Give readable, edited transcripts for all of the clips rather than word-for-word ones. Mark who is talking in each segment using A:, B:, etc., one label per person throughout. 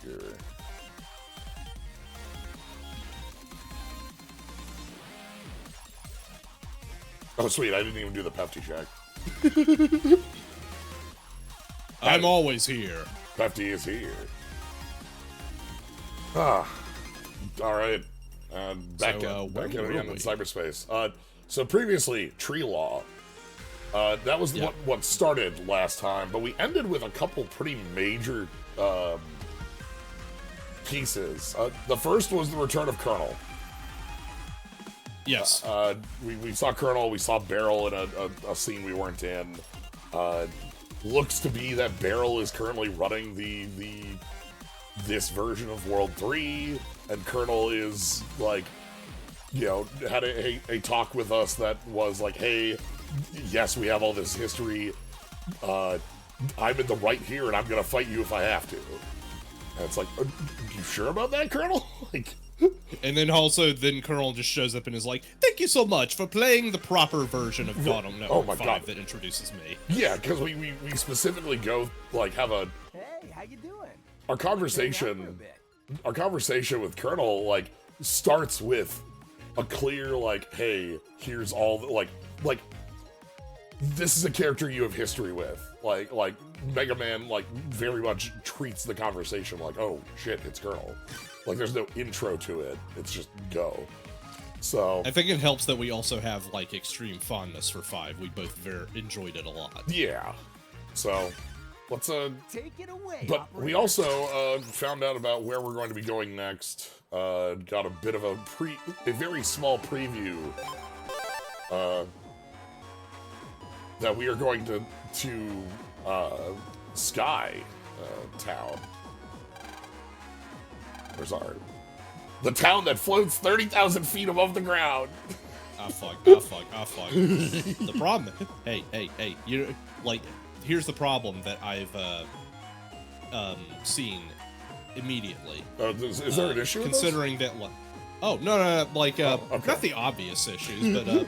A: here. Oh, sweet, I didn't even do the Pefty check.
B: I'm always here.
A: Pefty is here. Ah. Alright. Back again in cyberspace. So previously, Tree Law. That was what started last time, but we ended with a couple pretty major pieces. The first was the return of Colonel.
B: Yes.
A: We saw Colonel, we saw Beryl in a scene we weren't in. Looks to be that Beryl is currently running this version of World 3, and Colonel is, like, you know, had a talk with us that was like, hey, yes, we have all this history, I'm in the right here, and I'm gonna fight you if I have to. And it's like, you sure about that, Colonel? Like...
B: And then Colonel just shows up and is like, thank you so much for playing the proper version of Gotham Network 5 that introduces me.
A: Yeah, because we specifically go, like, have a...
C: Hey, how you doing?
A: Our conversation with Colonel, like, starts with a clear, like, hey, here's all the, like, this is a character you have history with. Like, Megaman, like, very much treats the conversation like, oh, shit, it's Colonel. Like, there's no intro to it. It's just go. So...
B: I think it helps that we also have, like, extreme fondness for 5. We both enjoyed it a lot.
A: Yeah. So, let's,
C: take it away,
A: but
C: operator.
A: we also, found out about where we're going to be going next. Got a bit of a very small preview, that we are going to Sky, Town. Where's our... The town that floats 30,000 feet above the ground.
B: Ah, fuck. The problem... Hey, you like, here's the problem that I've, seen immediittle.
A: Is there an issue
B: considering
A: with
B: that, like... Oh, no, like,
A: okay.
B: not the obvious issues, but,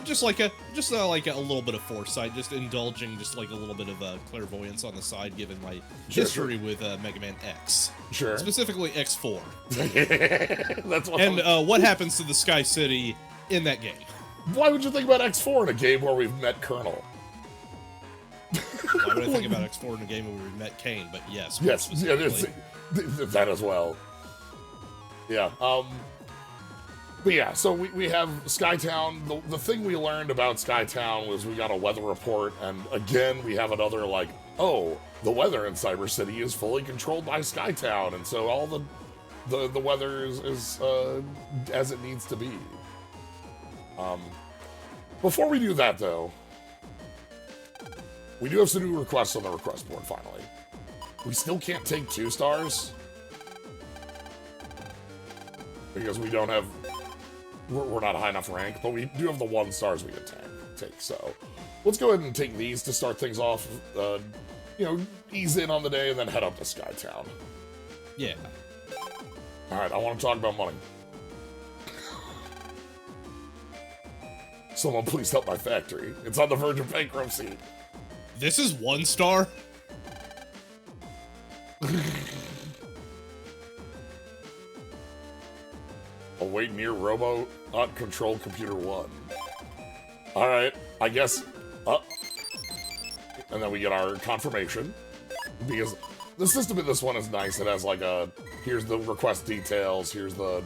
B: just a little bit of foresight, just indulging just, like, a little bit of, clairvoyance on the side, given my history with, Mega Man X.
A: Sure.
B: Specifically X4.
A: That's what
B: And, what happens to the Sky City in that game?
A: Why would you think about X4 in a game where we've met Colonel?
B: Why would I think about X4 in a game where we met Kane, but yes.
A: Yes, yeah, that as well. Yeah, but yeah, so we have Skytown. The thing we learned about Skytown was we got a weather report, and again, we have another, like, oh, the weather in Cyber City is fully controlled by Skytown, and so all the weather is as it needs to be. Before we do that, though, we do have some new requests on the request board, finally. We still can't take 2 stars, because we don't have... We're not high enough rank, but we do have the 1 stars we can take, so... Let's go ahead and take these to start things off, you know, ease in on the day, and then head up to Skytown.
B: Yeah.
A: Alright, I want to talk about money. Someone please help my factory. It's on the verge of bankruptcy.
B: This is 1 star?
A: Await near robo not control computer 1. Alright, I guess and then we get our confirmation. Because the system in this one is nice. It has like a here's the request details, here's the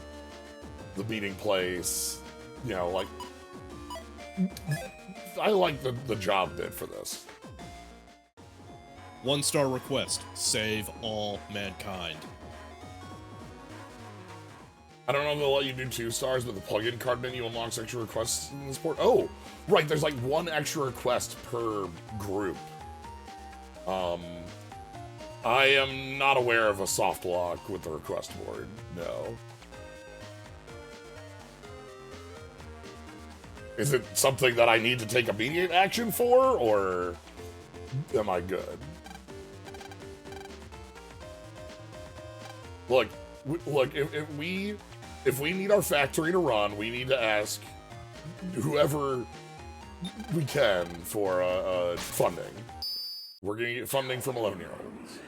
A: meeting place. You know, like I like the job bit for this.
B: 1 star request. Save all mankind.
A: I don't know if they'll let you do 2 stars, but the plugin card menu unlocks extra requests in this port. Oh, right, there's like 1 extra request per group. I am not aware of a soft lock with the request board, no. Is it something that I need to take immediate action for, or am I good? Look, if we need our factory to run, we need to ask whoever we can for funding. We're gonna get funding from 11-year-olds.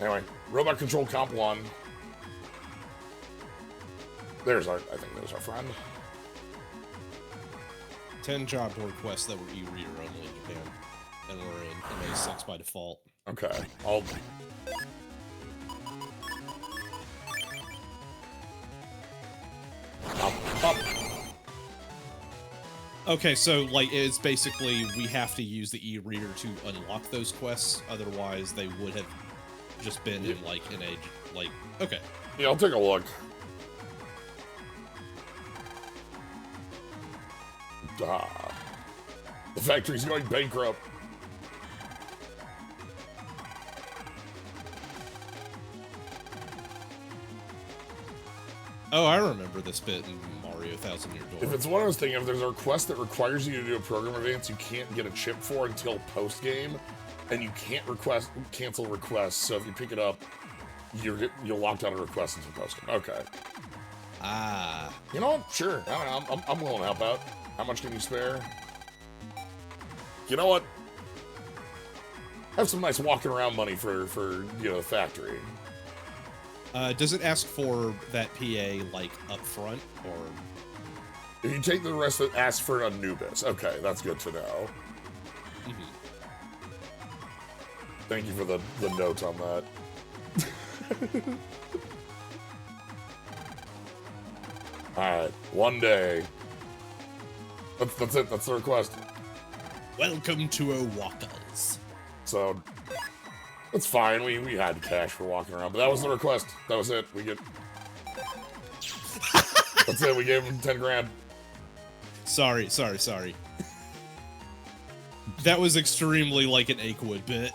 A: Anyway, Robot Control Comp 1. I think there's our friend.
B: 10 job board quests that were e-reader only in Japan. And we're in MA6 by default.
A: Okay, Up.
B: Okay, so, like, it's basically we have to use the e-reader to unlock those quests, otherwise they would have just been in, like, an age, like, okay.
A: Yeah, I'll take a look. The factory's going bankrupt.
B: Oh, I remember this bit in Mario Thousand Year Door.
A: If it's one I was thinking, if there's a request that requires you to do a program advance you can't get a chip for until post-game, and you can't cancel requests, so if you pick it up, you're locked out of requests until post-game. Okay.
B: Ah.
A: You know what? Sure. I don't know. I'm willing to help out. How much can you spare? You know what? Have some nice walking around money for the factory.
B: Does it ask for that PA, like, up front, or...?
A: If you take the rest that asks for Anubis. Okay, that's good to know. Thank you for the note on that. Alright, one day. That's it, that's the request.
B: Welcome to Owaka's.
A: So, that's fine, we had cash for walking around, but that was the request. That was it, we get... That's it, we gave him 10 grand.
B: Sorry. That was extremely like an Akewood bit.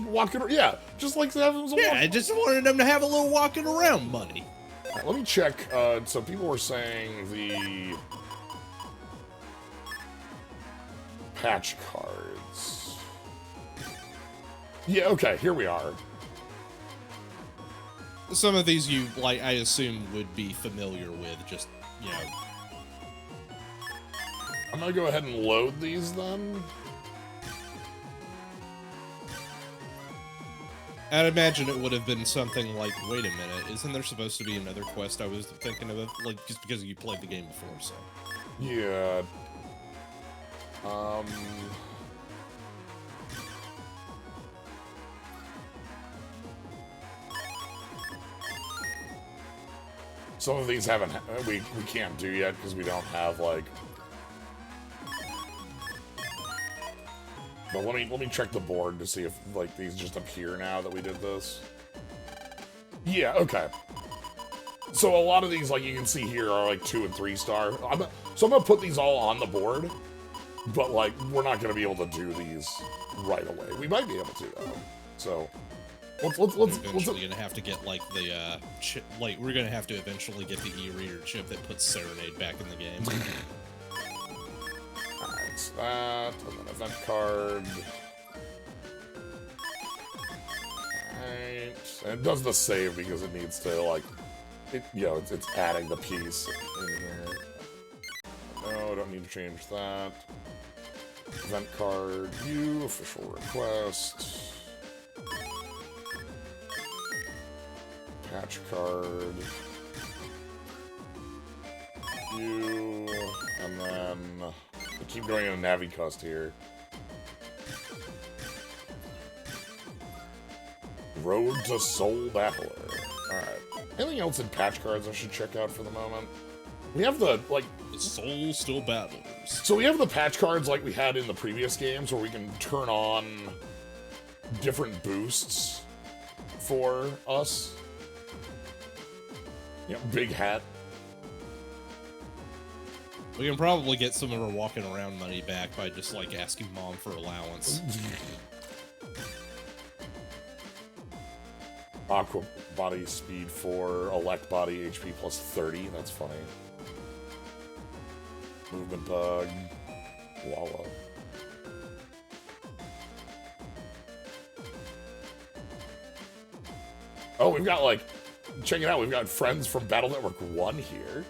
A: Walking, yeah, just like that was a
B: Yeah, I just wanted them to have a little walking around money.
A: Right, let me check, so people were saying the... patch cards. Yeah, okay, here we are.
B: Some of these you, like, I assume would be familiar with, just, you know.
A: I'm gonna go ahead and load these then.
B: I'd imagine it would have been something like, wait a minute, isn't there supposed to be another quest I was thinking of, like, just because you played the game before, so.
A: Yeah. Some of these we can't do yet because we don't have, like... But let me check the board to see if, like, these just appear now that we did this. Yeah, okay. So a lot of these, like, you can see here are, like, 2 and 3 star. So I'm gonna put these all on the board, but, like, we're not gonna be able to do these right away. We might be able to, though. So... Let's
B: eventually gonna have to get like the chip, like we're gonna have to eventually get the e-reader chip that puts Serenade back in the game.
A: Alright, that, and then event card. Alright, and it does the save because it needs to, like, it's adding the piece in here. No, don't need to change that. Event card, view, official request. Patch card. You, and then we keep going in a Navicust here. Road to Soul Battler. Alright. Anything else in patch cards I should check out for the moment? We have the, like...
B: The Soul Still Battlers.
A: So we have the patch cards like we had in the previous games where we can turn on different boosts for us. Yeah, big hat.
B: We can probably get some of our walking around money back by just like asking Mom for allowance.
A: Aqua body speed 4, elect body HP plus 30. That's funny. Movement bug. Wallow. Oh, we've got like... Check it out, we've got friends from Battle Network 1 here.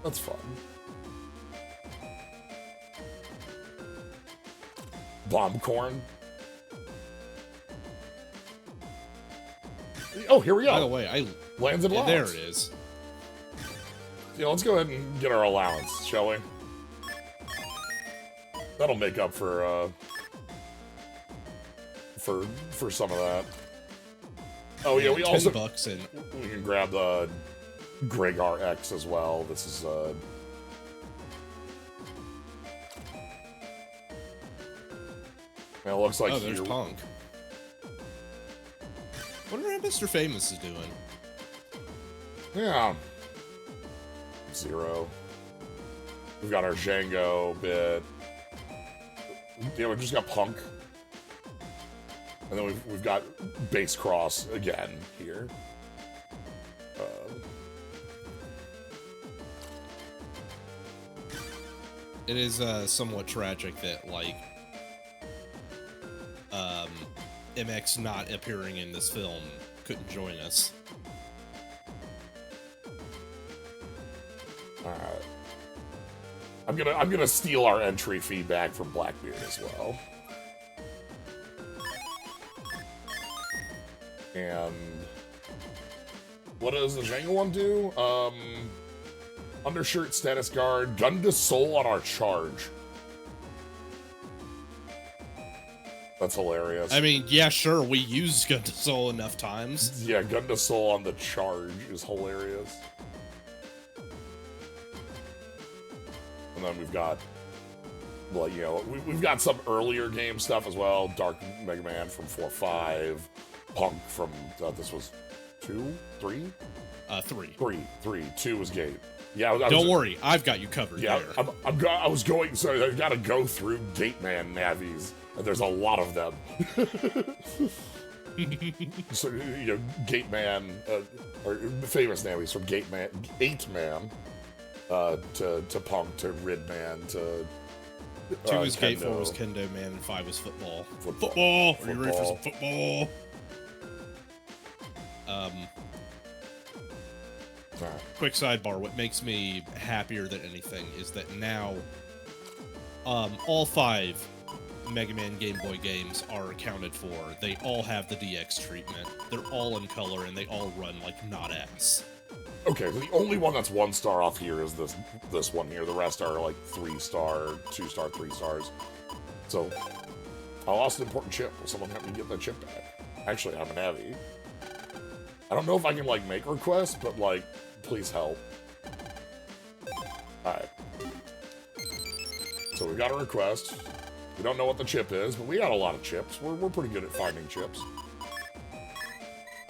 A: That's fun. Bombcorn. Oh, here we go.
B: By the way, I
A: Lands and
B: yeah,
A: allowance.
B: there it is.
A: Yeah, let's go ahead and get our allowance, shall we? That'll make up for some of that. Oh yeah, we also
B: $10 and
A: we can grab the Greg RX as well. This is it looks like
B: there's Punk. Wonder how Mr. Famous is doing.
A: Yeah. 0. We've got our Django bit. Yeah, we've just got Punk. And then we've got Base Cross again here.
B: It is somewhat tragic that, like, MX not appearing in this film couldn't join us.
A: Alright. I'm gonna steal our entry feedback from Blackbeard as well. And what does the Django one do? Undershirt status guard, gun to soul on our charge. That's hilarious.
B: I mean, yeah, sure, we use Gun to Soul enough times.
A: Yeah, gun to soul on the charge is hilarious. And then we've got, well, you know, we've got some earlier game stuff as well. Dark Mega Man from 4-5, Punk from this was 2, 3,
B: 3.
A: 2 was Gate. Yeah,
B: Don't worry, I've got you covered.
A: Yeah,
B: there.
A: I was going. So I got to go through Gate Man navis, and there's a lot of them. So you know, Gate Man, or famous navis from Gate Man, 8 Man. To Punk, to Rid Man, to
B: 2 was Gate,
A: Kendo.
B: 4 was Kendo Man, and 5 was Football.
A: Football.
B: Are you ready for some football? Quick sidebar, what makes me happier than anything is that now all 5 Mega Man Game Boy games are accounted for. They all have the DX treatment. They're all in color, and they all run like not ass.
A: Okay, so the only one that's 1 star off here is this one here. The rest are like 3-star, 2-star, 3 stars. So I lost an important chip. Will someone help me get that chip back? Actually, I'm an Abby. I don't know if I can like make requests, but like, please help. Alright. So we got a request. We don't know what the chip is, but we got a lot of chips. We're pretty good at finding chips.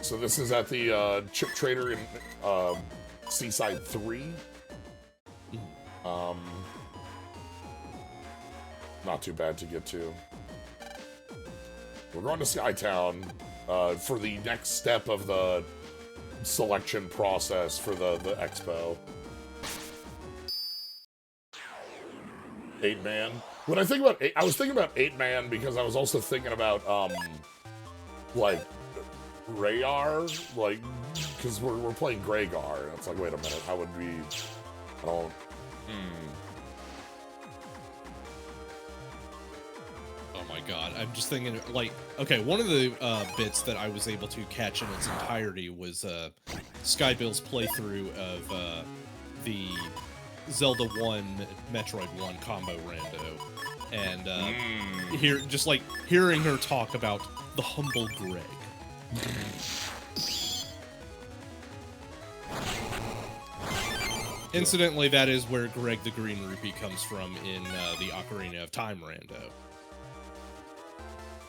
A: So this is at the chip trader in Seaside 3. Not too bad to get to. We're going to Skytown for the next step of the selection process for the expo. 8-man. When I think about I was thinking about 8-man because I was also thinking about like Rayar, like, because we're playing Greygar, and it's like, wait a minute, how would we? I don't.
B: Oh my god, I'm just thinking, like, okay, one of the bits that I was able to catch in its entirety was Skybill's playthrough of the Zelda 1, Metroid 1 combo rando. And hearing her talk about the humble Greg. Incidentally, that is where Greg the Green Rupee comes from in the Ocarina of Time rando.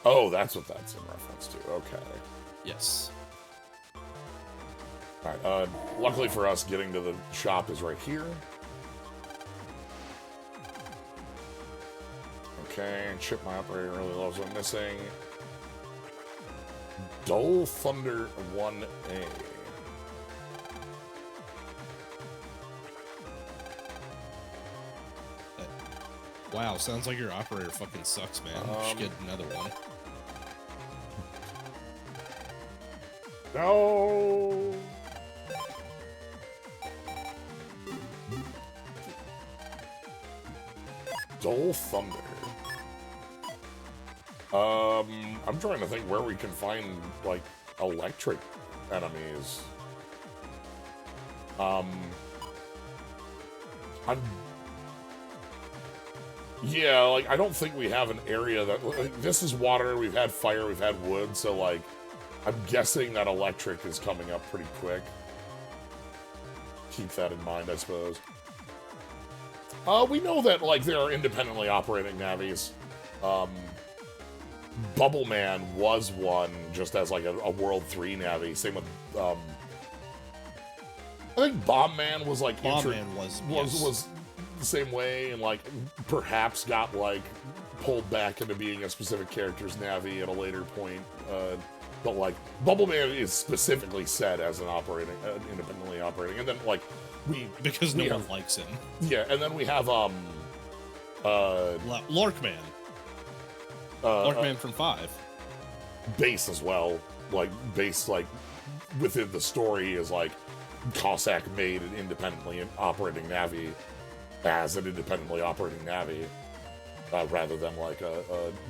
A: Oh, that's what that's in reference to. Okay.
B: Yes.
A: Alright, luckily for us, getting to the shop is right here. Okay, chip my operator really loves what I'm missing. Dull Thunder 1A.
B: Wow, sounds like your operator fucking sucks, man. You should get another one.
A: No! Dull Thunder. I'm trying to think where we can find, like, electric enemies. Yeah, like, I don't think we have an area that... Like, this is water, we've had fire, we've had wood, so, like, I'm guessing that electric is coming up pretty quick. Keep that in mind, I suppose. We know that, like, there are independently operating navies. Bubble Man was one, just as, like, a World 3 navi. Same with, I think Bomb Man was, like...
B: Bomb Man was
A: the same way, and, like, perhaps got, like, pulled back into being a specific character's navi at a later point. But, like, Bubble Man is specifically set as an operating, independently operating. And then, like,
B: because no one likes him.
A: Yeah, and then we have,
B: Larkman. Larkman from 5.
A: Base as well. Like, Base, like, within the story is, like, Cossack made an independently operating navi as an independently operating navi, rather than, like, a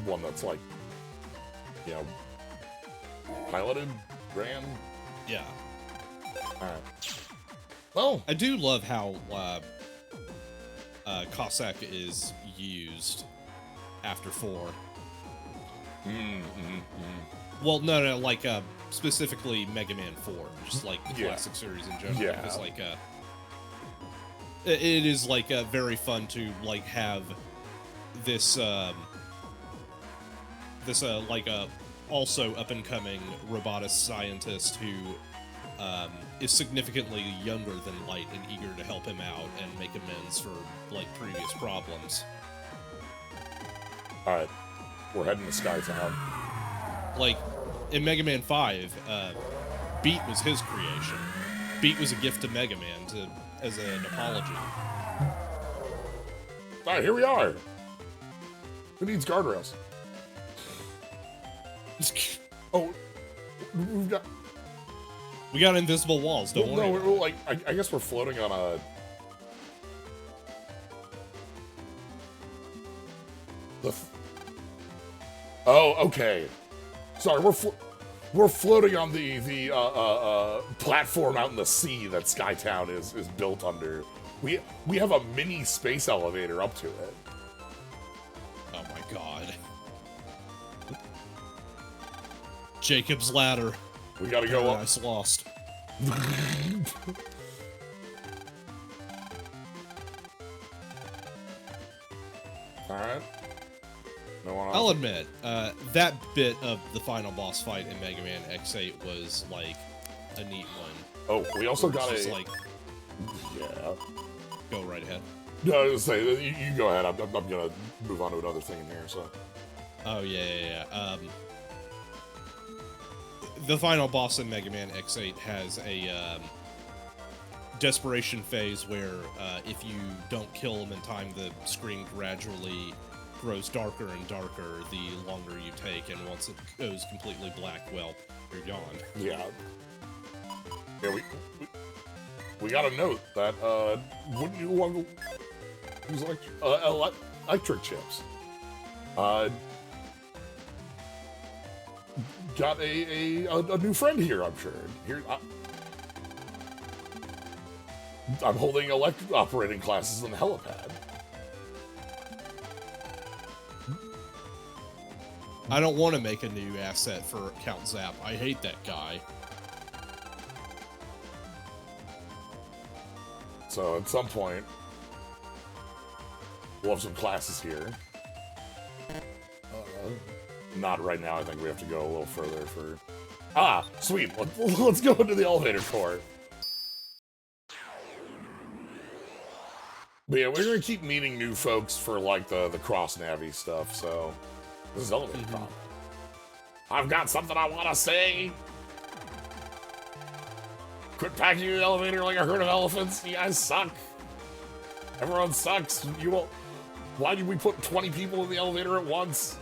A: one that's, like, you know, piloted, ran.
B: Yeah.
A: Alright. Well,
B: I do love how Cossack is used after 4. Well, no, like specifically Mega Man 4, just like the classic series in general.
A: Yeah.
B: Because like it is like very fun to like have this like also up and coming robotic scientist who is significantly younger than Light and eager to help him out and make amends for like previous problems.
A: Alright. We're heading to Skytown.
B: Like, in Mega Man 5, Beat was his creation. Beat was a gift to Mega Man as an apology.
A: Alright, here we are. Who needs guardrails? Oh,
B: we got invisible walls, don't worry.
A: No, we're like, I guess we're floating on a... Oh, okay. Sorry, we're floating on the platform out in the sea that Skytown is built under. We have a mini space elevator up to it.
B: Oh my god. Jacob's ladder.
A: We gotta go up.
B: Paradise Lost.
A: Alright. No one else?
B: I'll admit, that bit of the final boss fight in Mega Man X8 was, like, a neat one.
A: Oh, we also got
B: just
A: a...
B: like...
A: Yeah.
B: Go right ahead.
A: No, I was gonna say, you go ahead. I'm gonna move on to another thing in here, so...
B: Oh, yeah. The final boss in Mega Man X8 has a desperation phase where if you don't kill him in time, the screen gradually grows darker and darker the longer you take, and once it goes completely black, well, you're gone.
A: Yeah. Yeah, we got a note that, wouldn't you want to use electric chips? Got a new friend here, I'm sure. Here, I'm holding electric operating classes in the helipad.
B: I don't want to make a new asset for Count Zap. I hate that guy.
A: So at some point, we'll have some classes here. Not right now. I think we have to go a little further for... Ah, sweet. Let's go into the elevator core. But yeah, we're gonna keep meeting new folks for like the cross-navi stuff, so... This is elevator prompt. I've got something I want to say. Quit packing in the elevator like a herd of elephants. You guys suck. Everyone sucks. You won't... Why did we put 20 people in the elevator at once?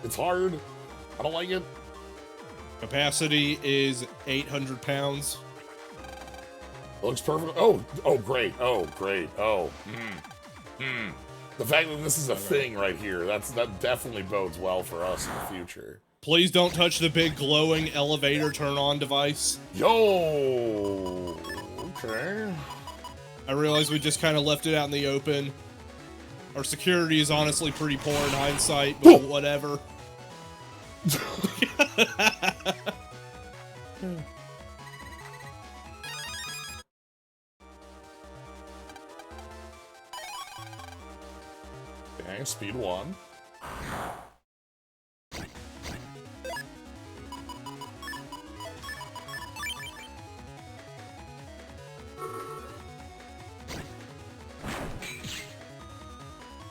A: It's hard. I don't like it.
B: Capacity is 800 pounds.
A: Looks perfect. Oh, great. Oh, great. Oh, The fact that this is a thing right here, that definitely bodes well for us in the future.
B: Please don't touch the big glowing elevator turn-on device.
A: Yo! Okay.
B: I realize we just kind of left it out in the open. Our security is honestly pretty poor in hindsight, but whatever.
A: Okay, speed 1.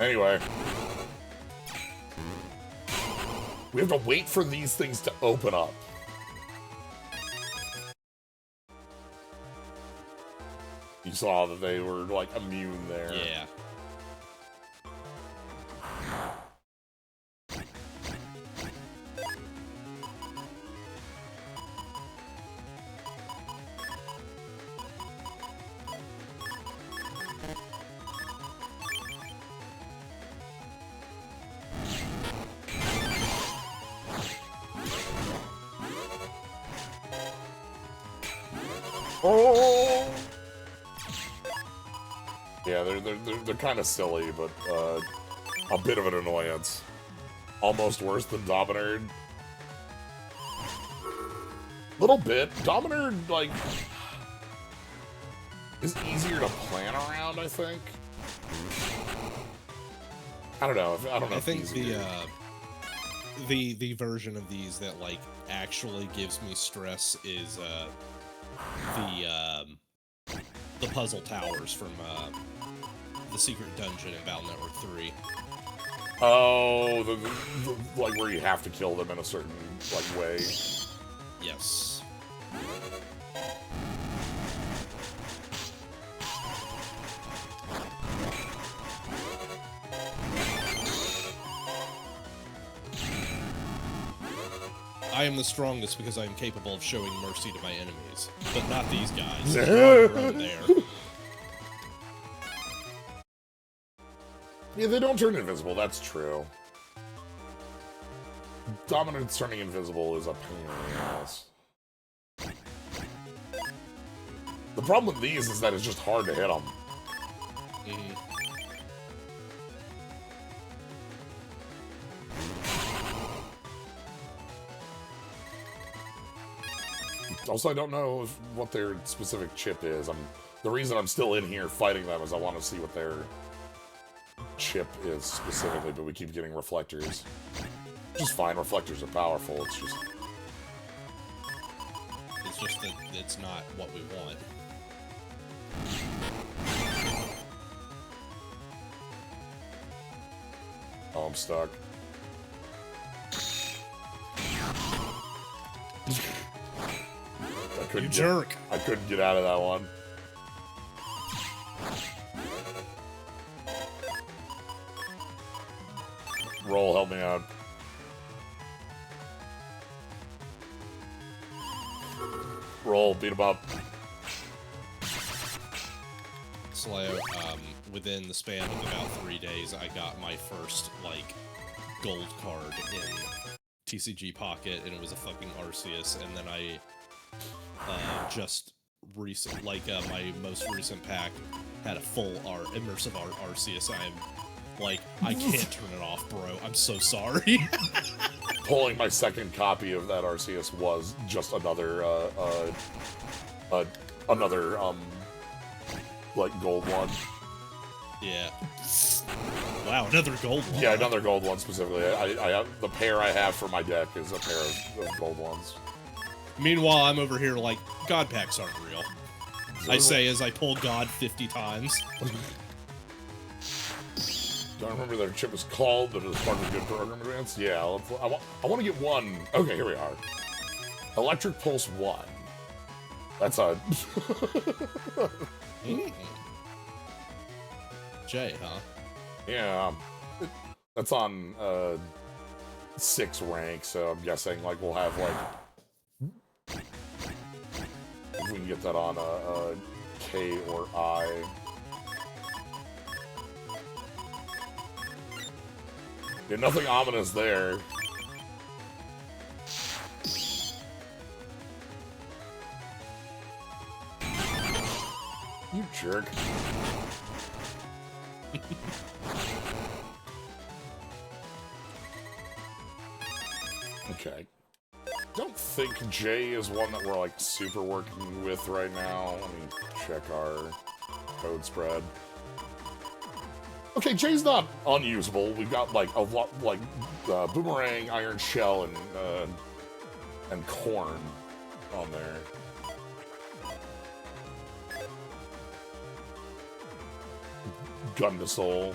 A: Anyway. We have to wait for these things to open up. You saw that they were, like, immune there.
B: Yeah.
A: Oh! Yeah, they're kind of silly, but a bit of an annoyance. Almost worse than Dominard. Little bit. Dominard, like, is easier to plan around, I think. I don't know.
B: I think the version of these that like actually gives me stress is the puzzle towers from the secret dungeon in Battle Network 3.
A: Oh, the like where you have to kill them in a certain like way.
B: Yes. I am the strongest because I am capable of showing mercy to my enemies, but not these guys. They're on their own there.
A: Yeah, they don't turn invisible, that's true. Dominance turning invisible is a pain in the ass. The problem with these is that it's just hard to hit them.
B: Mm-hmm.
A: Also, I don't know what their specific chip is. The reason I'm still in here fighting them is I want to see what their chip is specifically, but we keep getting reflectors. Which is fine, reflectors are powerful, it's just
B: that it's not what we want.
A: Oh, I'm stuck.
B: You jerk!
A: I couldn't get out of that one. Roll, help me out. Roll, beat him up.
B: Slayo, within the span of about 3 days, I got my first, like, gold card in TCG Pocket, and it was a fucking Arceus, and then I, my most recent pack had a full immersive art Arceus. I can't turn it off, bro. I'm so sorry.
A: Pulling my second copy of that Arceus was just another, like, gold one.
B: Yeah. Wow, another gold one.
A: Yeah, another gold one specifically. I have, the pair I have for my deck is a pair of gold ones.
B: Meanwhile, I'm over here like, God packs aren't real. I say as I pull God 50 times.
A: Don't remember their chip is called, but it was part of a good program advance. Yeah, I want to get one. Okay, here we are. Electric Pulse 1. That's a...
B: J, huh?
A: Yeah. That's on 6 rank, so I'm guessing like we'll have like... If we can get that on a K or I. Yeah, nothing ominous there. You jerk. Okay. Don't think J is one that we're like super working with right now. Let me check our code spread. Okay, J's not unusable. We've got like a lot, like Boomerang, Iron Shell, and Corn on there. Gun to Soul.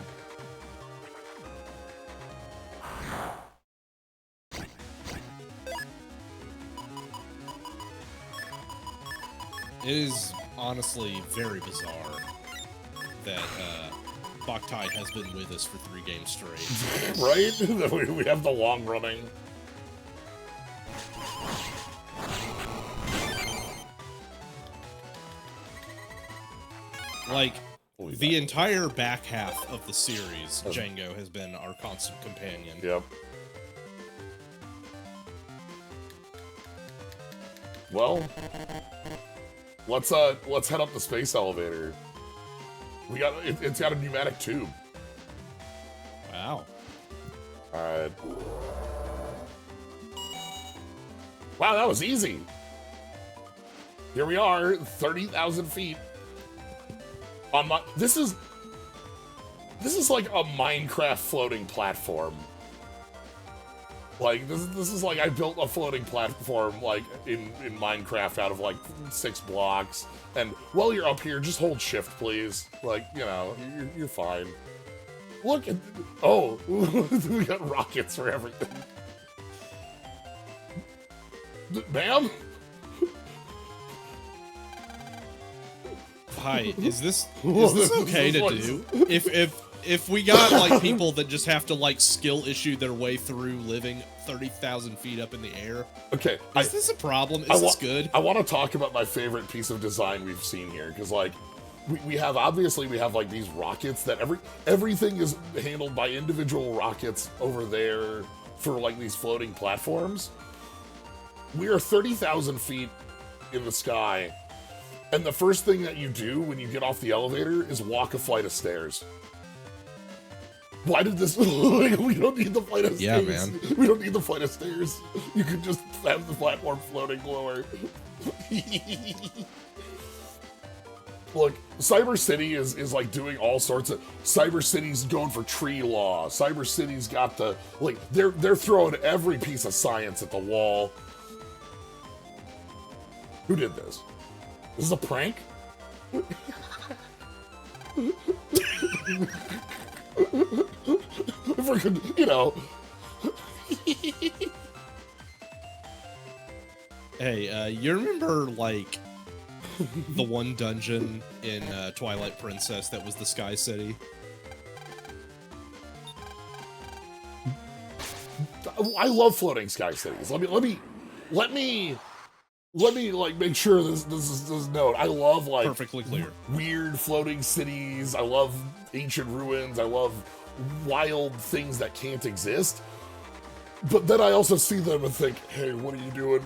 B: It is honestly very bizarre that Boktai has been with us for 3 games straight.
A: Right? We have the long running.
B: Like, the entire back half of the series, Django has been our constant companion.
A: Yep. Well, let's head up the space elevator. We got it's got a pneumatic tube.
B: Wow.
A: Alright. Wow, that was easy. Here we are, 30,000 feet. On my this is like a Minecraft floating platform. Like this is like I built a floating platform like in Minecraft out of like 6 blocks. And while you're up here, just hold shift, please. Like, you know, you're fine. Look at oh, we got rockets for everything. Ma'am?
B: Hi, is this okay to do? If we got like people that just have to like skill issue their way through living 30,000 feet up in the air,
A: okay,
B: is this a problem? Is this good?
A: I want to talk about my favorite piece of design we've seen here, because like we have obviously we have like these rockets that everything is handled by individual rockets over there for like these floating platforms. We are 30,000 feet in the sky. And the first thing that you do when you get off the elevator is walk a flight of stairs. Why did this... we don't need the flight of stairs.
B: Yeah, man.
A: We don't need the flight of stairs. You could just have the platform floating lower. Look, Cyber City is like doing all sorts of... Cyber City's going for tree law. Cyber City's got the... Like, they're throwing every piece of science at the wall. Who did this? This is a prank? If we could, you know.
B: Hey, you remember, like, the one dungeon in Twilight Princess that was the Sky City?
A: I love floating sky cities. Let me like make sure this is known. I love like
B: Perfectly clear.
A: Weird floating cities. I love ancient ruins. I love wild things that can't exist. But then I also see them and think, hey, what are you doing?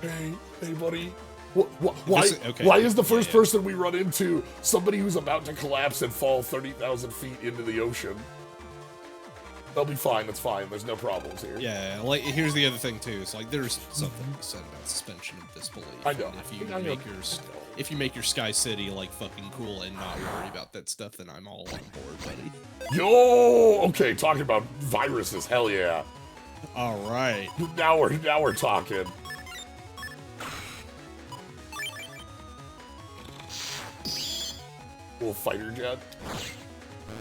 A: Hey, buddy. Why is the first person we run into somebody who's about to collapse and fall 30,000 feet into the ocean? They'll be fine. It's fine. There's no problems here.
B: Yeah, like here's the other thing too. It's like there's something to be said about suspension of disbelief.
A: I know.
B: And if you make your Sky City like fucking cool and not worry about that stuff, then I'm all on board, buddy.
A: Yo, okay. Talking about viruses, hell yeah.
B: All right.
A: Now we're talking. Little fighter jet.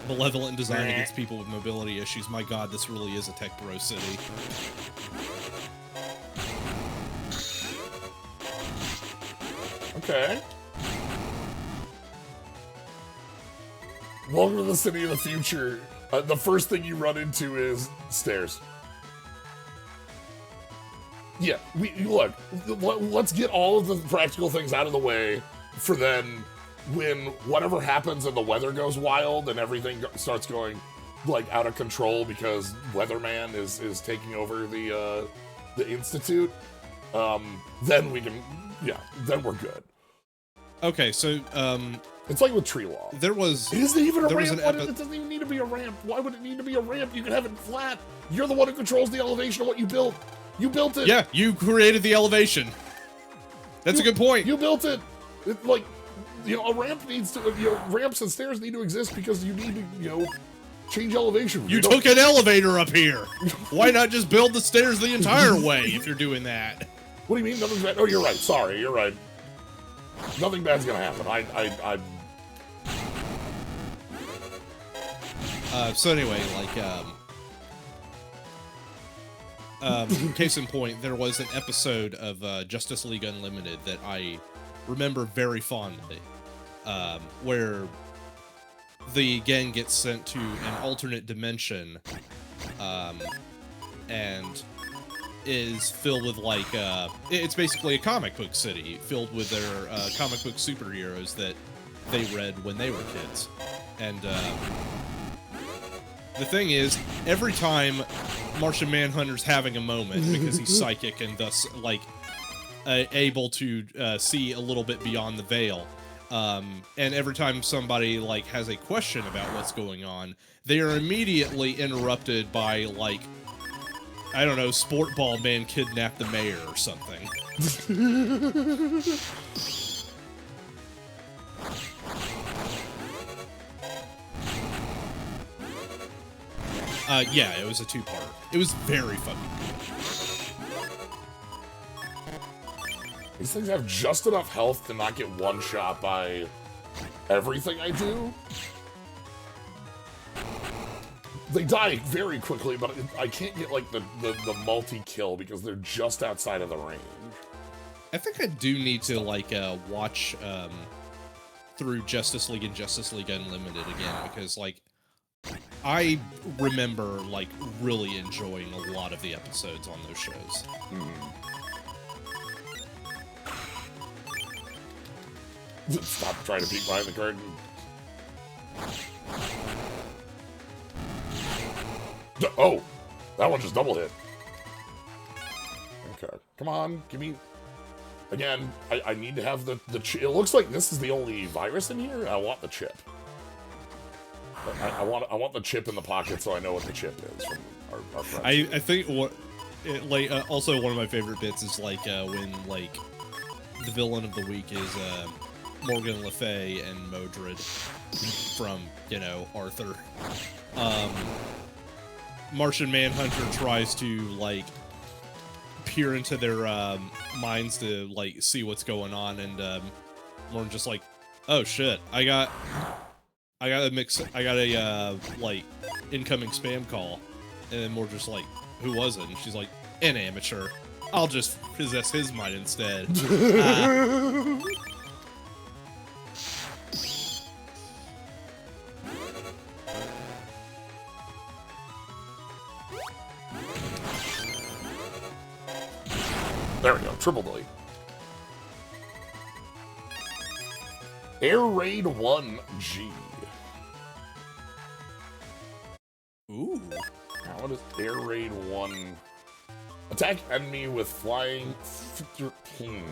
B: Malevolent design against people with mobility issues. My god, this really is a tech bro city.
A: Okay. Welcome to the city of the future. The first thing you run into is stairs. Yeah, look, let's get all of the practical things out of the way for then when whatever happens and the weather goes wild and everything starts going like out of control because Weatherman is taking over the Institute, then we can, yeah, then we're good.
B: Okay, so
A: It's like with tree law.
B: there was
A: It isn't even a
B: there was
A: ramp.
B: an
A: It doesn't even need to be a ramp. Why would it need to be a ramp? You can have it flat. You're the one who controls the elevation of what you built. You built it.
B: Yeah, you created the elevation. That's a good point.
A: You built it. Like, a ramp needs to, ramps and stairs need to exist because you need to, change elevation.
B: You took an elevator up here. Why not just build the stairs the entire way if you're doing that?
A: What do you mean nothing's bad? Oh, you're right. Sorry, you're right. Nothing bad's gonna happen.
B: So anyway, case in point, there was an episode of Justice League Unlimited that I remember very fondly, where the gang gets sent to an alternate dimension, and is filled with it's basically a comic book city filled with their comic book superheroes that they read when they were kids. And the thing is, every time Martian Manhunter's having a moment because he's psychic and thus able to see a little bit beyond the veil, and every time somebody has a question about what's going on, they are immediately interrupted by I don't know, Sport Ball Man kidnapped the mayor or something. Yeah, it was a two-part. It was very fucking good.
A: These things have just enough health to not get one-shot by everything I do. They die very quickly, but I can't get, the multi-kill because they're just outside of the range.
B: I think I do need to, watch, through Justice League and Justice League Unlimited again, because, I remember, really enjoying a lot of the episodes on those shows.
A: Stop trying to peek behind the curtain. Oh! That one just double hit. Okay. Come on, give me... Again, I need to have the chip. It looks like this is the only virus in here. I want the chip. I want the chip in the pocket so I know what the chip is from our friends.
B: I think also one of my favorite bits is when the villain of the week is Morgan Le Fay and Modred from Arthur. Martian Manhunter tries to peer into their minds to see what's going on, and Morgan's just oh shit, I got a incoming spam call, and then Morgan's just who was it? And she's an amateur. I'll just possess his mind instead.
A: There we go, triple delete. Air Raid 1G.
B: Ooh.
A: Now, what is Air Raid 1? Attack enemy with flying 13.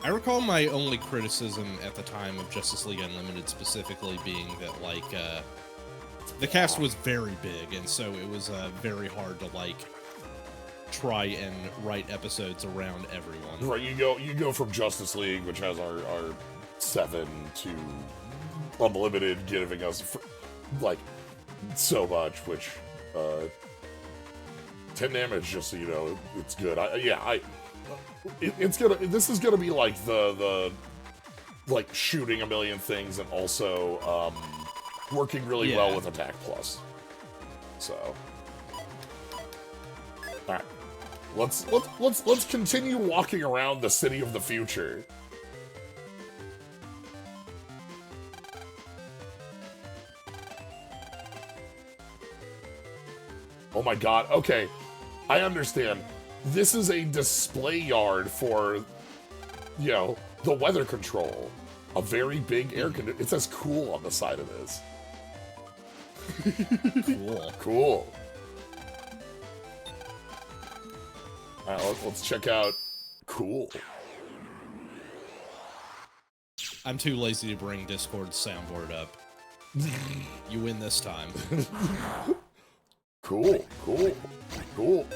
B: I recall my only criticism at the time of Justice League Unlimited specifically being that, the cast was very big, and so it was very hard to, try and write episodes around everyone.
A: Right, you go from Justice League, which has our 7, to Unlimited, giving us, so much, which, 10 damage, just so you know, it's good. This is gonna be the shooting a million things and also working really well with Attack Plus. So, all right, let's continue walking around the city of the future. Oh my god, okay, I understand. This is a display yard for, the weather control. A very big air conditioner. It says cool on the side of this.
B: Cool.
A: Cool. Alright, let's check out... Cool.
B: I'm too lazy to bring Discord's soundboard up. You win this time.
A: Cool.
B: Cool.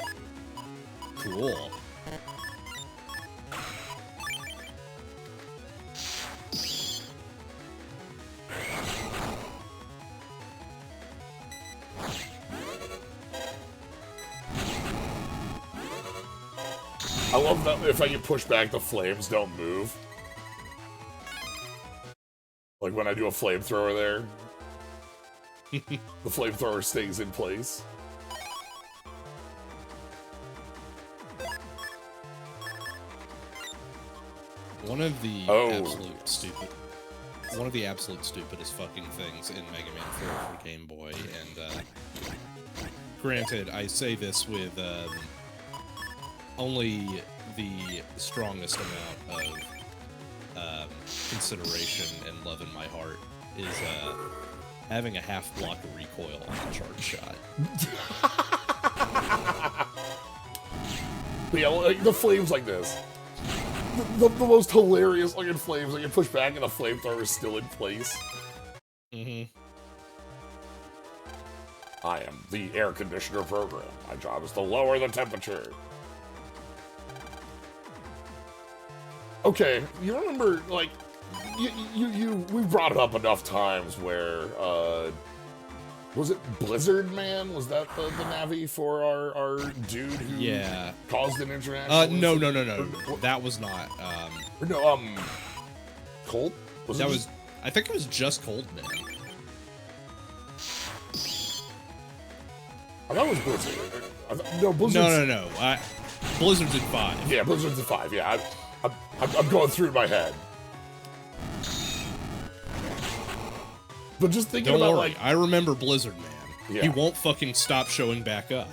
A: I love that if I get pushed back, the flames don't move. Like when I do a flamethrower there. The flamethrower stays in place.
B: One of the absolute stupidest fucking things in Mega Man 4 for Game Boy, and granted, I say this with only the strongest amount of consideration and love in my heart, is having a half block of recoil on a charge shot.
A: But yeah, like, the flames like this. The most hilarious looking flames, like you push back and the flamethrower is still in place.
B: Mm-hmm.
A: I am the air conditioner program. My job is to lower the temperature. Okay, you remember, like, we've brought it up enough times where, was it Blizzard Man? Was that the Navi for our dude who caused an international
B: No. That was not.
A: Cold?
B: I think it was just Cold Man.
A: I thought it was Blizzard. No, Blizzard's...
B: No. Blizzard's in 5.
A: Yeah, Blizzard's in 5, yeah. I'm going through my head. But just thinking
B: Don't
A: about,
B: worry,
A: like...
B: I remember Blizzard Man.
A: Yeah.
B: He won't fucking stop showing back up.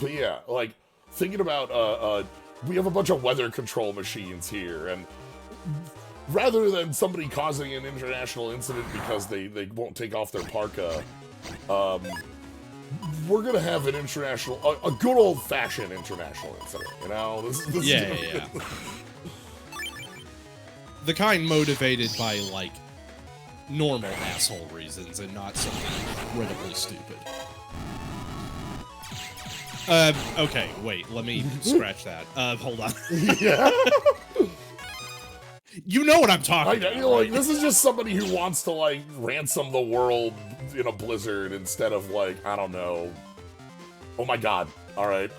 A: But yeah, like, thinking about, we have a bunch of weather control machines here, and rather than somebody causing an international incident because they won't take off their parka, we're gonna have an international, a good old-fashioned international incident, you know? This
B: Yeah. The kind motivated by, like, normal asshole reasons and not something incredibly stupid. Okay, wait, let me scratch that. Hold on.
A: Yeah.
B: You know what I'm talking about,
A: like,
B: right?
A: this is just somebody who wants to, like, ransom the world in a blizzard instead of, like, I don't know. Oh my god. Alright,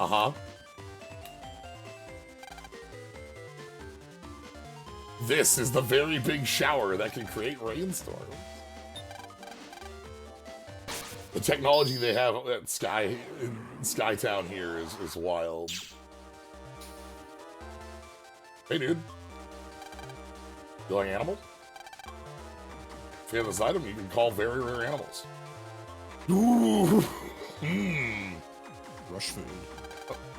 A: This is the very big shower that can create rainstorms. The technology they have at Skytown here is wild. Hey, dude. You like animals? If you have this item, you can call very rare animals. Ooh.
B: Rush food.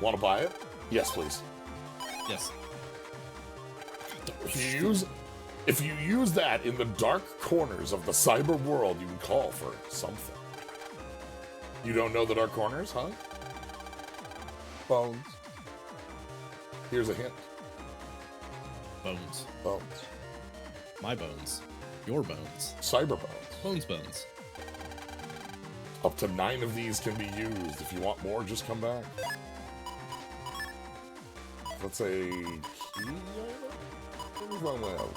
A: Want to buy it? Yes, please.
B: Yes.
A: If you use that in the dark corners of the cyber world, you can call for something. You don't know the dark corners, huh? Bones. Here's a hint.
B: Bones.
A: Bones.
B: My bones. Your bones.
A: Cyber bones.
B: Bones.
A: Up to 9 of these can be used. If you want more, just come back. Let's say key item?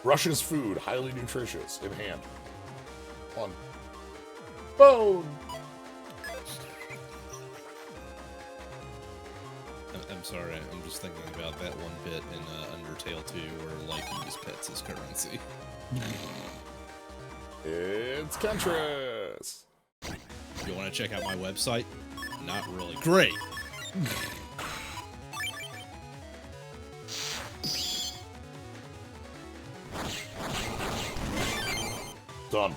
A: Russia's food, highly nutritious, in hand. 1. Bone!
B: I'm sorry, I'm just thinking about that one bit in Undertale 2 where, like, you use pets as currency.
A: It's Contras!
B: You want to check out my website? Not really. Great!
A: Done.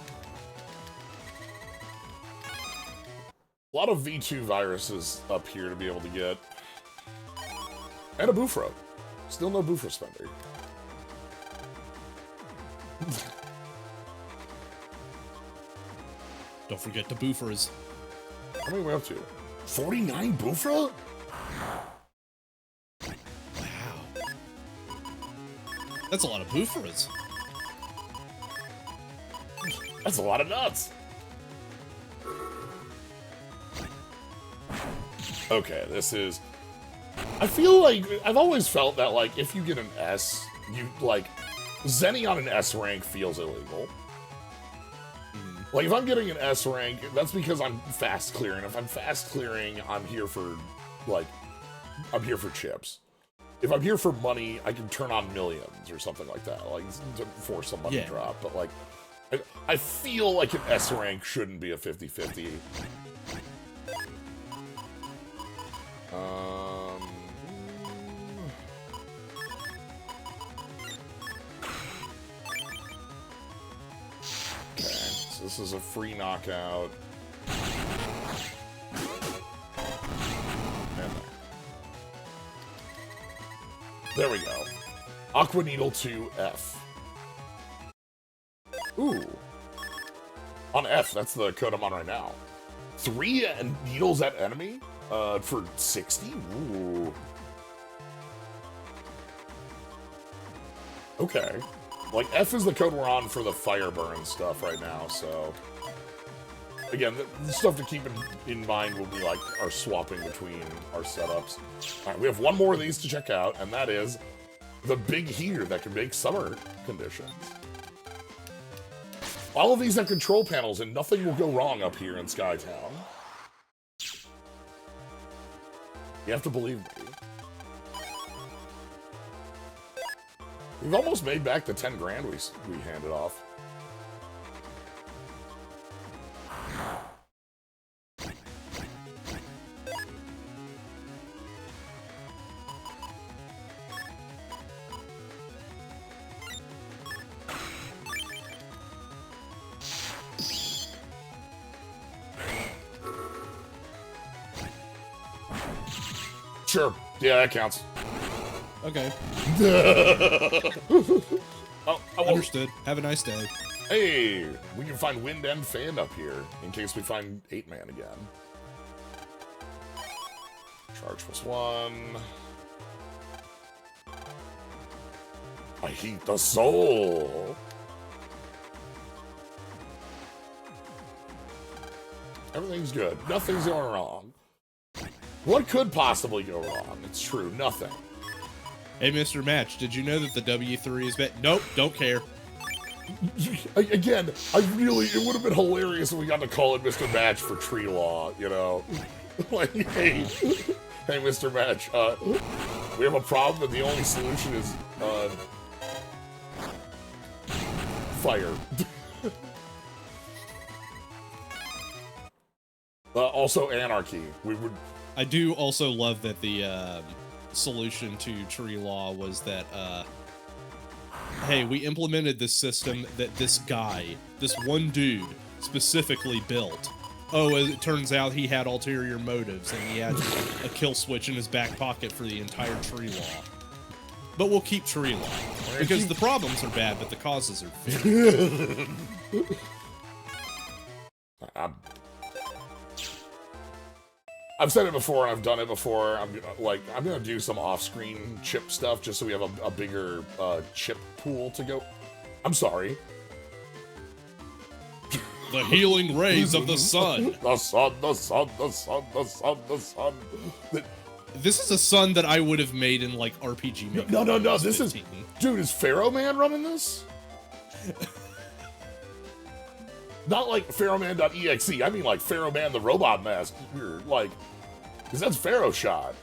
A: A lot of V2 viruses up here to be able to get. And a Bufro. Still no Bufro spender.
B: Don't forget the boofers.
A: How many are we up to? 49 Bufro?
B: That's a lot of Vpris.
A: That's a lot of nuts. Okay, this is... I feel like... I've always felt that, like, if you get an S, you, like... Zenny on an S rank feels illegal. Like, if I'm getting an S rank, that's because I'm fast clearing. If I'm fast clearing, I'm here for, like... I'm here for chips. If I'm here for money, I can turn on millions or something like that. Like, to force some money drop. But, like... I feel like an S rank shouldn't be a 50-50. Okay, so this is a free knockout. And there we go. Aqua Needle to F. Ooh. On F, that's the code I'm on right now. 3 needles at enemy? For 60? Ooh. Okay. Like, F is the code we're on for the fire burn stuff right now, so... Again, the stuff to keep in mind will be, like, our swapping between our setups. Alright, we have one more of these to check out, and that is the big heater that can make summer conditions. All of these have control panels, and nothing will go wrong up here in Skytown. You have to believe me. We've almost made back the 10 grand we handed off. Sure. Yeah, that counts.
B: Okay.
A: Oh,
B: understood. Have a nice day.
A: Hey, we can find Wind and Fan up here in case we find 8-man again. Charge +1. I heat the soul. Everything's good. Nothing's going wrong. What could possibly go wrong? It's true. Nothing.
B: Hey, Mr. Match, did you know that the W3 is bet? Nope, don't care.
A: Again, it would have been hilarious if we got to call it Mr. Match for tree law, you know? Like, hey, Mr. Match, we have a problem and the only solution is, fire. Also anarchy.
B: I do also love that the, solution to tree law was that, hey, we implemented this system that this one dude specifically built. Oh, as it turns out he had ulterior motives and he had a kill switch in his back pocket for the entire tree law. But we'll keep tree law because the problems are bad, but the causes are fair.
A: I've said it before, and I've done it before. I'm gonna do some off-screen chip stuff just so we have a bigger chip pool to go. I'm sorry.
B: The healing rays of the sun.
A: The sun, the sun, the sun, the sun, the sun.
B: This is a sun that I would have made in, like, RPG Maker.
A: No. This is... Dude, is Pharaoh Man running this? Not like PharaohMan.exe. I mean like Pharaoh Man the Robot Master. Like... Because that's Pharaoh Shot.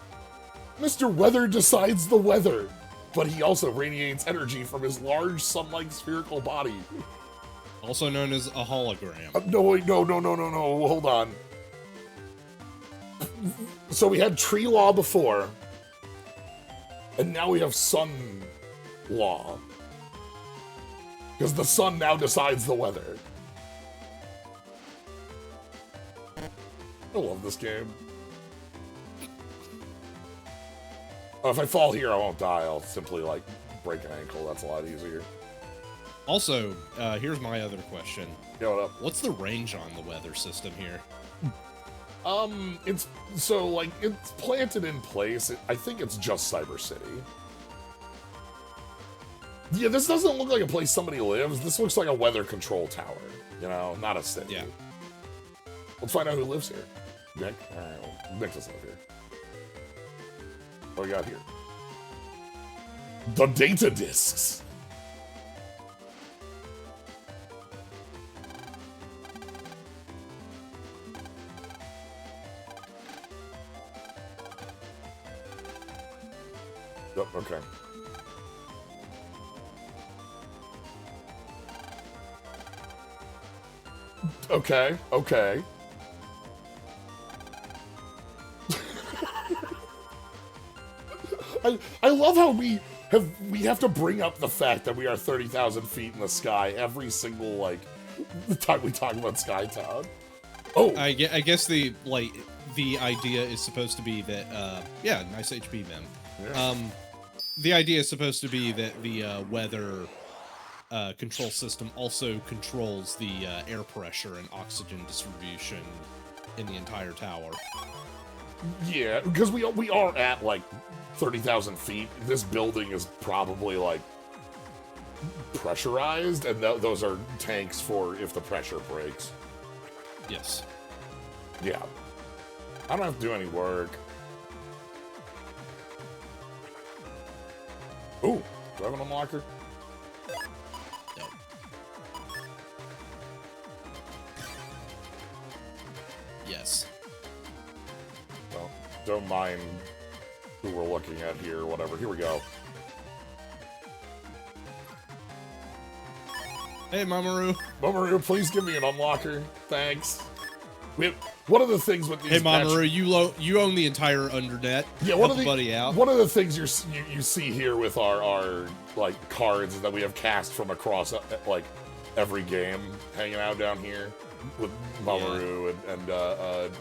A: Mr. Weather decides the weather. But he also radiates energy from his large sun-like spherical body.
B: Also known as a hologram.
A: No, wait, no. Hold on. So we had tree law before. And now we have sun law. Because the sun now decides the weather. I love this game. Oh, if I fall here, I won't die. I'll simply, like, break an ankle. That's a lot easier.
B: Also, here's my other question.
A: Yo, what up?
B: What's the range on the weather system here?
A: It's planted in place. I think it's just Cyber City. Yeah, this doesn't look like a place somebody lives. This looks like a weather control tower. You know, not a city.
B: Yeah.
A: Let's find out who lives here. Nick? Alright, well, Nick doesn't live here. What do we got here? The data disks. Yep, okay. Okay, okay. I love how we have to bring up the fact that we are 30,000 feet in the sky every single like time we talk about Skytown. Oh,
B: I guess the idea is supposed to be that yeah, nice HB, man.
A: yeah.
B: The idea is supposed to be that the weather control system also controls the air pressure and oxygen distribution in the entire tower.
A: Yeah, because we are at like 30,000 feet. This building is probably like pressurized, and those are tanks for if the pressure breaks.
B: Yes.
A: Yeah. I don't have to do any work. Ooh, do I have an unlocker?
B: No. Yes.
A: Well, don't mind who we're looking at here or whatever. Here we go.
B: Hey, Mamoru.
A: Mamoru, please give me an unlocker. Thanks. One of the things with these
B: Hey, Mamoru, you own the entire undernet.
A: Yeah,
B: Help a buddy out.
A: One of the things you see here with our like cards is that we have cast from across like every game hanging out down here with Mamoru and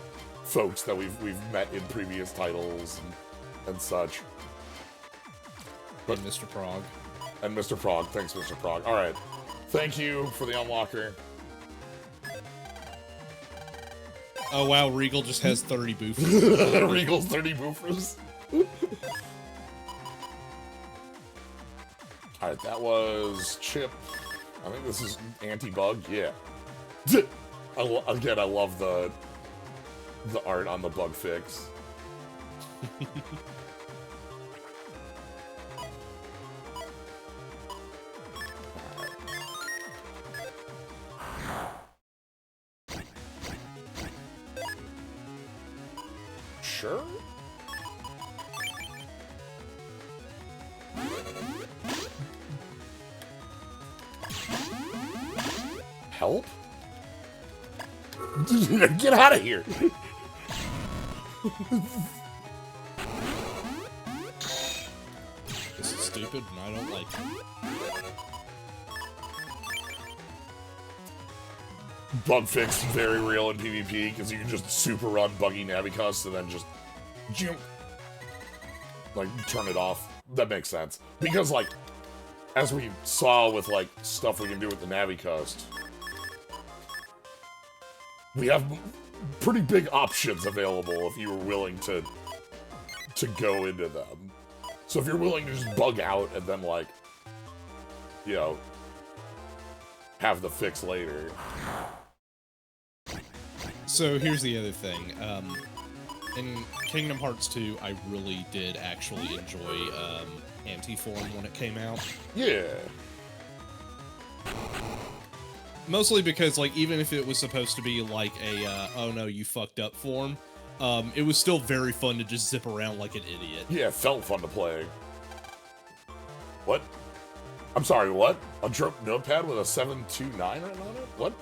A: folks that we've met in previous titles and such.
B: And Mr. Prague.
A: And Mr. Prague, thanks, Mr. Prague. All right, thank you for the unlocker.
B: Oh wow, Regal just has 30 boofers.
A: Regal's 30 boofers. Alright, that was Chip. I think this is anti-bug, yeah. Again, I love the art on the bug fix. Sure. Help? Get out of here!
B: This is stupid and I don't like it.
A: Bug fix very real in PvP because you can just super run buggy Navicus and then just like turn it off. That makes sense because like as we saw with like stuff we can do with the Navicust, we have pretty big options available if you were willing to go into them. So if you're willing to just bug out and then like, you know, have the fix later.
B: So here's the other thing. In Kingdom Hearts 2, I really did actually enjoy Anti-Form when it came out.
A: Yeah.
B: Mostly because, like, even if it was supposed to be like a, oh no, you fucked up form, it was still very fun to just zip around like an idiot.
A: Yeah, it felt fun to play. What? I'm sorry, what? A drop notepad with a 729 written on it? What?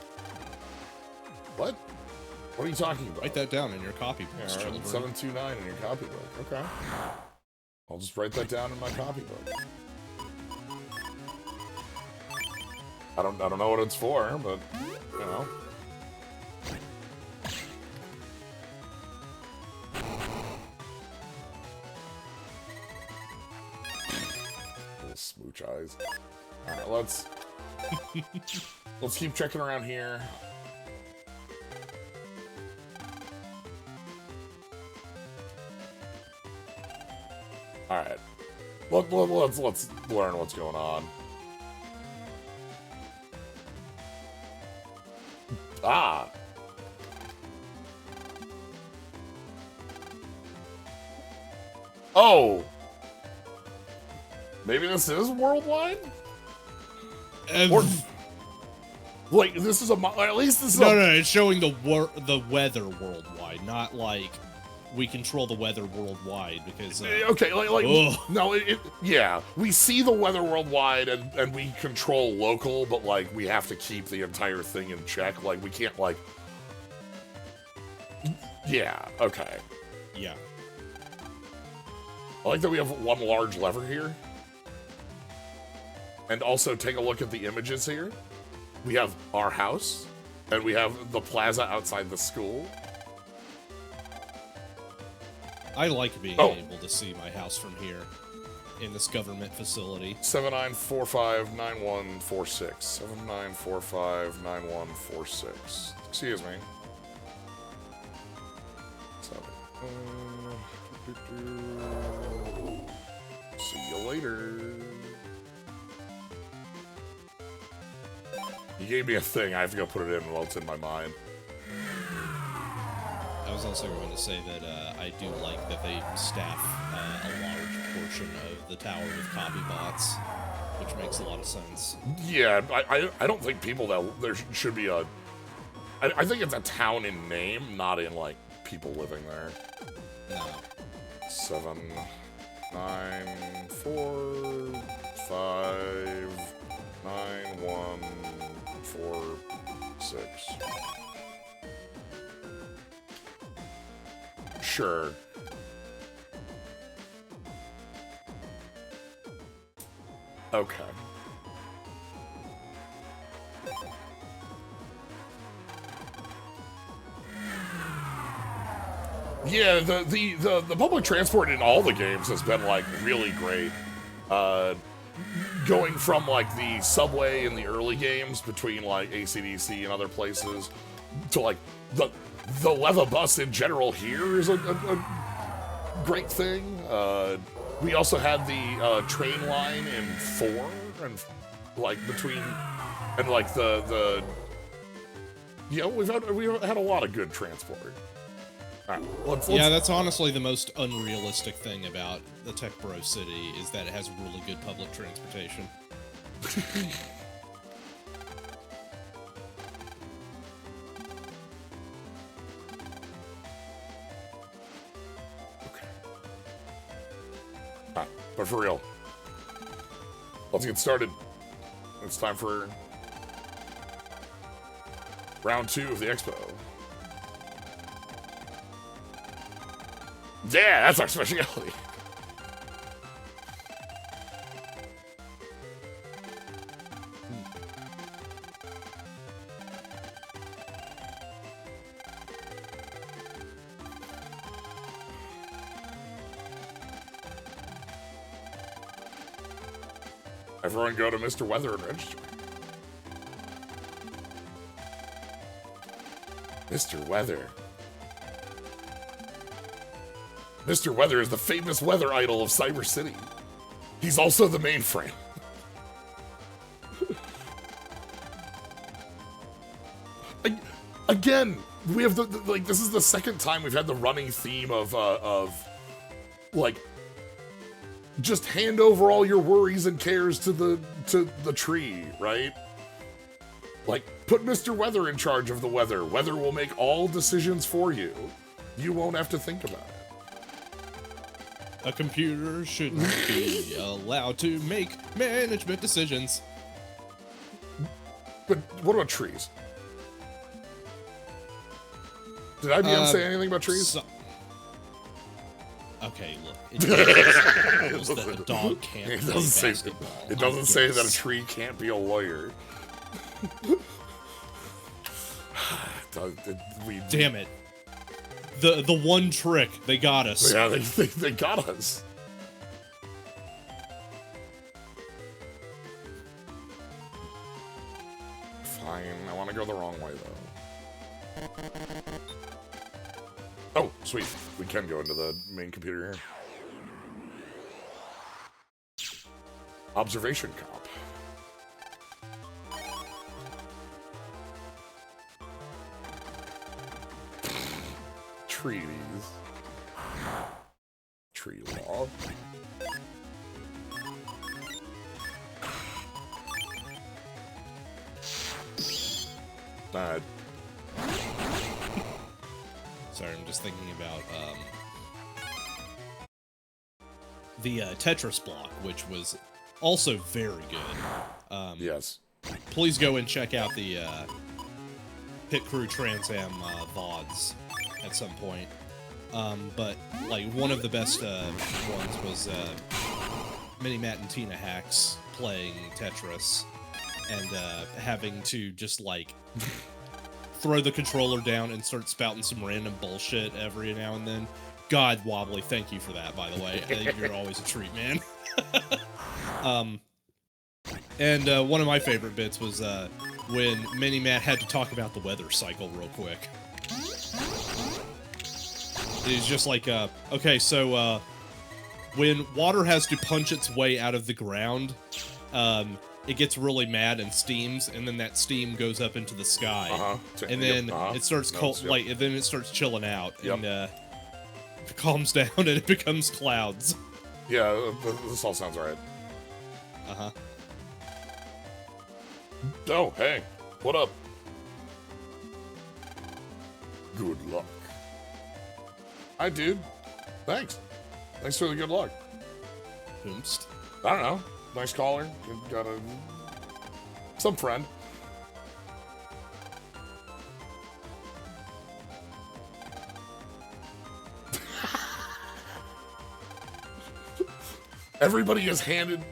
A: What? What are you talking about?
B: Write that down in your copybooks,
A: Yeah,
B: children.
A: 729 in your copybook. Okay. I'll just write that down in my copybook. I don't know what it's for, but you know. Little smooch eyes. Alright, let's keep checking around here. Alright. Let's learn what's going on. Ah. Oh. Maybe this is worldwide? Or, like, this is at least this is
B: no, it's showing the weather worldwide, not like we control the weather worldwide because
A: okay, no, yeah, we see the weather worldwide and we control local, but like we have to keep the entire thing in check. Like we can't like, yeah, okay.
B: Yeah.
A: I like that we have one large lever here. And also take a look at the images here. We have our house, and we have the plaza outside the school.
B: I like being able to see my house from here in this government facility.
A: 79459146. 79459146. Excuse me. See you later. You gave me a thing. I have to go put it in while it's in my mind.
B: I was also going to say that I do like that they staff a large portion of the tower with copy bots, which makes a lot of sense.
A: Yeah, I don't think people that there should be a. I think it's a town in name, not in like people living there.
B: No.
A: 7, 9, 4, 5, 9, 1, 4, 6. Sure. Okay. Yeah, the public transport in all the games has been like really great. Going from like the subway in the early games between like AC/DC and other places to like the leather bus in general here is a great thing. We also had the train line in 4 and like between and like the yeah, we've had a lot of good transport. Right, let's
B: yeah, that's honestly the most unrealistic thing about the Tech Bro City is that it has really good public transportation.
A: Okay. Alright, but for real, let's get started. It's time for round 2 of the expo. Yeah, that's our specialty. Everyone go to Mr. Weather and register. Mr. Weather. Mr. Weather is the famous weather idol of Cyber City. He's also the mainframe. Again, we have like this is the second time we've had the running theme of like just hand over all your worries and cares to the tree, right? Like put Mr. Weather in charge of the weather. Weather will make all decisions for you. You won't have to think about it.
B: A computer shouldn't be allowed to make management decisions.
A: But what about trees? Did IBM say anything about trees?
B: Okay, look. It doesn't that a dog can't
A: it
B: play
A: doesn't
B: basketball.
A: It doesn't say that a tree can't be a lawyer.
B: Damn it. The one trick, they got us.
A: Yeah, they got us. Fine, I want to go the wrong way, though. Oh, sweet. We can go into the main computer here. Observation comp. treaties. Tree law. Alright.
B: Sorry, I'm just thinking about the Tetris block, which was also very good.
A: Yes.
B: Please go and check out the Pit Crew Trans Am VODs at some point. But like one of the best ones was Mini Matt and Tina Hacks playing Tetris and having to just like throw the controller down and start spouting some random bullshit every now and then. God, Wobbly, thank you for that, by the way. You're always a treat, man. And one of my favorite bits was when Mini Matt had to talk about the weather cycle real quick. He's just like, okay, so when water has to punch its way out of the ground, it gets really mad and steams, and then that steam goes up into the sky, and then it starts and then it starts chilling out, and it calms down, and it becomes clouds.
A: Yeah, this all sounds right. Oh, hey, what up? Good luck. Hi, dude. Thanks. Thanks for the good luck.
B: Boomst.
A: I don't know. Nice caller. Got some friend. Everybody is handed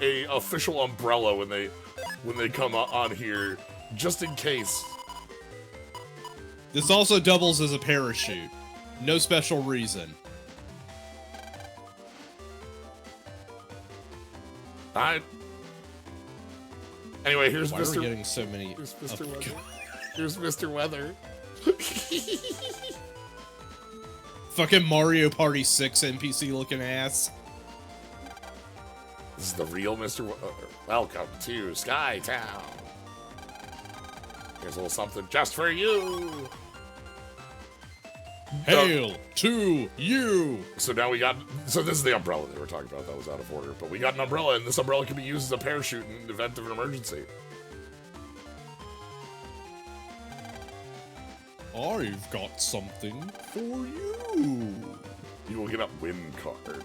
A: a official umbrella when they come on here, just in case.
B: This also doubles as a parachute. No special reason.
A: Alright. Anyway, here's
B: Why
A: Mr.
B: are we getting so many?
A: Here's Mr. Weather. Here's Mr. Weather.
B: Fucking Mario Party 6 NPC looking ass.
A: This is the real Mr. Weather. Welcome to Sky Town. Here's a little something just for you.
B: Hail to you!
A: So now we got... So this is the umbrella they were talking about. That was out of order. But we got an umbrella, and this umbrella can be used as a parachute in the event of an emergency.
B: I've got something for you.
A: You will get a win card.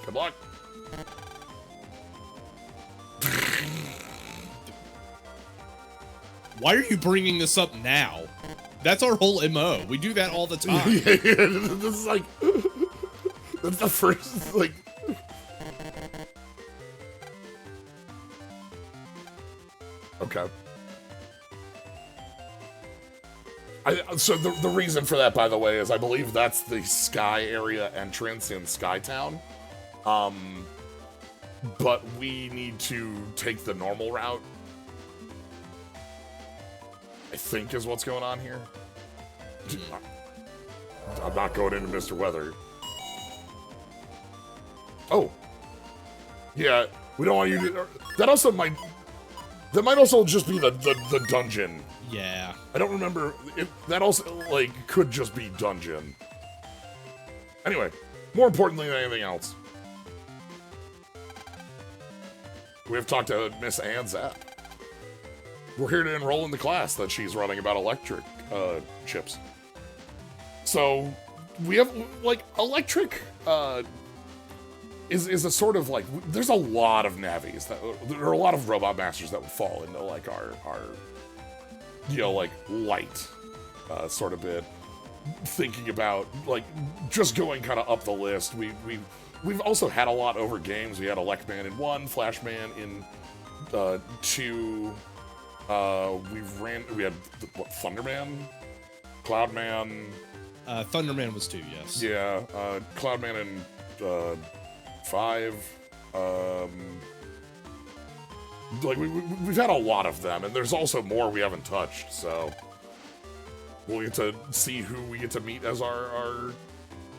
A: Good luck.
B: Why are you bringing this up now? That's our whole MO. We do that all the time.
A: Yeah, this is like... That's the first, like... Okay. So the reason for that, by the way, is I believe that's the Sky area entrance in Skytown. But we need to take the normal route. I think is what's going on here. I'm not going into Mr. Weather. Oh. Yeah, we don't want you to... That also might... That might also just be the dungeon.
B: Yeah.
A: I don't remember. That also, like, could just be dungeon. Anyway, more importantly than anything else, we have talked to Miss Ann Zapp. We're here to enroll in the class that she's running about electric chips. So, we have, like, electric is a sort of, like, there's a lot of navies. There are a lot of robot masters that would fall into, like, our you know, like, light sort of bit. Thinking about, like, just going kind of up the list. We've also had a lot over games. We had Electman in 1, Flashman in 2. We had what, Thunderman, Cloudman.
B: Thunderman was 2, yes.
A: Yeah, Cloudman in 5. Like we've had a lot of them, and there's also more we haven't touched. So we'll get to see who we get to meet as our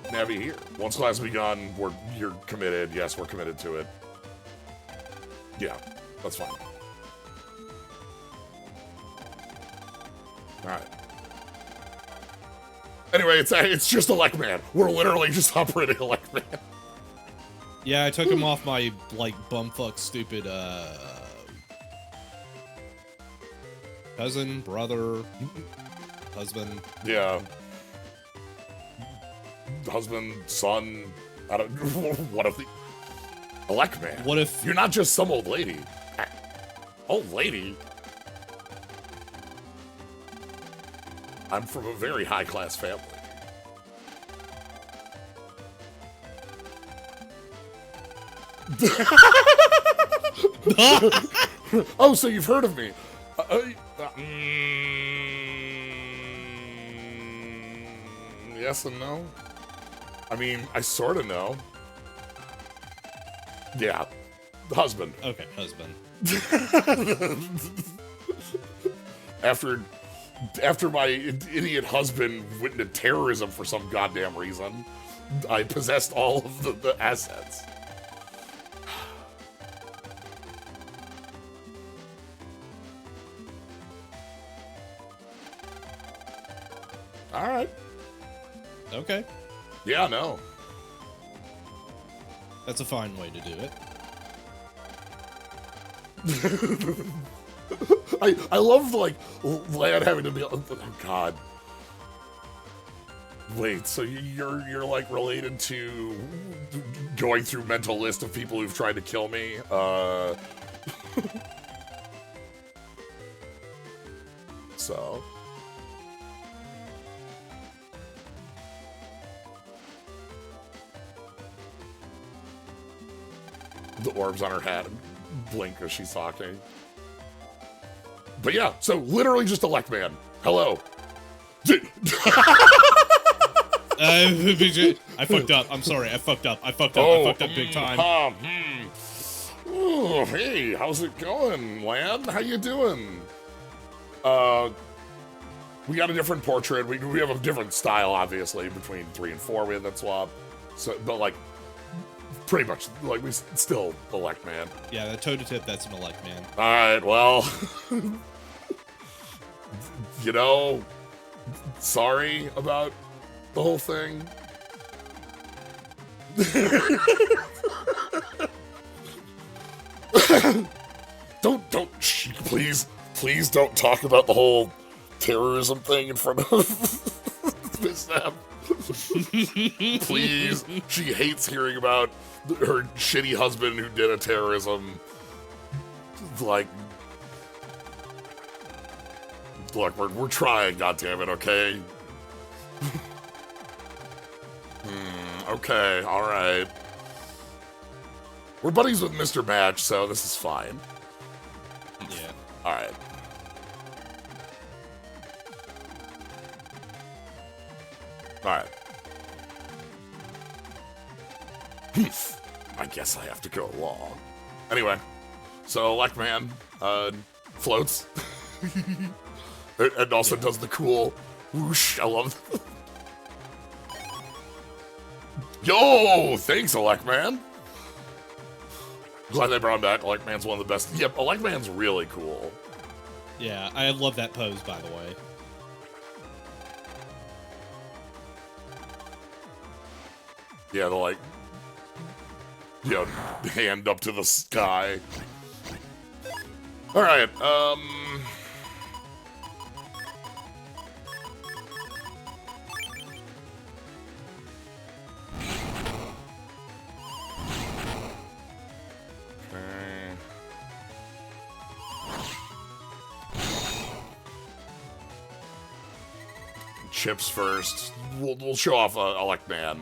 A: Navi here. Once class begun, you're committed. Yes, we're committed to it. Yeah, that's fine. Alright. Anyway, it's just Electman. We're literally just operating Electman.
B: Yeah, I took him off my, like, bumfuck stupid, cousin, brother, husband.
A: Yeah. Husband, son, I don't... What if the... Electman?
B: What if...
A: You're not just some old lady. Old lady? I'm from a very high-class family. Oh, so you've heard of me. Yes and no. I mean, I sort of know. Yeah. Husband.
B: Okay, husband.
A: After my idiot husband went into terrorism for some goddamn reason, I possessed all of the assets. All right.
B: Okay.
A: Yeah, no.
B: That's a fine way to do it.
A: I love, like, Lad having to be... Oh, God. Wait, so you're like, related to going through mental list of people who've tried to kill me? So... The orbs on her hat blink as she's talking. But yeah, so literally just Electman. Hello.
B: I fucked up. I'm sorry. I fucked up. I fucked up big time.
A: Oh, hey, how's it going, Lan? How you doing? We got a different portrait. We have a different style, obviously, between 3 and 4. We had that swap. So, but like, pretty much, like, we still Electman.
B: Yeah, that toe to tip, that's an Electman.
A: Alright, well, you know, sorry about the whole thing. Please don't talk about the whole terrorism thing in front of Miss Snap. Please, she hates hearing about her shitty husband who did a terrorism. Like, look, we're trying, goddammit, okay? Okay, alright. We're buddies with Mr. Match, so this is fine.
B: Yeah.
A: Alright. Alright. I guess I have to go along. Anyway, so Electman floats. And also does the cool whoosh. I love it. Yo, thanks, Electman. Glad they brought him back. Electman's one of the best. Yep, Electman's really cool.
B: Yeah, I love that pose, by the way.
A: Yeah, the, like, you know, hand up to the sky. Alright, chips first. We'll show off Electman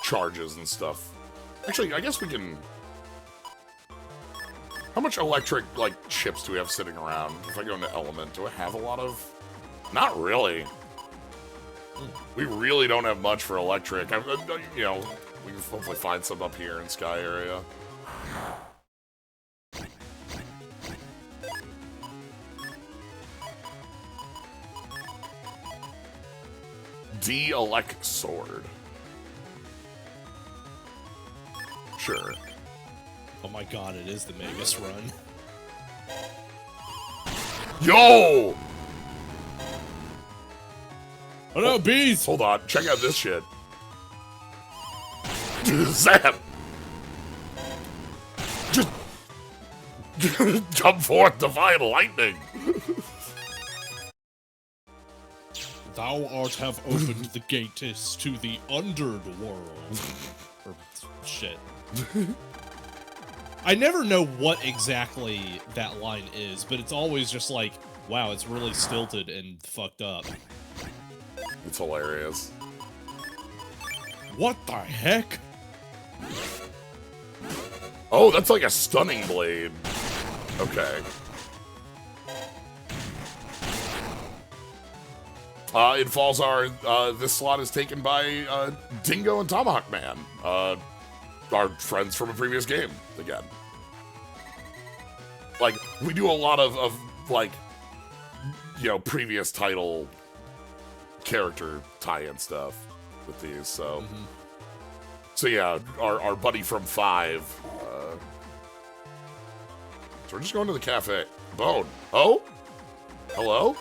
A: charges and stuff. Actually, I guess we can... How much electric, like, chips do we have sitting around? If I go into Element, do I have a lot of... Not really. We really don't have much for electric. You know, we can hopefully find some up here in Sky area. D-Elect Sword. Sure.
B: Oh my god, it is the Magus run.
A: Yo!
B: Oh no, bees!
A: Hold on, check out this shit. Zap! Just jump forth, divine lightning!
B: Thou art have opened the gates to the underworld. Or shit. I never know what exactly that line is, but it's always just like, wow, it's really stilted and fucked up.
A: It's hilarious.
B: What the heck?
A: Oh, that's like a stunning blade. Okay. In Falls are, this slot is taken by Dingo and Tomahawk Man, our friends from a previous game, again. Like, we do a lot of like, you know, previous title character tie-in stuff with these, so... So yeah, our buddy from 5, so we're just going to the cafe. Bone. Oh? Hello?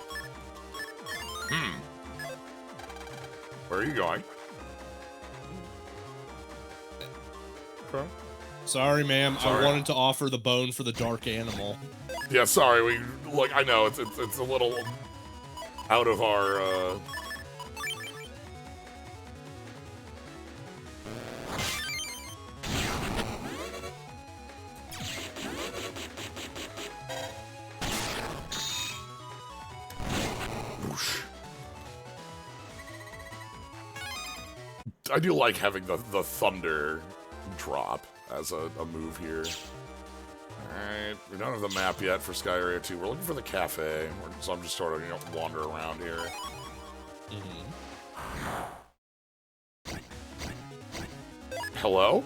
A: Where are you going? Okay.
B: Sorry, ma'am.
A: Sorry.
B: I wanted to offer the bone for the dark animal.
A: Yeah, sorry. We like. I know it's a little out of our. Whoosh. I do like having the thunder drop as a move here. Alright, we don't have the map yet for Sky Area 2. We're looking for the cafe, so I'm just sort of, you know, wander around here. Hello?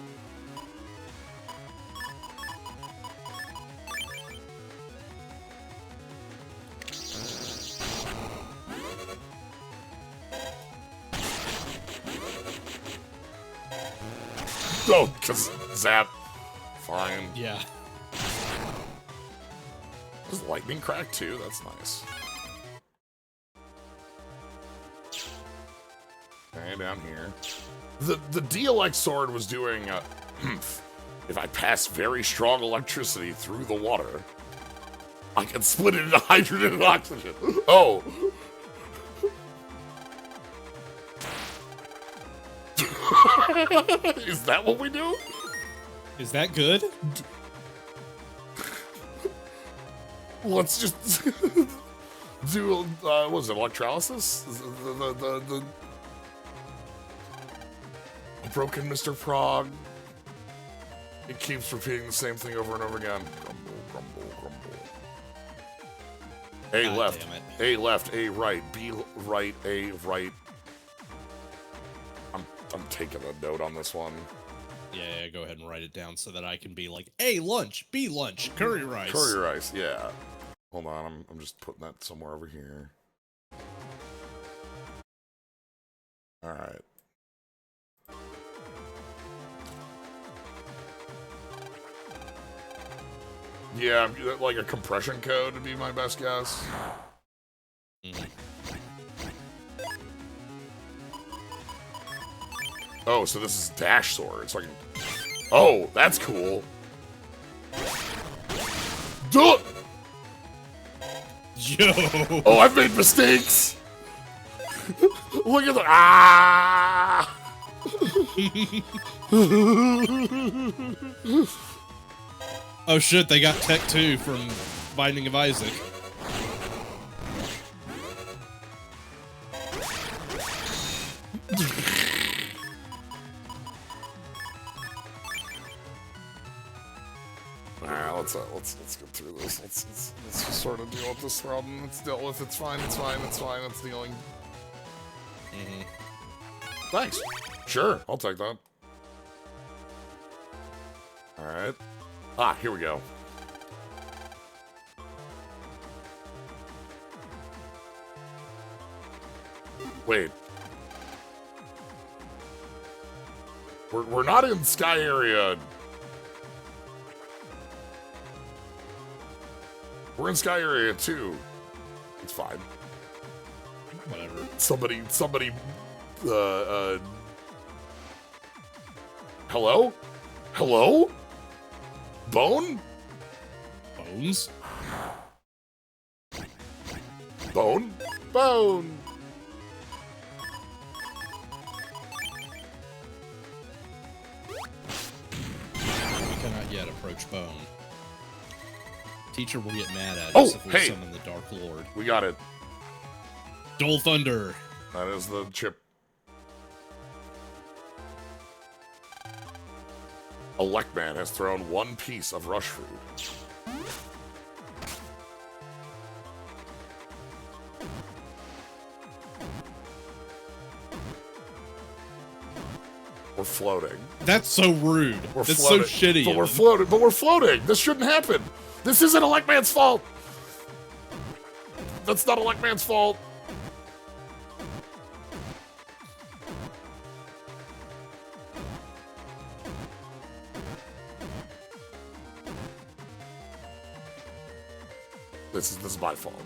A: Oh, because Zap. Fine.
B: Yeah.
A: Does lightning crack too? That's nice. Okay, down here. The DLX sword was doing, if I pass very strong electricity through the water, I can split it into hydrogen and oxygen. Oh! Is that what we do?
B: Is that good?
A: Let's just do, what was it, electrolysis? The broken Mr. Frog. It keeps repeating the same thing over and over again. Grumble, grumble, grumble. A
B: God
A: left,
B: damn it.
A: A left, A right, B right, A right. I'm taking a note on this one.
B: Yeah, go ahead and write it down so that I can be like, A, lunch, B, lunch, curry rice.
A: Curry rice, yeah. Hold on, I'm just putting that somewhere over here. Alright. Yeah, like a compression code would be my best guess. Oh, so this is dash sword. So I can... Oh, that's cool. Duh!
B: Yo!
A: Oh, I've made mistakes! Look at the... Ah!
B: Oh shit, they got Tech 2 from Binding of Isaac.
A: Alright, let's get through this. Let's just sort of deal with this problem. It's dealt with. It's fine. It's fine. It's fine. It's dealing. Thanks. Sure, I'll take that. Alright. Ah, here we go. Wait. We're not in Sky Area We're in Sky Area 2. It's fine.
B: Whatever.
A: Somebody, hello? Hello? Bone?
B: Bones?
A: Bone? Bone!
B: We cannot yet approach Bone. Teacher will get mad at
A: Oh,
B: us if we
A: hey.
B: summon the Dark Lord.
A: We got it.
B: Dull Thunder!
A: That is the chip. Electman has thrown one piece of rush food. We're floating.
B: That's so rude.
A: We're
B: That's
A: floating.
B: so shitty.
A: But
B: of
A: we're
B: them.
A: floating. But we're floating. This shouldn't happen. This isn't Electman's fault. That's not Electman's fault. This is my fault.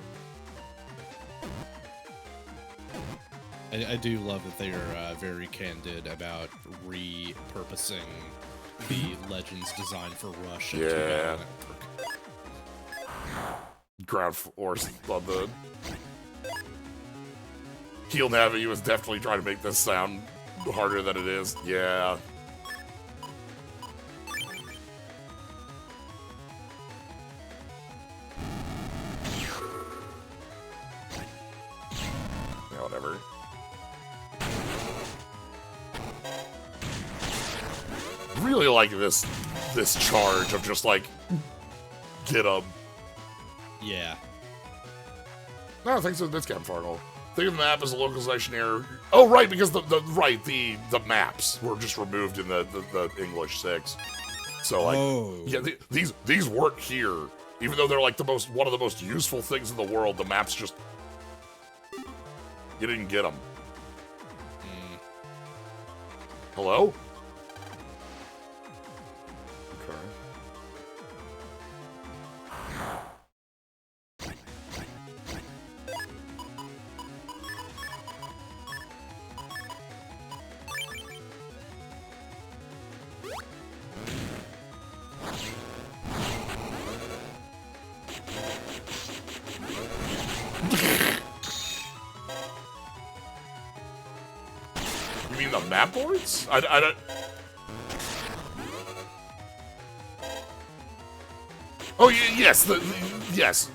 B: I do love that they are very candid about repurposing the Legends design for Rush. into
A: Yeah.
B: Battle Network.
A: Ground force on the Heel Navi was definitely trying to make this sound harder than it is. Yeah. Yeah, whatever. Really like this charge of just like get 'em.
B: Yeah.
A: No, thanks to this Captain Fargle. Think of the map as a localization error. Oh, right, because the maps were just removed in the English 6. So like,
B: Oh.
A: yeah, these weren't here, even though they're like one of the most useful things in the world. The maps just you didn't get them. Hello? Okay. You mean the map boards? I don't. Oh yes, yes.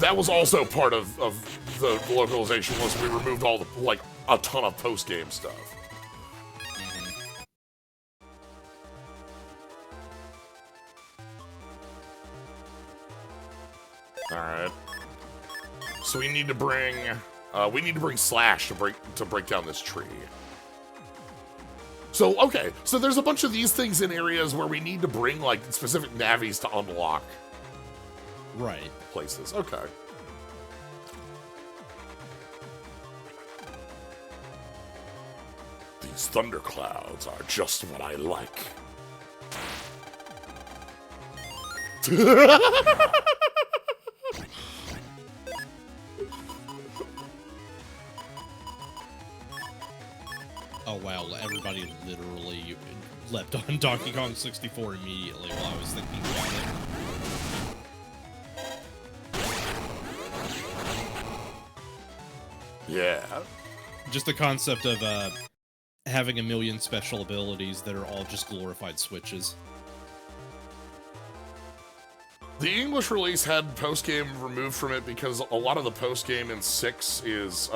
A: That was also part of the localization. Was we removed all the like a ton of post game stuff. All right. So we need to bring Slash to break down this tree. So okay, so there's a bunch of these things in areas where we need to bring like specific navis to unlock
B: Right.
A: places. Okay. These thunderclouds are just what I like.
B: Oh wow, everybody literally leapt on Donkey Kong 64 immediately while I was thinking about it.
A: Yeah.
B: Just the concept of having a million special abilities that are all just glorified switches.
A: The English release had post-game removed from it because a lot of the post-game in 6 is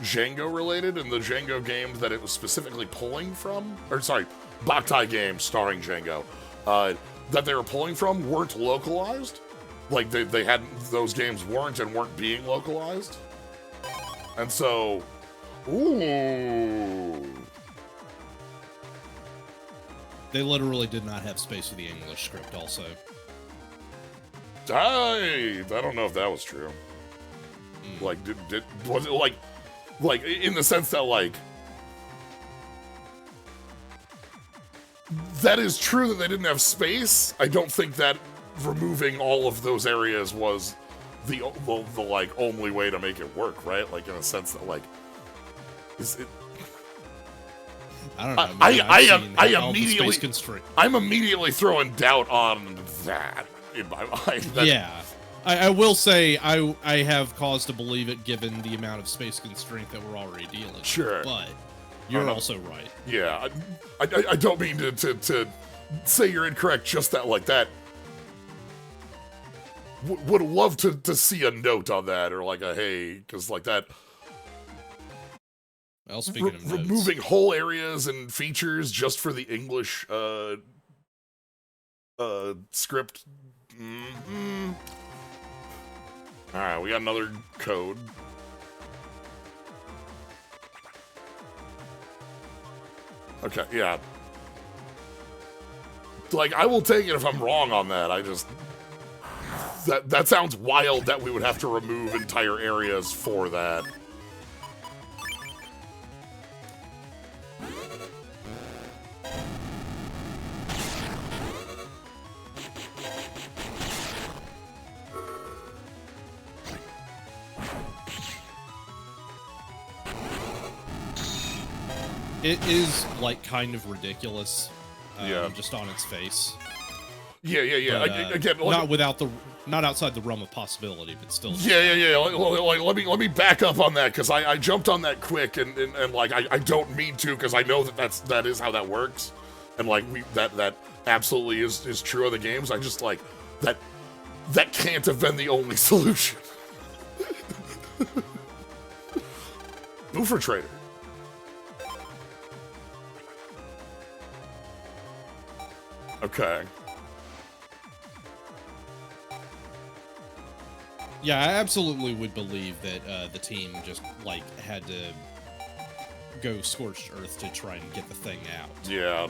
A: Django related, and the Django games that it was specifically pulling from, or sorry, Boktai games starring Django, that they were pulling from weren't localized. Like they hadn't, those games weren't being localized. And so, ooh.
B: They literally did not have space for the English script also.
A: I don't know if that was true. Like, was it like in the sense that like that is true that they didn't have space. I don't think that removing all of those areas was the like only way to make it work, right? Like in a sense that like is it.
B: I don't know.
A: I'm immediately throwing doubt on that in my mind.
B: Yeah. I will say I have cause to believe it given the amount of space constraint that we're already dealing with.
A: Sure.
B: But you're also right.
A: Yeah. I don't mean to say you're incorrect, just that like that. Would love to see a note on that or like a hey, because like that.
B: Well, speaking of notes,
A: removing whole areas and features just for the English script. All right, we got another code. Okay, yeah. Like, I will take it if I'm wrong on that. I just... That sounds wild that we would have to remove entire areas for that.
B: It is, like, kind of ridiculous,
A: yeah.
B: Just on its face.
A: Yeah.
B: But,
A: again, like,
B: not outside the realm of possibility, but still.
A: Yeah. Like, let me back up on that because I jumped on that quick and like I don't mean to because I know that is how that works, and like that absolutely is true of the games. I just like that can't have been the only solution. Boofer Trader. Okay.
B: Yeah, I absolutely would believe that the team just, like, had to go scorched earth to try and get the thing out.
A: Yeah.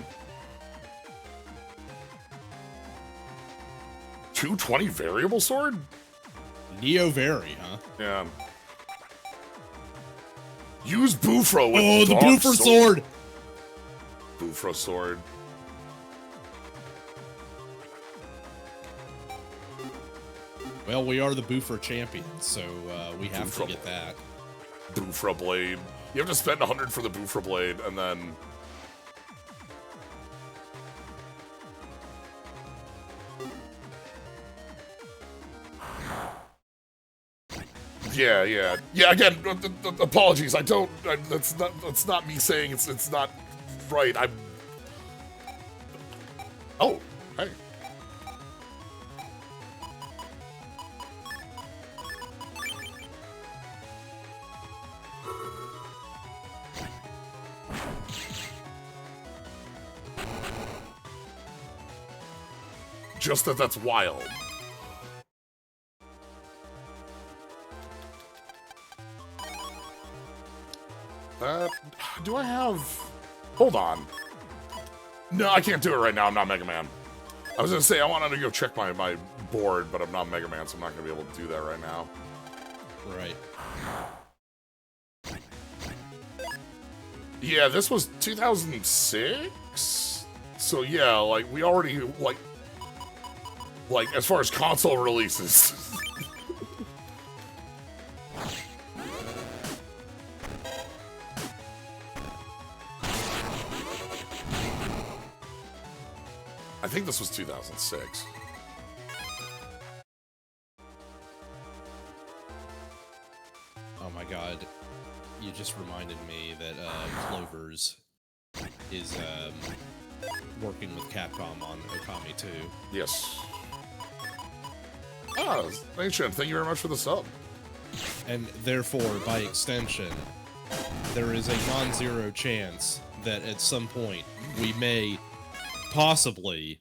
A: 220 variable sword?
B: Neo-Vari, huh?
A: Yeah. Use Bufro with
B: the Bufro sword!
A: Bufro sword.
B: Well, we are the Bufro champions, so we have to get that.
A: Bufro blade. You have to spend 100 for the Bufro blade, and then... Yeah. Again, apologies. I don't. That's not me saying it's not right. I'm. Oh, hey. Just that's wild. Do I have... Hold on. No, I can't do it right now. I'm not Mega Man. I was gonna say, I wanted to go check my board, but I'm not Mega Man, so I'm not gonna be able to do that right now.
B: Right.
A: Yeah, this was 2006? So yeah, like, we already, like, as far as console releases... I think this was 2006.
B: Oh my god. You just reminded me that Clovers is working with Capcom on Okami 2.
A: Yes. Ah, Ancient, thank you very much for the sub.
B: And therefore, by extension, there is a non-zero chance that at some point we may possibly...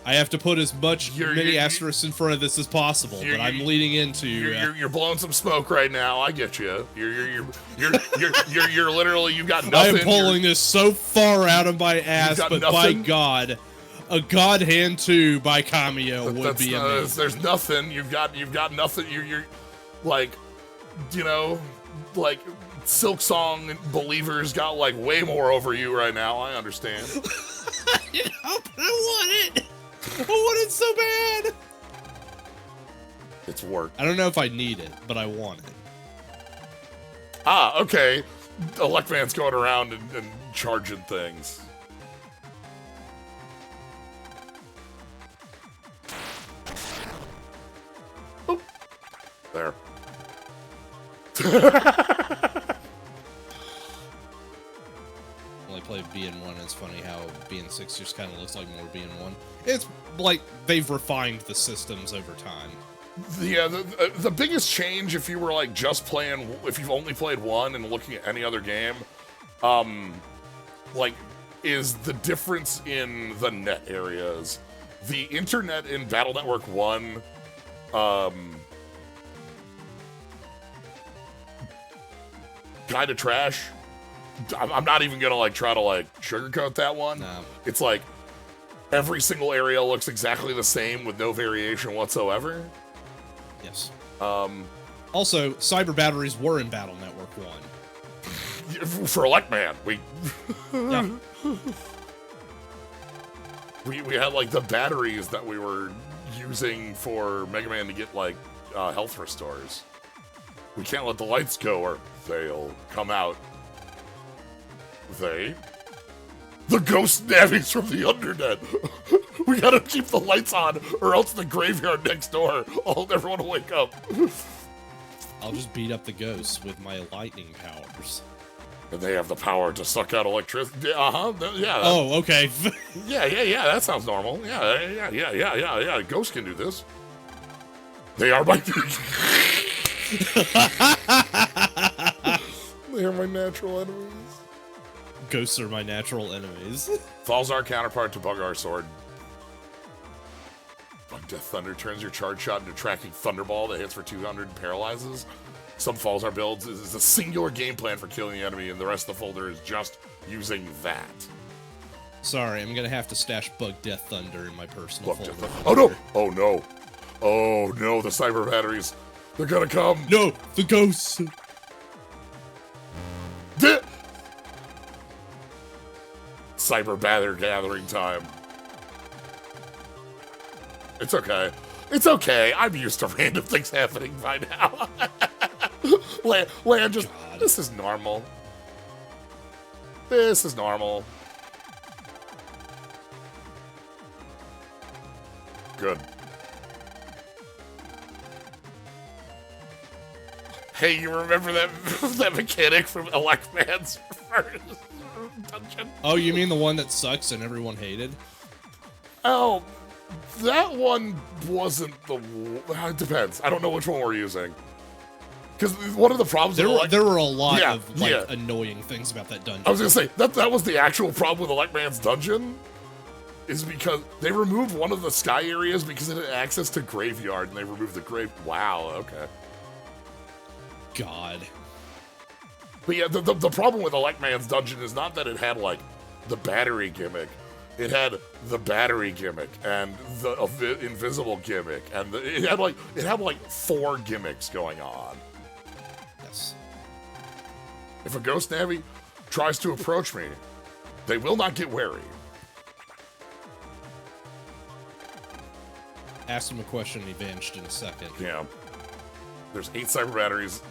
B: I have to put as many asterisks in front of this as possible, but I'm leading into...
A: You're blowing some smoke right now. I get you. You're literally, you've got nothing.
B: I am pulling this so far out of my ass, but nothing. By God, a God Hand 2 by Kameo would be amazing.
A: There's nothing. You've got nothing. You're like, you know, like Silk Song believers got like way more over you right now. I understand.
B: You know, but I want it. I want it so bad.
A: It's work.
B: I don't know if I need it, but I want it.
A: Ah, okay. Electman's going around and charging things. Oop. There.
B: Only played BN1. It's funny how BN6 just kind of looks like more BN1. It's like they've refined the systems over time.
A: Yeah, the biggest change if you were like just playing, if you've only played one and looking at any other game, like, is the difference in the net areas. The internet in Battle Network 1, kind of trash. I'm not even gonna like try to like sugarcoat that one.
B: No.
A: It's like every single area looks exactly the same with no variation whatsoever.
B: Yes. Also, cyber batteries were in Battle Network 1.
A: For Electman,
B: Yeah.
A: we had like the batteries that we were using for Megaman to get like health restores. We can't let the lights go or they'll come out. The ghost navies from the undernet. We gotta keep the lights on, or else the graveyard next door. Everyone will wake up.
B: I'll just beat up the ghosts with my lightning powers.
A: And they have the power to suck out electricity. Yeah.
B: Oh, okay.
A: Yeah. That sounds normal. Yeah. Ghosts can do this. They are my. They are my natural enemies.
B: Ghosts are my natural enemies.
A: Falzar counterpart to Bug-R Sword. Bug Death Thunder turns your charge shot into tracking Thunderball that hits for 200 and paralyzes. Some Falzar builds is a singular game plan for killing the enemy, and the rest of the folder is just using that.
B: Sorry, I'm gonna have to stash Bug Death Thunder in my personal
A: Bug Death
B: folder.
A: Thunder. Oh no! Oh no! Oh no! The cyber batteries. They're gonna come.
B: No, the ghosts.
A: Cyber batter gathering time. It's okay. It's okay. I'm used to random things happening by now. Land just.
B: God.
A: This is normal. This is normal. Good. Hey, you remember that that mechanic from Electman's first dungeon?
B: Oh, you mean the one that sucks and everyone hated?
A: Oh, that one wasn't the. It depends. I don't know which one we're using. Because one of the problems
B: There were a lot of
A: yeah.
B: annoying things about that dungeon.
A: I was gonna say that was the actual problem with Electman's dungeon, is because they removed one of the sky areas because it had access to graveyard, and they removed the grave. Wow. Okay.
B: God.
A: But yeah, the problem with Electman's dungeon is not that it had like the battery gimmick. It had the battery gimmick and the invisible gimmick, and it had like 4 gimmicks going on.
B: Yes.
A: If a ghost navi tries to approach me, they will not get wary.
B: Ask him a question and he vanished in a second.
A: Yeah. There's 8 cyber batteries,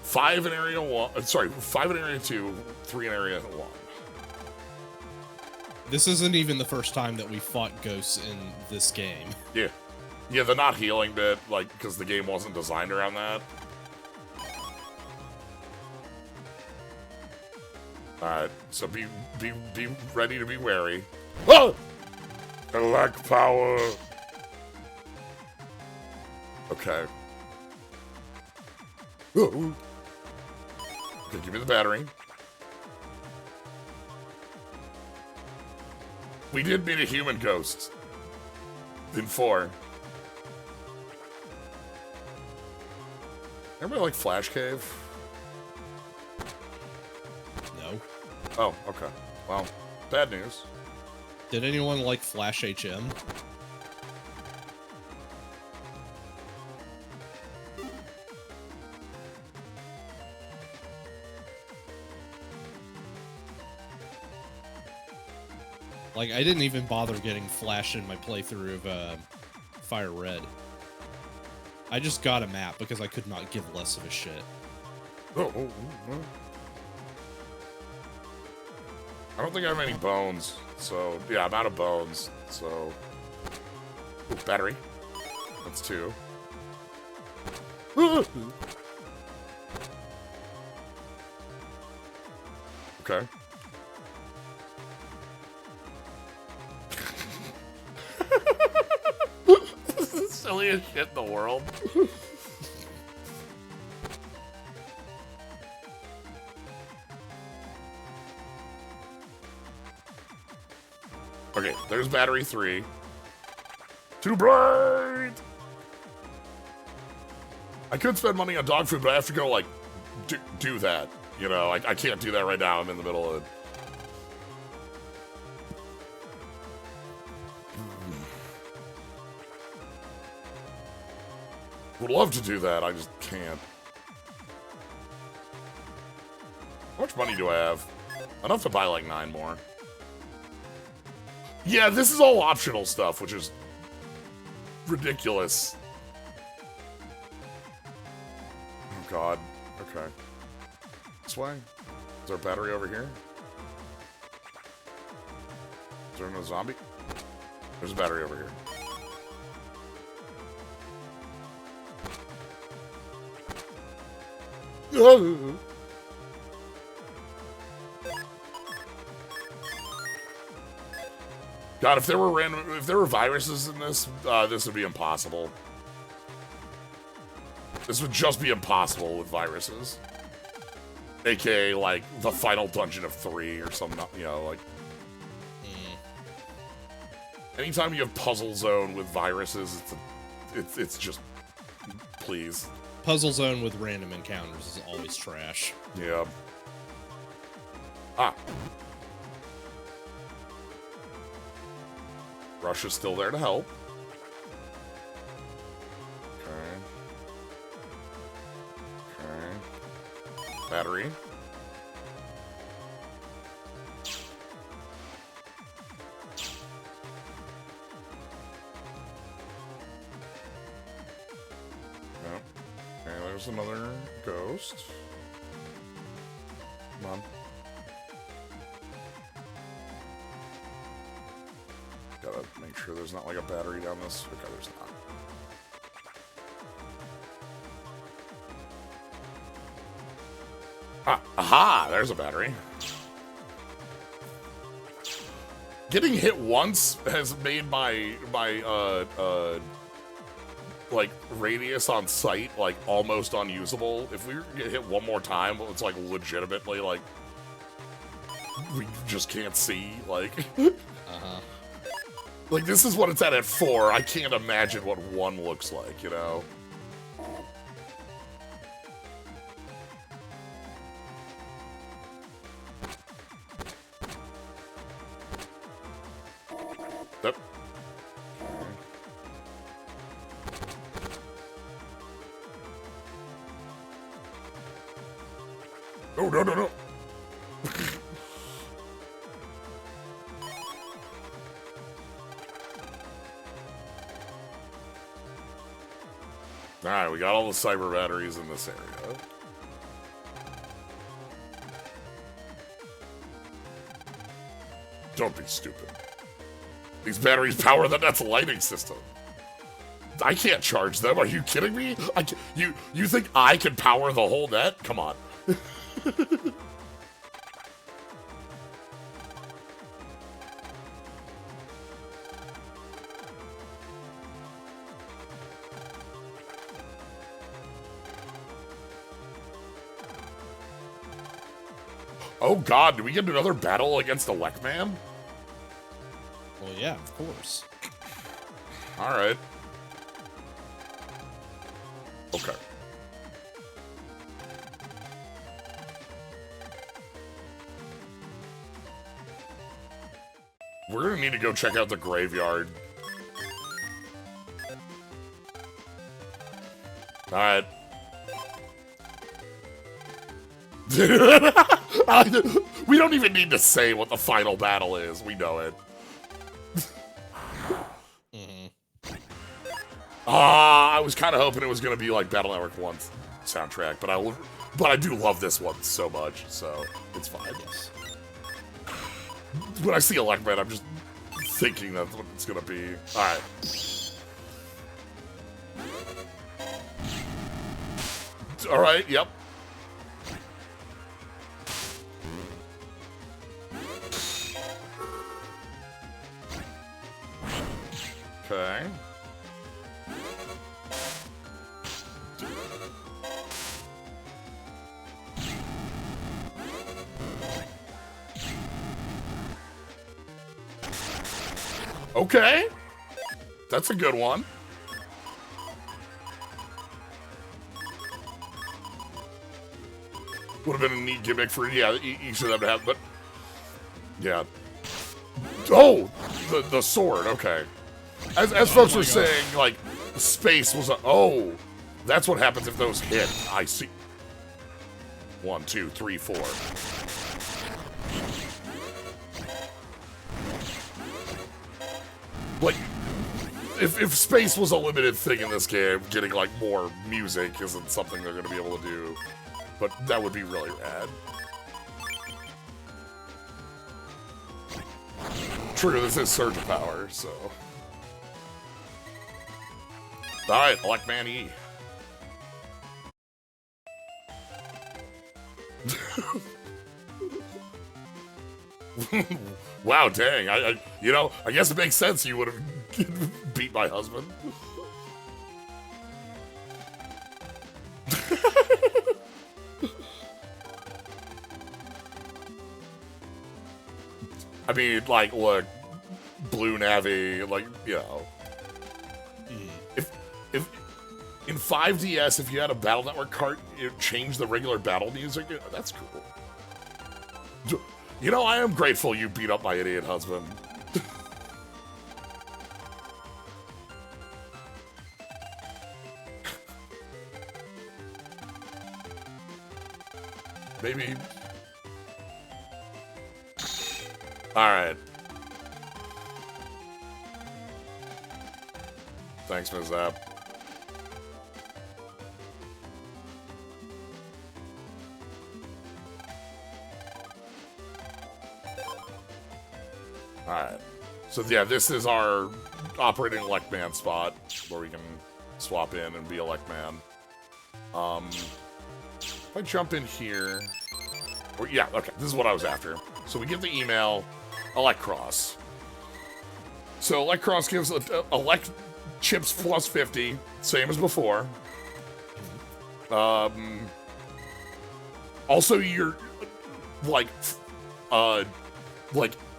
A: 5 in area 1. Sorry, 5 in area 2, 3 in area 1.
B: This isn't even the first time that we fought ghosts in this game.
A: Yeah. Yeah, the not healing bit, like, because the game wasn't designed around that. Alright, so be ready to be wary. Oh! Elect power! Okay. Ooh. Okay, give me the battery. We did meet a human ghost. In 4. Everybody like Flash Cave?
B: No.
A: Oh, okay. Well, bad news.
B: Did anyone like Flash HM? Like, I didn't even bother getting Flash in my playthrough of Fire Red. I just got a map because I could not give less of a shit.
A: Oh. I don't think I have any bones, so... Yeah, I'm out of bones, so... Ooh, battery. That's 2. Okay. This is the silliest shit in the world. Okay, there's battery 3. Too bright! I could spend money on dog food, but I have to go, like, do that. You know, I can't do that right now. I'm in the middle of it. Would love to do that, I just can't. How much money do I have? Enough to buy, like, 9 more. Yeah, this is all optional stuff, which is ridiculous. Oh, God. Okay. This way? Is there a battery over here? Is there no zombie? There's a battery over here. God, if there were viruses in this, this would be impossible. This would just be impossible with viruses. AKA, like, the final dungeon of 3 or something, you know, like... Anytime you have Puzzle Zone with viruses, it's just... Please.
B: Puzzle Zone with random encounters is always trash.
A: Yeah. Ah. Rush is still there to help. Okay. Battery. Yep. Okay, there's another ghost. Come on. Gotta make sure there's not like a battery down this. Okay, there's not. Aha! There's a battery. Getting hit once has made my like radius on sight like almost unusable. If we get hit one more time, it's like legitimately like we just can't see. Like, like this is what it's at 4. I can't imagine what 1 looks like. You know. Yep. Oh, no, no, no. Alright, we got all the cyber batteries in this area. Don't be stupid. These batteries power the net's lighting system. I can't charge them. Are you kidding me? You think I can power the whole net? Come on. Oh God, do we get another battle against the Megaman?
B: Well, yeah, of course.
A: All right. Okay. We're gonna need to go check out the graveyard. All right. We don't even need to say what the final battle is. We know it. I was kind of hoping it was going to be like Battle Network 1's soundtrack, but I do love this one so much, so it's fine.
B: Yes.
A: When I see Electman, I'm just thinking that's what it's going to be. All right. All right, yep. Okay. Okay. That's a good one. Would have been a neat gimmick for, yeah, each of them to have, but... Yeah. Oh! The sword, okay. As folks were saying, like, space was a... Oh! That's what happens if those hit. I see. 1, 2, 3, 4. Like, if space was a limited thing in this game, getting, like, more music isn't something they're going to be able to do. But that would be really rad. True, this is Surge of Power, so... Alright, Electman E. Wow, dang. I you know, I guess it makes sense you would have beat my husband. I mean, like, look, Blue Navi, like, you know. If in 5DS, if you had a Battle Network cart, it changed the regular battle music, that's cool. You know, I am grateful you beat up my idiot husband. Maybe... Alright. Thanks, Ms. Zap. Alright. So yeah, this is our operating Electman spot where we can swap in and be Electman. If I jump in here... Or, yeah, okay, this is what I was after. So we get the email, Electcross. So Electcross gives Elect chips plus 50, same as before. Also, your like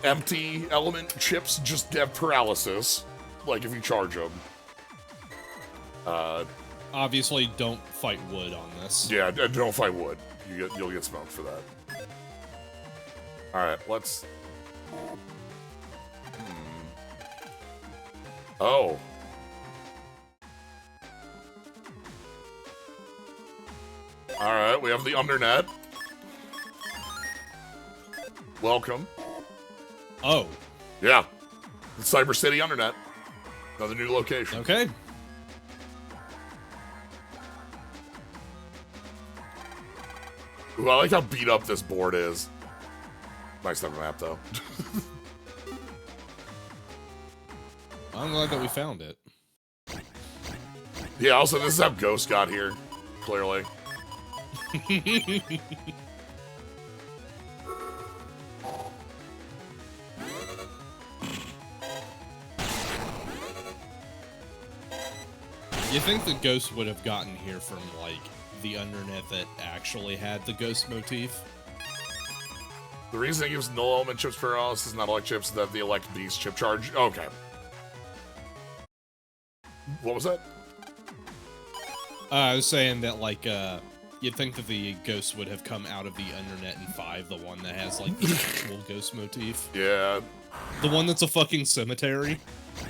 A: empty element chips just have paralysis, like if you charge them.
B: Obviously, don't fight wood on this.
A: Yeah, don't fight wood. You'll get smoked for that. All right, let's. Oh. All right, we have the Undernet. Welcome.
B: Oh.
A: Yeah. The Cyber City Undernet. Another new location.
B: Okay.
A: Ooh, I like how beat up this board is. Nice little map, though.
B: I'm glad that we found it.
A: Yeah, also, this is how Ghost got here, clearly.
B: You think the Ghost would have gotten here from, like, the Undernet that actually had the Ghost motif?
A: The reason it gives null element chips for us is not Elect chips, that the Elect Beast chip charge. Okay. What was that?
B: I was saying that, like, you'd think that the Ghost would have come out of the Undernet in 5, the one that has, like, the actual Ghost motif.
A: Yeah.
B: The one that's a fucking cemetery.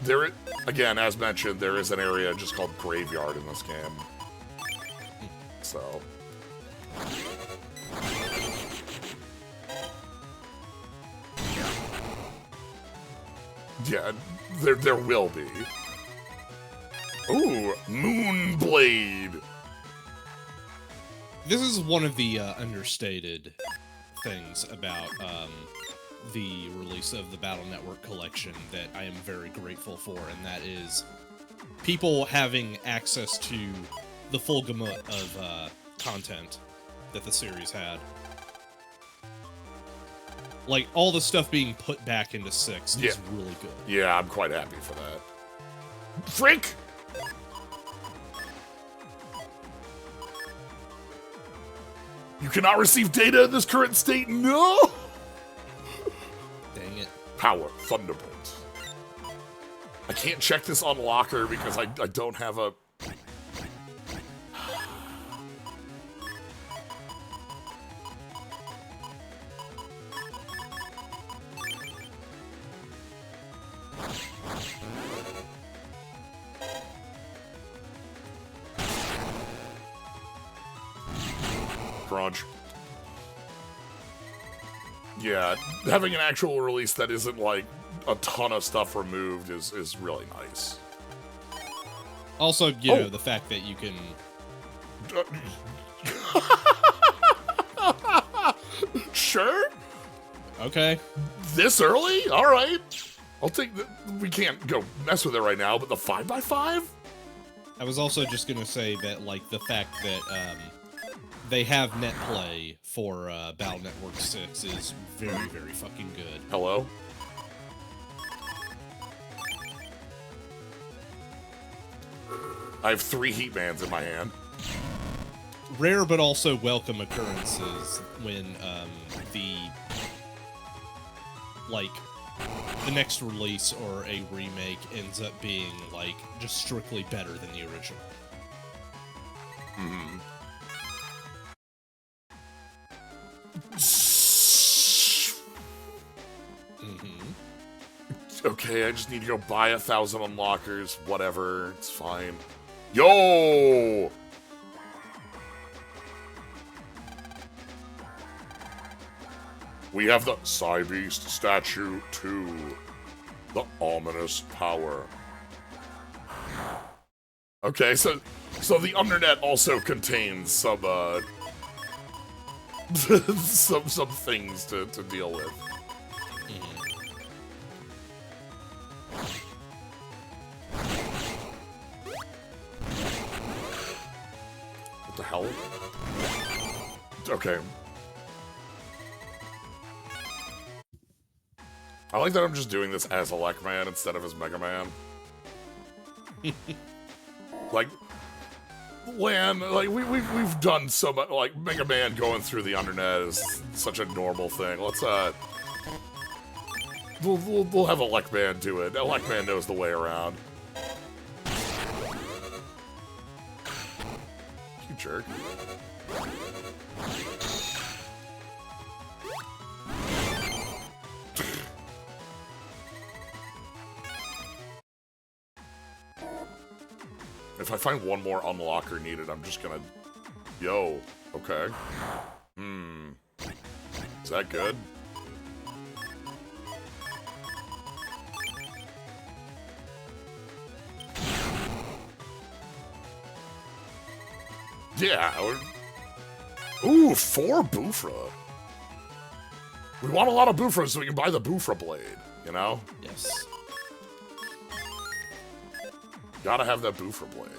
A: There, again, as mentioned, there is an area just called Graveyard in this game. So. Yeah, there will be. Ooh, Moonblade.
B: This is one of the understated things about the release of the Battle Network collection that I am very grateful for, and that is people having access to the full gamut of content that the series had. Like, all the stuff being put back into 6 is really good.
A: Yeah, I'm quite happy for that. Frick! You cannot receive data in this current state. No!
B: Dang it.
A: Power, Thunderbolt. I can't check this on Locker because I don't have a... Crunch. Yeah, having an actual release that isn't like a ton of stuff removed is really nice.
B: Also, you know, the fact that you can...
A: Sure?
B: Okay.
A: This early? Alright. I'll take the... We can't go mess with it right now, but the 5x5?
B: I was also just gonna say that, like, the fact that, they have net play for Battle Network 6 is very, very fucking good.
A: Hello? I have 3 Heat Bands in my hand.
B: Rare but also welcome occurrences when the next release or a remake ends up being, like, just strictly better than the original.
A: Hmm. Okay, I just need to go buy 1,000 unlockers. Whatever, it's fine. Yo! We have the Psybeast Statue 2. The Ominous Power. Okay, so the Undernet also contains some, some things to deal with. What the hell? Okay. I like that I'm just doing this as Elecman instead of as Megaman. Like, we've done so much, like, Mega Man going through the Undernet is such a normal thing. Let's, we'll have Elecman do it. Elecman knows the way around. You jerk. If I find one more unlocker needed, I'm just gonna... Yo, okay. Is that good? Yeah. Ooh, 4 Bufra. We want a lot of Bufra so we can buy the Bufra Blade, you know?
B: Yes.
A: Gotta have that Bufra Blade.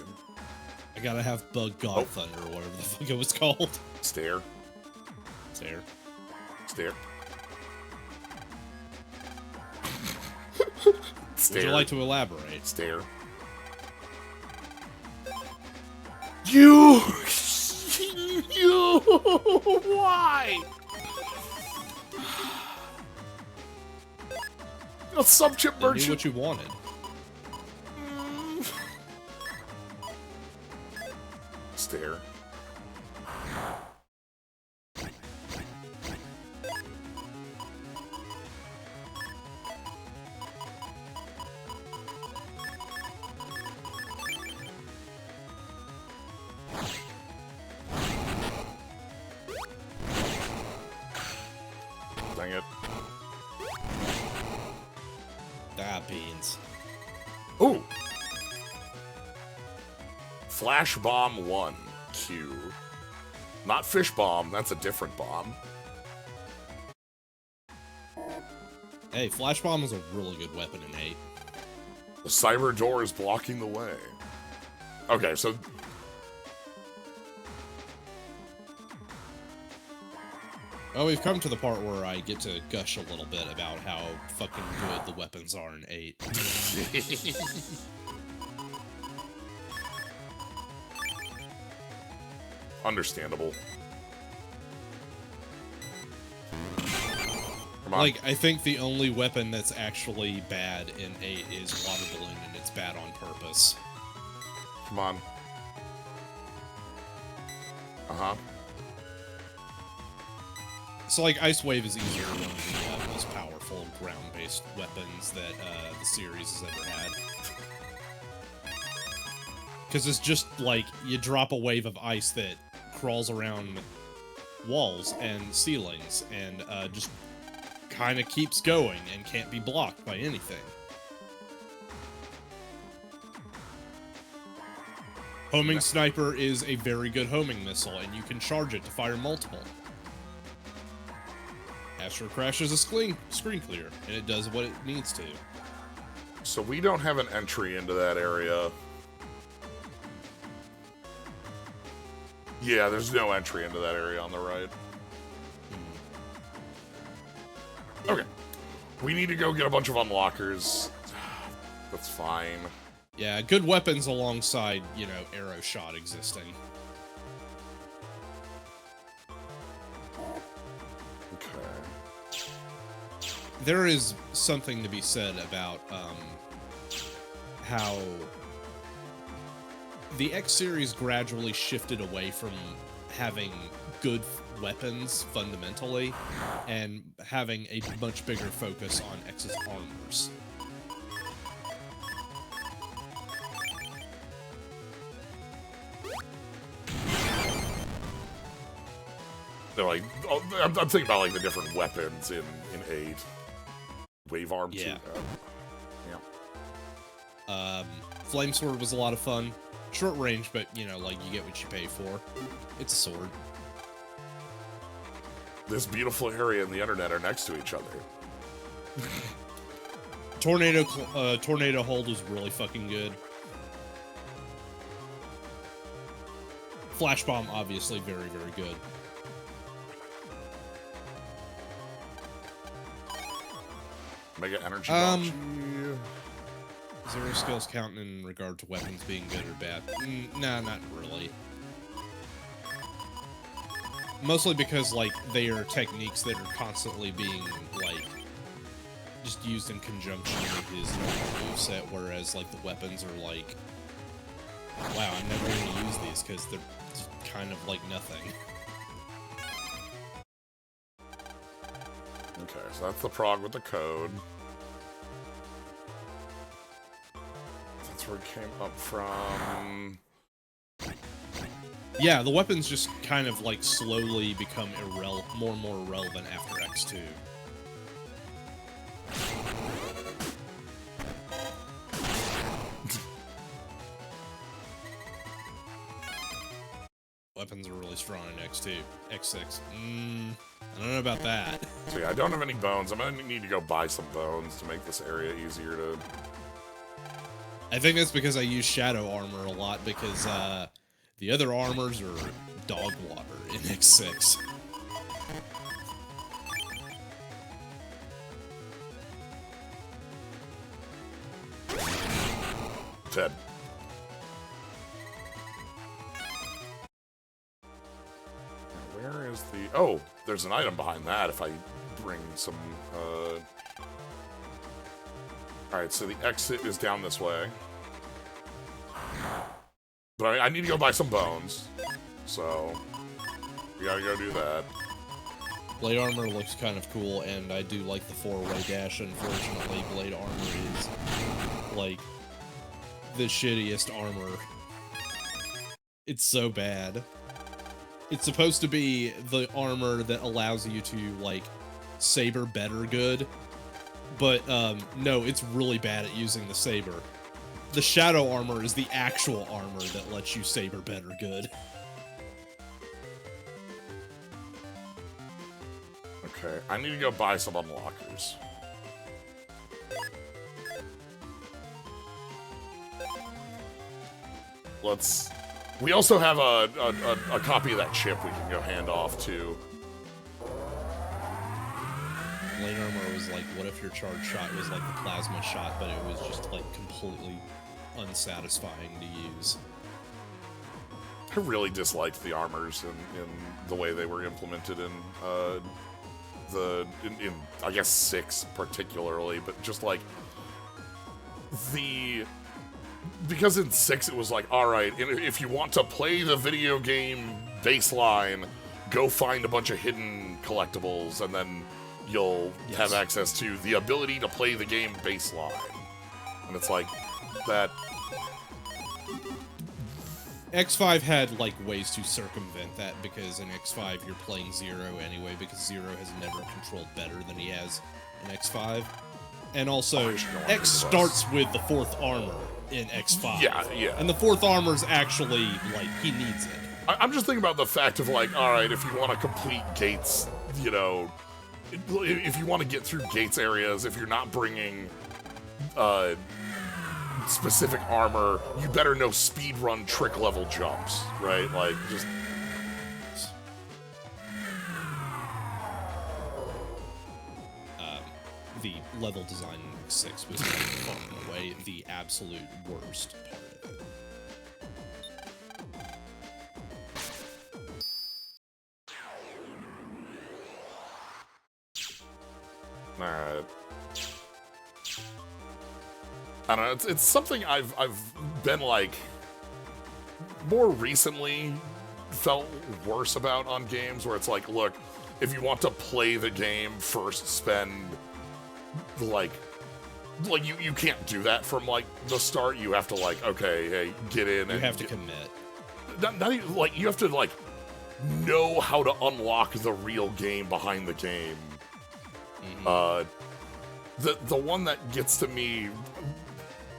B: I gotta have Bug God Thunder or whatever the fuck it was called.
A: Stare.
B: Stare.
A: Stare. Stare.
B: Would you like to elaborate?
A: Stare. You! You! Why? A sub-chip
B: You knew
A: merchant.
B: what you wanted.
A: Stare. Dang it.
B: Ah, beans.
A: Ooh! Flash Bomb 1, Q. Not Fish Bomb, that's a different bomb.
B: Hey, Flash Bomb is a really good weapon in 8.
A: The cyber door is blocking the way. Okay, so...
B: Well, we've come to the part where I get to gush a little bit about how fucking good the weapons are in 8.
A: Understandable. Come on.
B: Like, I think the only weapon that's actually bad in 8 is Water Balloon, and it's bad on purpose.
A: Come on. Uh-huh.
B: So, like, Ice Wave is easily one of the most powerful ground-based weapons that the series has ever had. Because it's just, like, you drop a wave of ice that crawls around walls and ceilings and just kind of keeps going and can't be blocked by anything. Homing Sniper is a very good homing missile, and you can charge it to fire multiple. Astro Crash is a screen clear, and it does what it needs to.
A: So we don't have an entry into that area. Yeah, there's no entry into that area on the right. Okay. We need to go get a bunch of unlockers. That's fine.
B: Yeah, good weapons alongside, you know, arrow shot existing.
A: Okay.
B: There is something to be said about how the X series gradually shifted away from having good weapons fundamentally and having a much bigger focus on X's armors.
A: They're like, oh, I'm thinking about like the different weapons in 8. Wave arm
B: Yeah.
A: too. Yeah.
B: Flame Sword was a lot of fun. Short range, but, you know, like, you get what you pay for. It's a sword.
A: This beautiful area and the internet are next to each other.
B: Tornado Hold was really fucking good. Flash Bomb, obviously, very, very good.
A: Mega Energy Bomb.
B: Zero skills count in regard to weapons being good or bad? Nah, not really. Mostly because, like, they are techniques that are constantly being, like, just used in conjunction with his moveset, whereas, like, the weapons are like, wow, I'm never going to use these because they're just kind of like nothing.
A: Okay, so that's the prog with the code. That's where it came up from.
B: Yeah, the weapons just kind of, like, slowly become more and more irrelevant after X2. Weapons are really strong in X2. X6. I don't know about that.
A: So yeah, I don't have any bones. I'm gonna need to go buy some bones to make this area easier to...
B: I think that's because I use Shadow Armor a lot, because, the other armors are dog water in X6.
A: Ted. Where is the... Oh, there's an item behind that if I bring some... Alright, so the exit is down this way. But I need to go buy some bones. So, we gotta go do that.
B: Blade Armor looks kind of cool, and I do like the 4-way dash. Unfortunately, Blade Armor is, like, the shittiest armor. It's so bad. It's supposed to be the armor that allows you to, like, saber better good. But, no, it's really bad at using the saber. The shadow armor is the actual armor that lets you saber better good.
A: Okay, I need to go buy some unlockers. We also have a copy of that chip we can go hand off to.
B: Lane armor was like, what if your charge shot was like the plasma shot, but it was just like completely unsatisfying to use.
A: I really disliked the armors in the way they were implemented in I guess 6 particularly, but just like because in 6 it was like, alright, if you want to play the video game baseline, go find a bunch of hidden collectibles and then you'll have access to the ability to play the game baseline. And it's like that.
B: X5 had like ways to circumvent that, because in X5 you're playing Zero anyway, because Zero has never controlled better than he has in X5. And also, X starts with the 4th armor in X5.
A: Yeah.
B: And the 4th armor's actually, like, he needs it.
A: I'm just thinking about the fact of like, alright, if you want to complete gates, you know, if you want to get through gates areas, if you're not bringing specific armor, you better know speedrun trick level jumps, right? Like, just...
B: The level design in X6 was far and away the absolute worst part of it.
A: Alright. I don't know, it's something I've been like more recently felt worse about on games, where it's like, look, if you want to play the game, first spend like you can't do that from like the start. You have to like, okay, hey, get in.
B: You have to commit.
A: Not even, like, you have to like know how to unlock the real game behind the game. The one that gets to me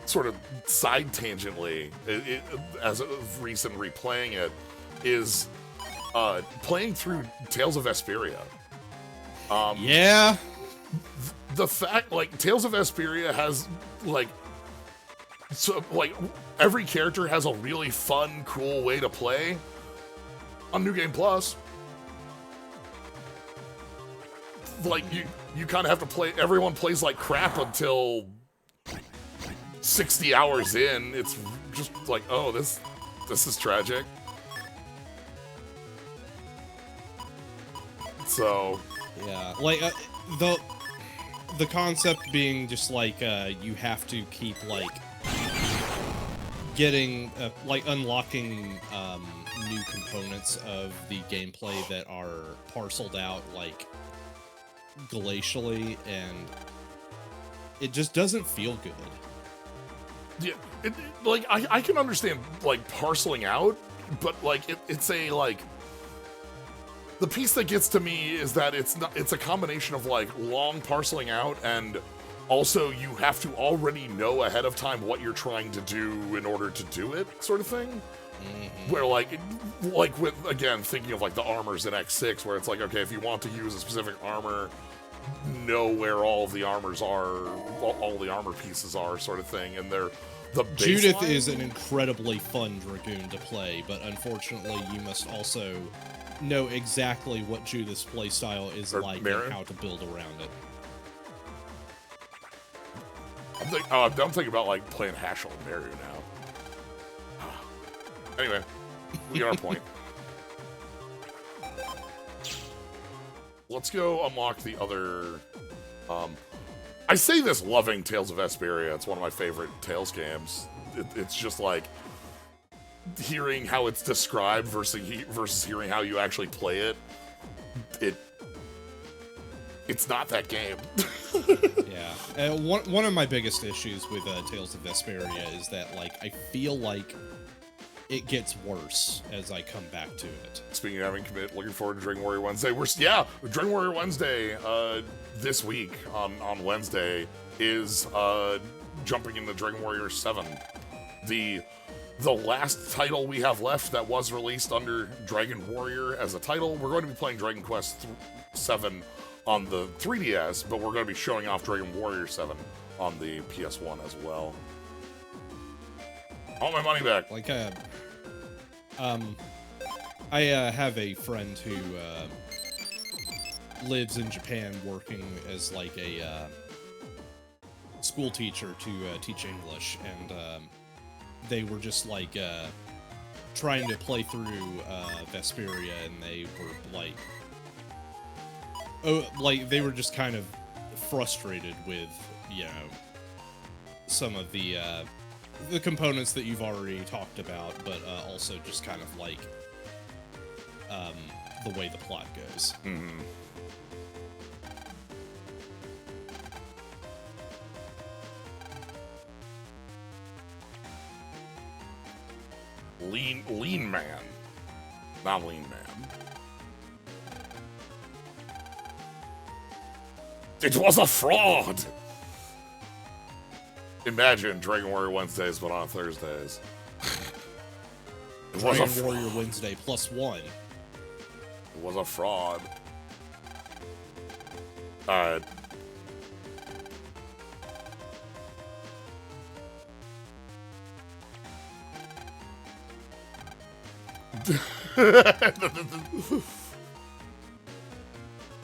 A: sort of side tangentially, as of recent replaying it, is playing through Tales of Vesperia.
B: Yeah.
A: The fact, like, Tales of Vesperia has, like, so, like, every character has a really fun, cool way to play on New Game Plus. Like, you kind of have to play, everyone plays like crap until 60 hours in. It's just like, oh, this is tragic. So...
B: Yeah, like, the concept being just like, you have to keep, like, getting, like, unlocking, new components of the gameplay that are parceled out, like, glacially, and it just doesn't feel good.
A: Yeah, like, I can understand, like, parceling out, but, like, it's a, like... The piece that gets to me is that it's a combination of, like, long parceling out, and also you have to already know ahead of time what you're trying to do in order to do it, sort of thing. Where, like with, again, thinking of, like, the armors in X6, where it's like, okay, if you want to use a specific armor, know where all of the armors are, all the armor pieces are, sort of thing, and they're the baseline.
B: Judith is an incredibly fun Dragoon to play, but unfortunately you must also know exactly what Judith's playstyle is like
A: Marin?
B: and how to build around it.
A: I'm thinking about, like, playing Haschel and Mario now. Anyway, we got our point. Let's go unlock the other... I say this loving Tales of Vesperia. It's one of my favorite Tales games. It's just like... hearing how it's described versus hearing how you actually play it, it's not that game.
B: Yeah. One of my biggest issues with Tales of Vesperia is that, like, I feel like it gets worse as I come back to it.
A: Speaking of having commit, looking forward to Dragon Warrior Wednesday. Dragon Warrior Wednesday this week on Wednesday is jumping into Dragon Warrior 7. The last title we have left that was released under Dragon Warrior as a title, we're going to be playing Dragon Quest 7 on the 3DS, but we're going to be showing off Dragon Warrior 7 on the PS1 as well. I want my money back.
B: Like, I have a friend who lives in Japan working as like a school teacher to teach English, and they were just like trying to play through Vesperia, and they were like, they were just kind of frustrated with, you know, some of the components that you've already talked about, but also just kind of like the way the plot goes.
A: Mm-hmm. Lean Man. Not Lean Man. It was a fraud! Imagine Dragon Warrior Wednesdays, but on Thursdays. It was
B: Dragon Warrior Wednesday +1.
A: It was a fraud.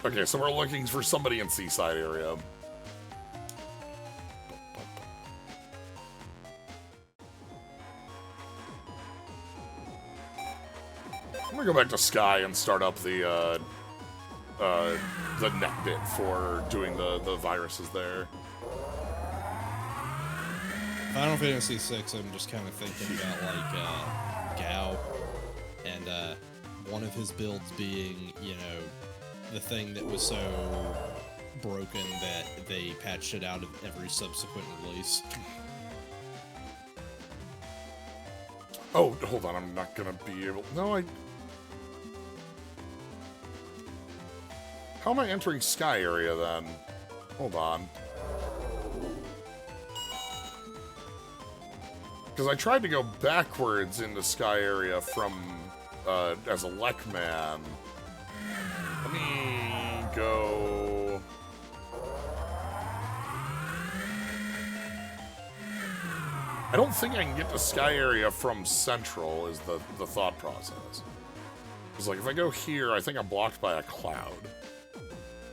A: Okay, so we're looking for somebody in Seaside area. I'm gonna go back to Sky and start up the net bit for doing the viruses there.
B: Final Fantasy VI, I'm just kind of thinking about like Gao, and one of his builds being, you know, the thing that was so broken that they patched it out of every subsequent release.
A: Oh, hold on, I'm not gonna be able... No, How am I entering Sky area, then? Hold on. Because I tried to go backwards into Sky area from, as a Lekman. Let me go... I don't think I can get to Sky area from Central, is the thought process. Because, like, if I go here, I think I'm blocked by a cloud.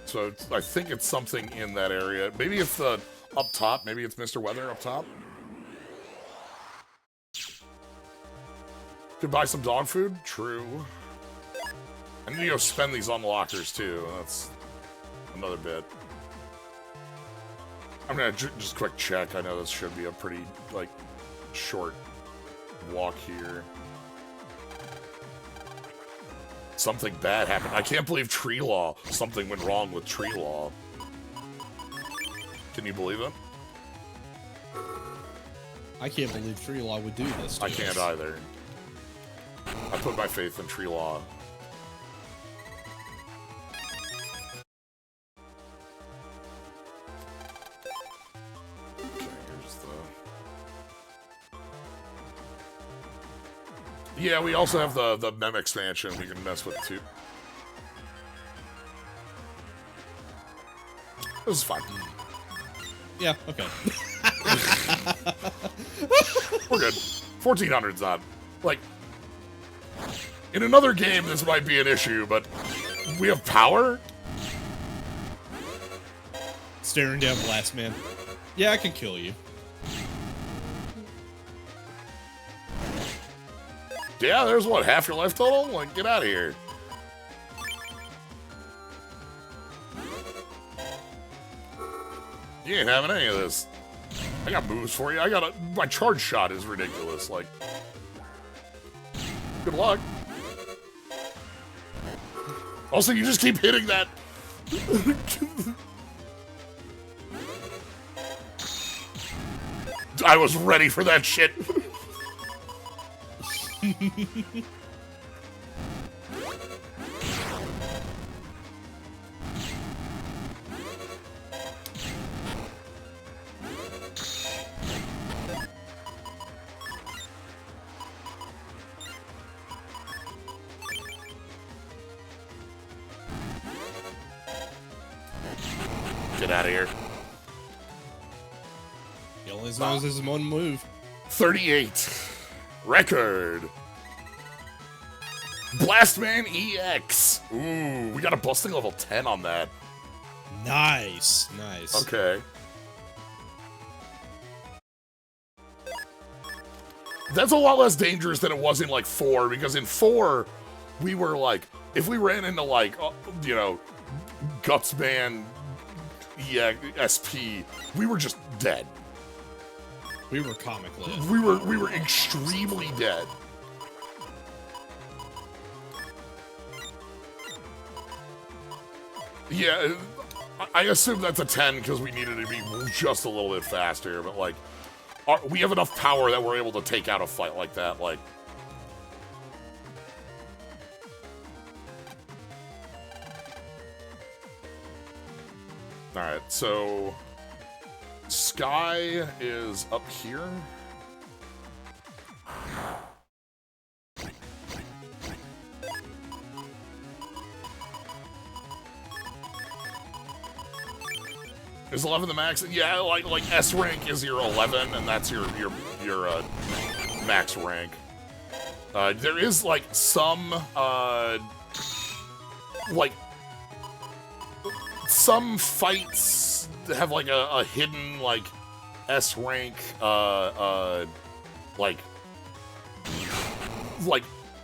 A: So I think it's something in that area. Maybe it's the up top. Maybe it's Mr. Weather up top. Could buy some dog food? True. I need to go spend these on lockers, too. That's another bit. I'm gonna just quick check. I know this should be a pretty, like, short walk here. Something bad happened. I can't believe Tree Law. Something went wrong with Tree Law. Can you believe it?
B: I can't believe Tree Law would do this to
A: I can't
B: us.
A: either. I put my faith in Tree Law. Okay, here's the... Yeah, we also have the Mem expansion we can mess with too. This is fine.
B: Yeah, okay.
A: We're good. 1400's not... Like... In another game, this might be an issue, but... We have power?
B: Staring down Blast Man. Yeah, I can kill you.
A: Yeah, there's what, half your life total? Like, get out of here. You ain't having any of this. I got moves for you. My charge shot is ridiculous. Like, good luck. Also, you just keep hitting that. I was ready for that shit. get out of here.
B: He only knows his one move.
A: 38. Record. Blastman EX. Ooh, we got a busting level 10 on that.
B: Nice, nice.
A: Okay. That's a lot less dangerous than it was in, like, 4, because in 4, we were, like, if we ran into, like, you know, Gutsman SP, we were just dead.
B: We were comically.
A: We were extremely dead. Yeah, I assume that's a 10 because we needed to be just a little bit faster, but, like, we have enough power that we're able to take out a fight like that, like... Alright, so... Sky is up here. Is 11 the max? Yeah, like S rank is your 11, and that's your max rank. There is like some some fights that have like a hidden like S rank like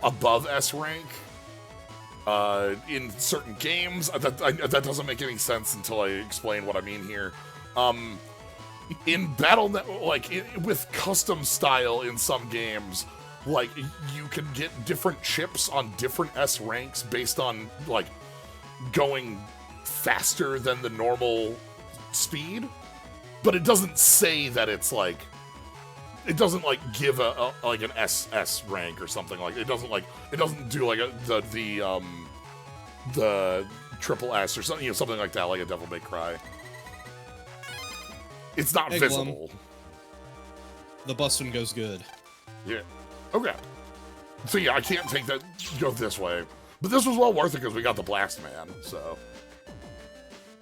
A: above S rank. In certain games, that doesn't make any sense until I explain what I mean here. In Battle.net, with custom style in some games, like, you can get different chips on different S ranks based on, like, going faster than the normal speed, but it doesn't say that it's, like, it doesn't, like, give like an SS rank or something. Like, it doesn't do, like, the triple S or something, something like that, like a Devil May Cry. It's not visible.
B: The bustin' goes good.
A: Yeah. Okay. So, yeah, I can't go this way. But this was well worth it because we got the Blast Man, so.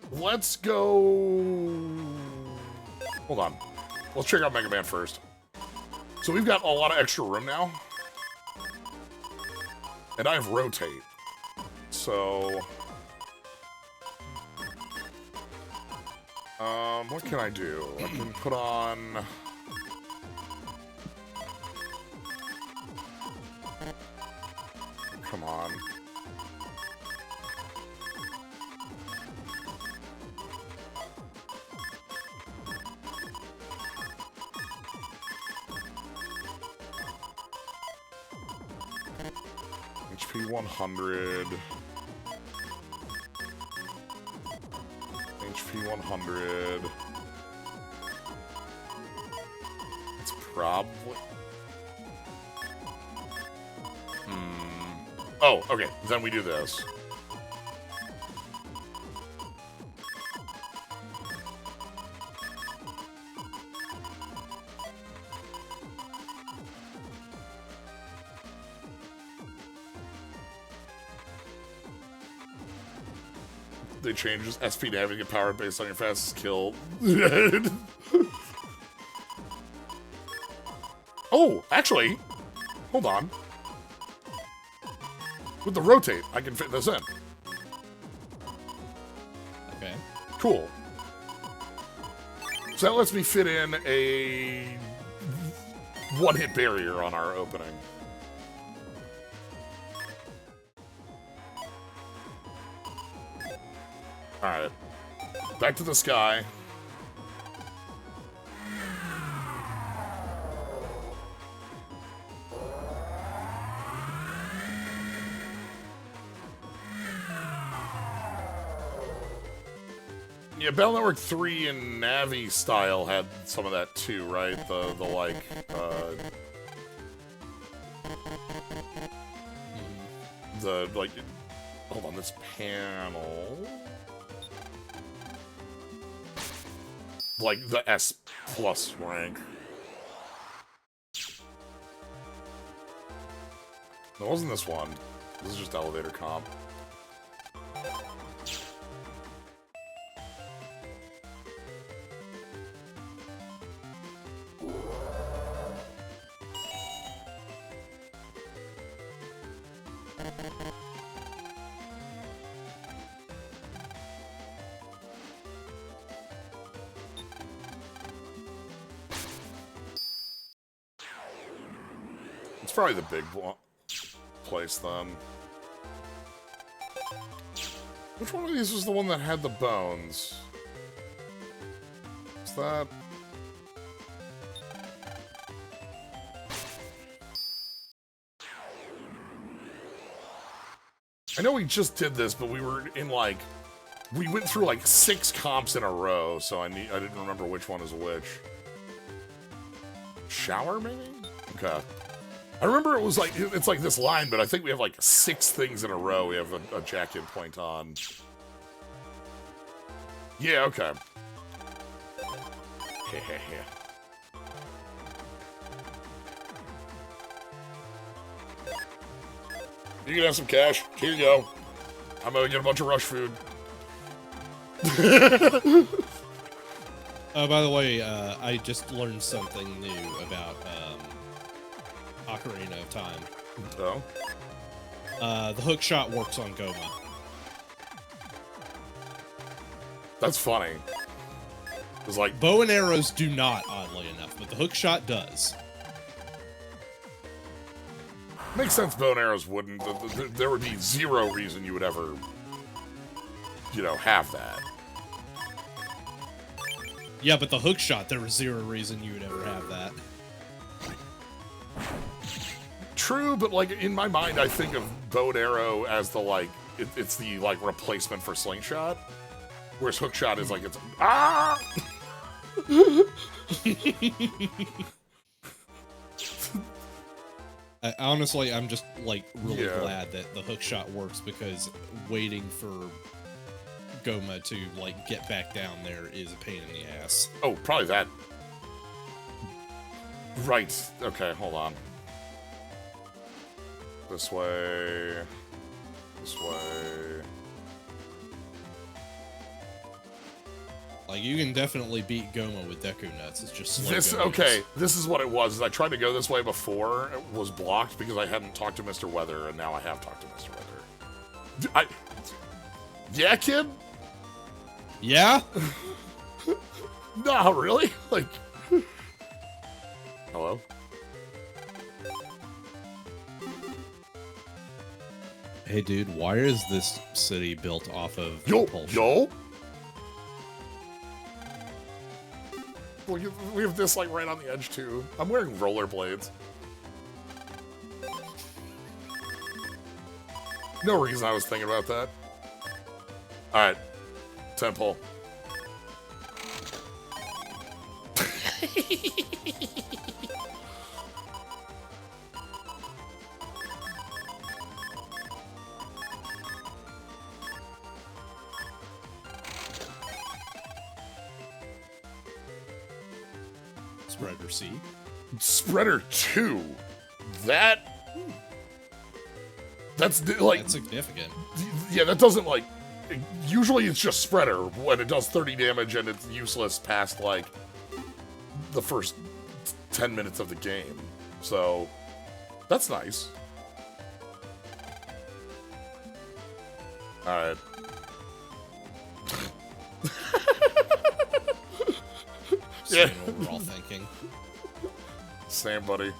A: Let's go... Hold on. Let's check out Mega Man first. So we've got a lot of extra room now. And I have Rotate. So... what can I do? I can put on... Come on. HP 100. HP 100. It's probably... Oh, okay. Then we do this. They changed SP to having a power based on your fastest kill. Oh, actually, hold on. With the rotate, I can fit this in.
B: Okay.
A: Cool. So that lets me fit in a one-hit barrier on our opening. Alright. Back to the sky. Yeah, Battle Network 3 and Navi style had some of that too, right? Hold on, this panel... Like, the S plus rank. It wasn't this one. This is just elevator comp. It's probably the big place then. Which one of these was the one that had the bones? Is that... I know we just did this, but we were in, like... We went through, like, 6 comps in a row, so I didn't remember which one is which. Shower, maybe? Okay. I remember it was like, it's like this line, but I think we have, like, 6 things in a row we have a jack-in point on. Yeah, okay. You can have some cash. Here you go. I'm gonna get a bunch of rush food.
B: By the way, I just learned something new about Ocarina of Time.
A: Oh?
B: The hook shot works on Goma.
A: That's funny. It's like...
B: Bow and arrows do not, oddly enough, but the hook shot does.
A: Makes sense bow and arrows wouldn't. There would be 0 reason you would ever, you know, have that.
B: Yeah, but the hook shot, there was 0 reason you would ever have that.
A: True, but, like, in my mind, I think of bow and arrow as the, like, it's the, like, replacement for slingshot. Whereas hookshot is like, it's... Ah!
B: Honestly, I'm just, like, really glad that the hookshot works, because waiting for Goma to, like, get back down there is a pain in the ass.
A: Oh, probably that. Right. Okay, hold on. This way. This way.
B: Like, you can definitely beat Goma with Deku Nuts. It's just slow
A: this.
B: goes.
A: Okay, this is what it was. I tried to go this way before. It was blocked because I hadn't talked to Mr. Weather, and now I have talked to Mr. Weather. Yeah, kid?
B: Yeah?
A: No, really? Like... Hello?
B: Hey, dude, why is this city built off of propulsion?
A: Yo! We have this, like, right on the edge, too. I'm wearing rollerblades. No reason I was thinking about that. Alright. Temple.
B: Spreader C.
A: Spreader 2. That's like...
B: That's significant.
A: Yeah, that doesn't, like... Usually it's just Spreader when it does 30 damage and it's useless past, like, the first 10 minutes of the game. So, that's nice. Alright.
B: Yeah. What we're all thinking.
A: Same, buddy.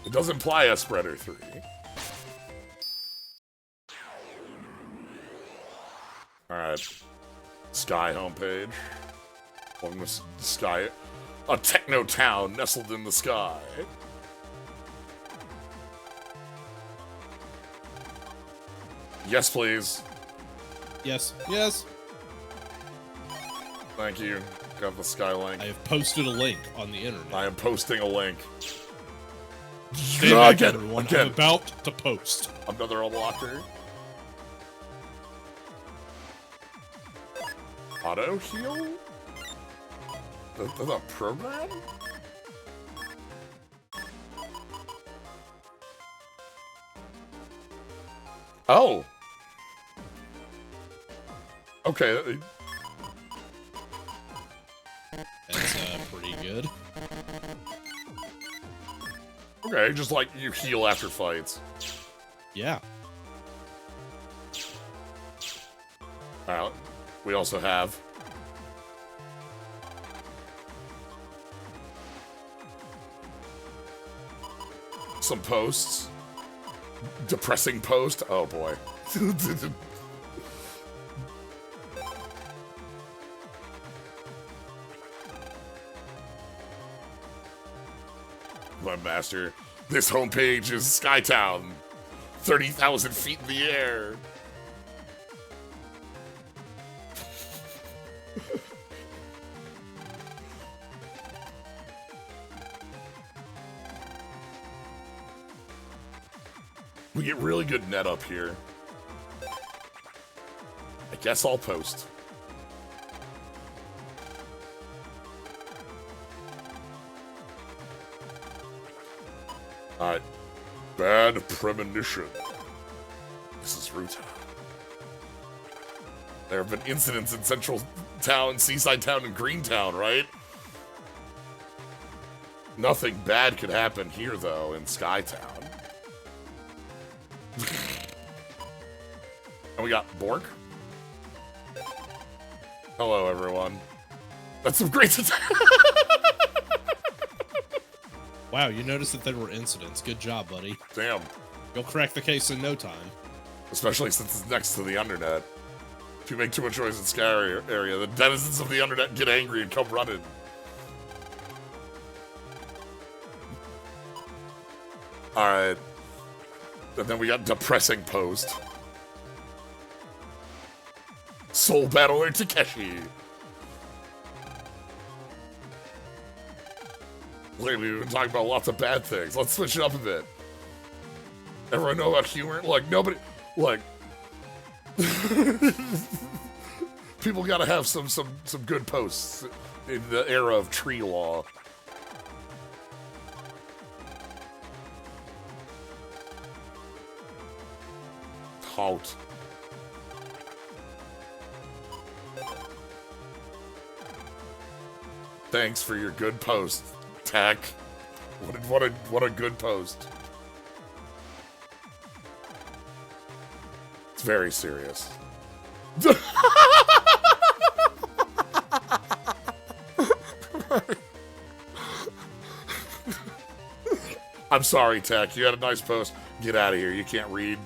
A: It does imply a Spreader 3. Alright. Sky homepage. Welcome to Sky. A techno town nestled in the sky. Yes, please.
B: Yes. Yes.
A: Thank you. Got the sky link.
B: I have posted a link on the internet.
A: I am posting a link.
B: Stay back, everyone. I'm about to post.
A: Another unlocker. Auto heal? The program? Oh. Okay.
B: That's pretty good.
A: Okay, just like you heal after fights.
B: Yeah.
A: We also have some posts. Depressing post. Oh boy. Webmaster. This homepage is Skytown. 30,000 feet in the air. We get really good net up here. I guess I'll post. Alright. Bad premonition. This is Ruta. There have been incidents in Central Town, Seaside Town, and Greentown, right? Nothing bad could happen here, though, in Skytown. And we got Bork. Hello, everyone. That's some great
B: Wow, you noticed that there were incidents. Good job, buddy.
A: Damn.
B: You'll crack the case in no time.
A: Especially since it's next to the Undernet. If you make too much noise in Sky area, the denizens of the Undernet get angry and come running. Alright. And then we got Depressing Post. Soul Battler Takeshi. Lately, we've been talking about lots of bad things. Let's switch it up a bit. Everyone know about humor? Like, nobody... Like... People gotta have some good posts in the era of tree law. Halt. Thanks for your good post, Tack. What a good post. It's very serious. I'm sorry, Tack. You had a nice post. Get out of here. You can't read.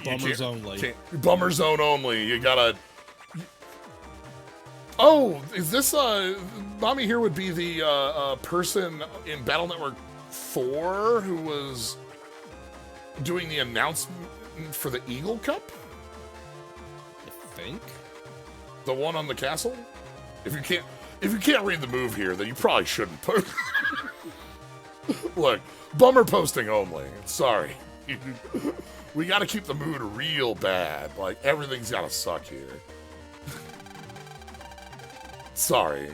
B: Bummers only.
A: Bummer zone only. You gotta... Oh, is this, Mommy here would be the, person in Battle Network 4 who was doing the announcement for the Eagle Cup?
B: I think?
A: The one on the castle? If you can't read the move here, then you probably shouldn't post. Look, bummer posting only. Sorry. We gotta keep the mood real bad. Like, everything's gotta suck here. Sorry.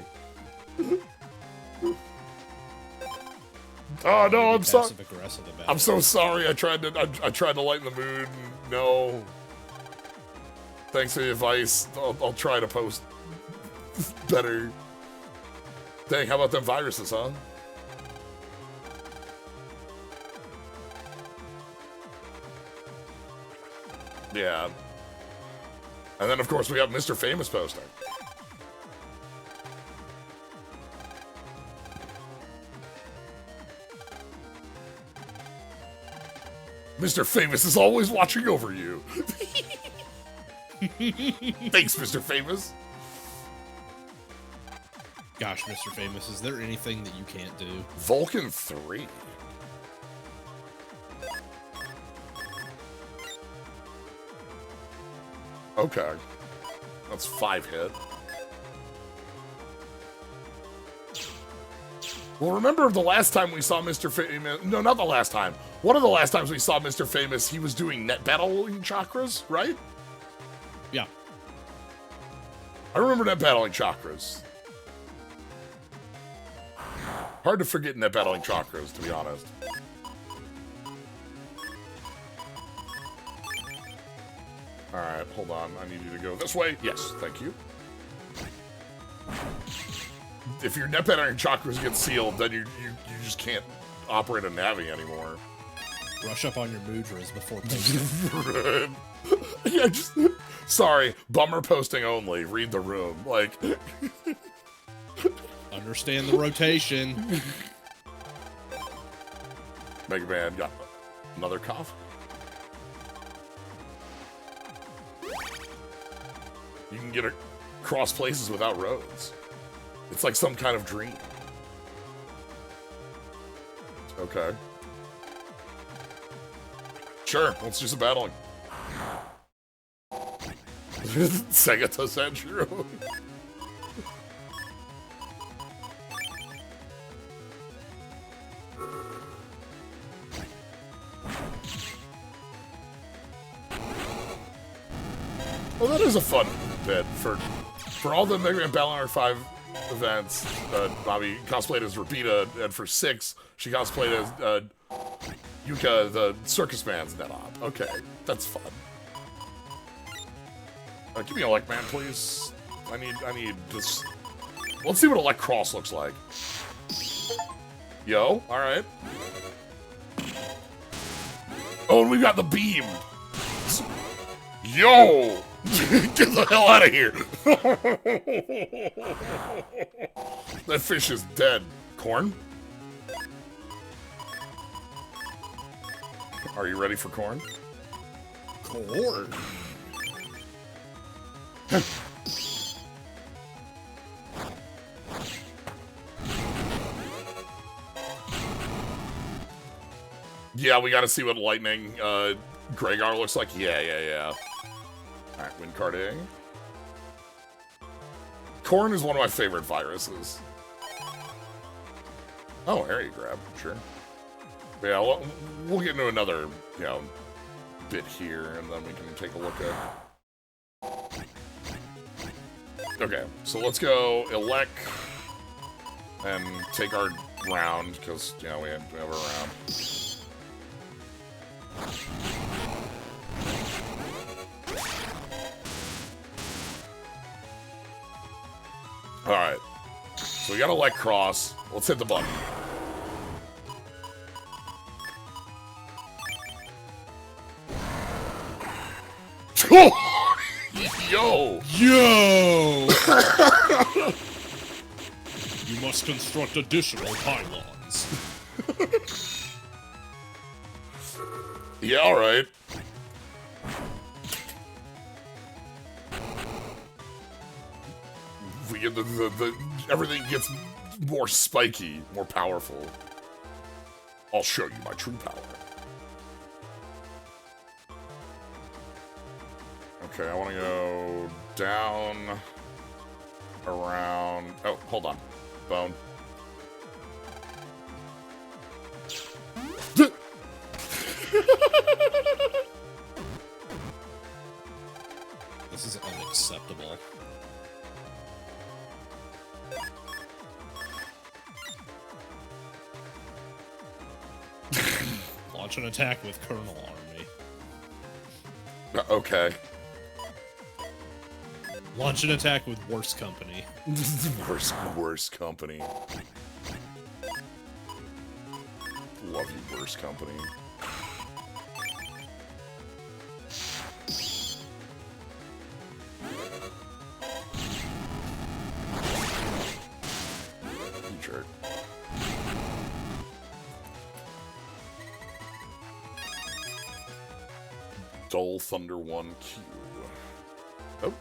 A: Oh no, I'm sorry. I'm so sorry. I tried to lighten the mood. No. Thanks for the advice. I'll try to post better. Dang, how about them viruses, huh? Yeah. And then, of course, we have Mr. Famous posting. Mr. Famous is always watching over you. Thanks, Mr. Famous.
B: Gosh, Mr. Famous, is there anything that you can't do?
A: Vulcan 3. Okay. That's 5 hit. Well, remember the last time we saw Mr. Famous... No, not the last time. One of the last times we saw Mr. Famous, he was doing net battling chakras, right?
B: Yeah.
A: I remember net battling chakras. Hard to forget net battling chakras, to be honest. Alright, hold on. I need you to go this way. Yes, thank you. If your net battering chakras get sealed, then you just can't operate a Navi anymore.
B: Rush up on your mudras before posting.
A: Yeah, just... Sorry, bummer posting only. Read the room. Like...
B: Understand the rotation.
A: Mega Man got another cough. You can get across places without roads. It's like some kind of dream. Okay. Sure, let's do some battling. Sega to Sanjuro. Well, that is a fun bit for all the Mega Man Battle Hour 5 events. Bobby cosplayed as Rabita, and for 6, she cosplayed as Yuka, the circus man's net op. Okay, that's fun. Give me Elect Man, please. I need this. Let's see what Elect Cross looks like. Yo, all right. Oh, and we've got the beam. Yo! Get the hell out of here! That fish is dead. Corn? Are you ready for corn?
B: Corn?
A: Yeah, we gotta see what lightning Gregar looks like. Yeah. Alright, win card A. Corn is one of my favorite viruses. Oh, area grab, sure. But yeah, we'll get into another, bit here, and then we can take a look at... Okay, so let's go Elect and take our round, because, we have a round. Alright. So we got Elect Cross. Let's hit the button. Yo!
B: You must construct additional pylons.
A: Yeah, alright. We get everything gets more spiky, more powerful. I'll show you my true power. Okay, I want to go down, around... Oh, hold on. Bone.
B: This is unacceptable. Launch an attack with Colonel Army.
A: Okay.
B: Launch an attack with Worst Company.
A: Worst Company. Love you, Worst Company. You jerk. Dull Thunder 1Q. Oh.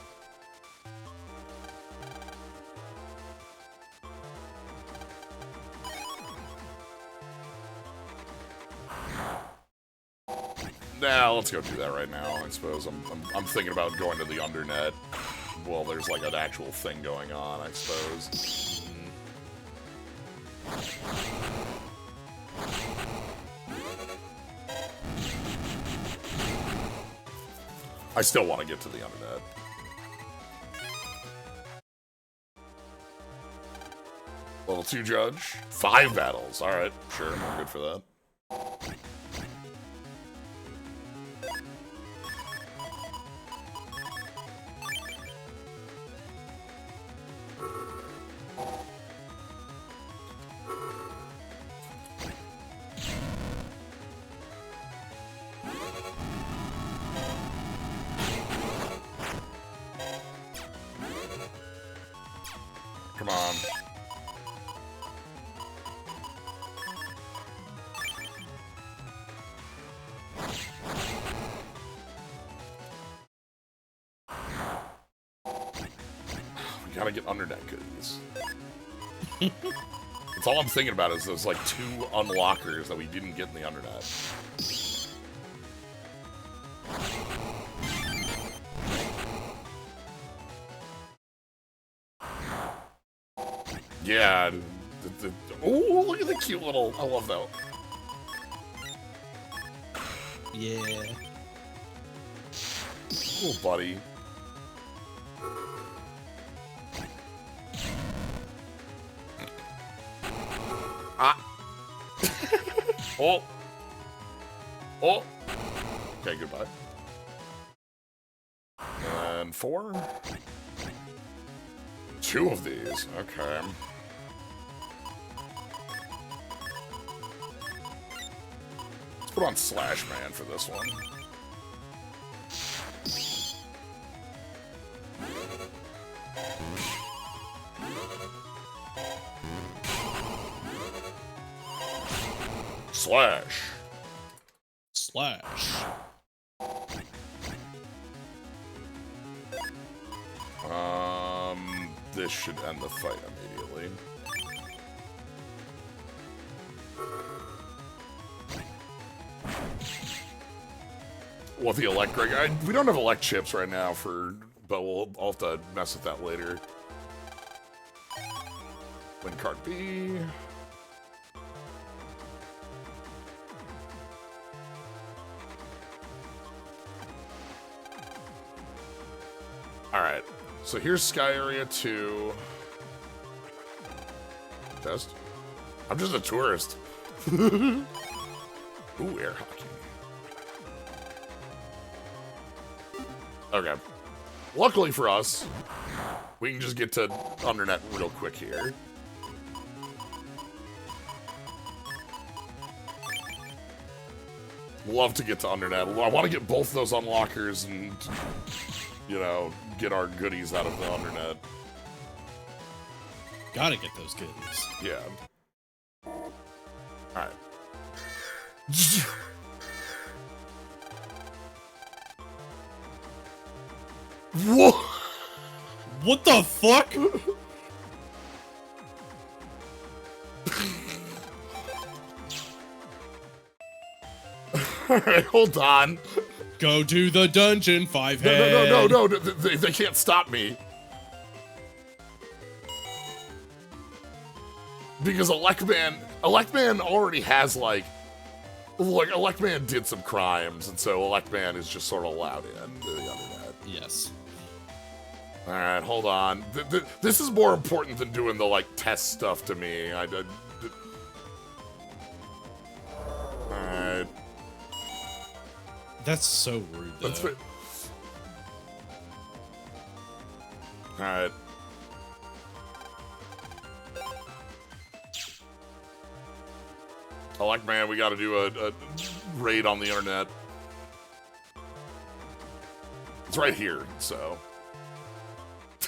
A: Nah, let's go do that right now, I suppose. I'm thinking about going to the Undernet. Well, there's like an actual thing going on, I suppose. I still want to get to the Undernet. Level 2 judge. 5 battles. Alright, sure, I'm good for that. Come on. Gotta get undernet goodies. That's all I'm thinking about is those, like, 2 unlockers that we didn't get in the undernet. Yeah. Oh, look at the cute little... I love that.
B: Yeah.
A: Little buddy. Ah. Oh. Oh. Okay, goodbye. And 4. 2 of these. Okay. Let's put on Slash Man for this one. Slash.
B: Slash.
A: This should end the fight immediately. What, the electric? We don't have elect chips right now but I'll have to mess with that later. Win card B. Alright, so here's Sky Area 2. Test? I'm just a tourist. Ooh, air hockey. Okay. Luckily for us, we can just get to Undernet real quick here. Love to get to Undernet. I want to get both those unlockers and, you know, get our goodies out of the Undernet.
B: Gotta get those goodies.
A: Yeah. Alright. Whoa!
B: What the fuck?
A: Alright, hold on.
B: Go to the dungeon, 5
A: No,
B: head.
A: no, they can't stop me. Because Electman already has, like, Electman did some crimes, and so Electman is just sort of allowed in to the Undernet.
B: Yes.
A: Alright, hold on. This is more important than doing the, like, test stuff to me. Alright.
B: That's so rude, though.
A: That's Alright. Electman, we gotta do a raid on the internet. It's right here, so.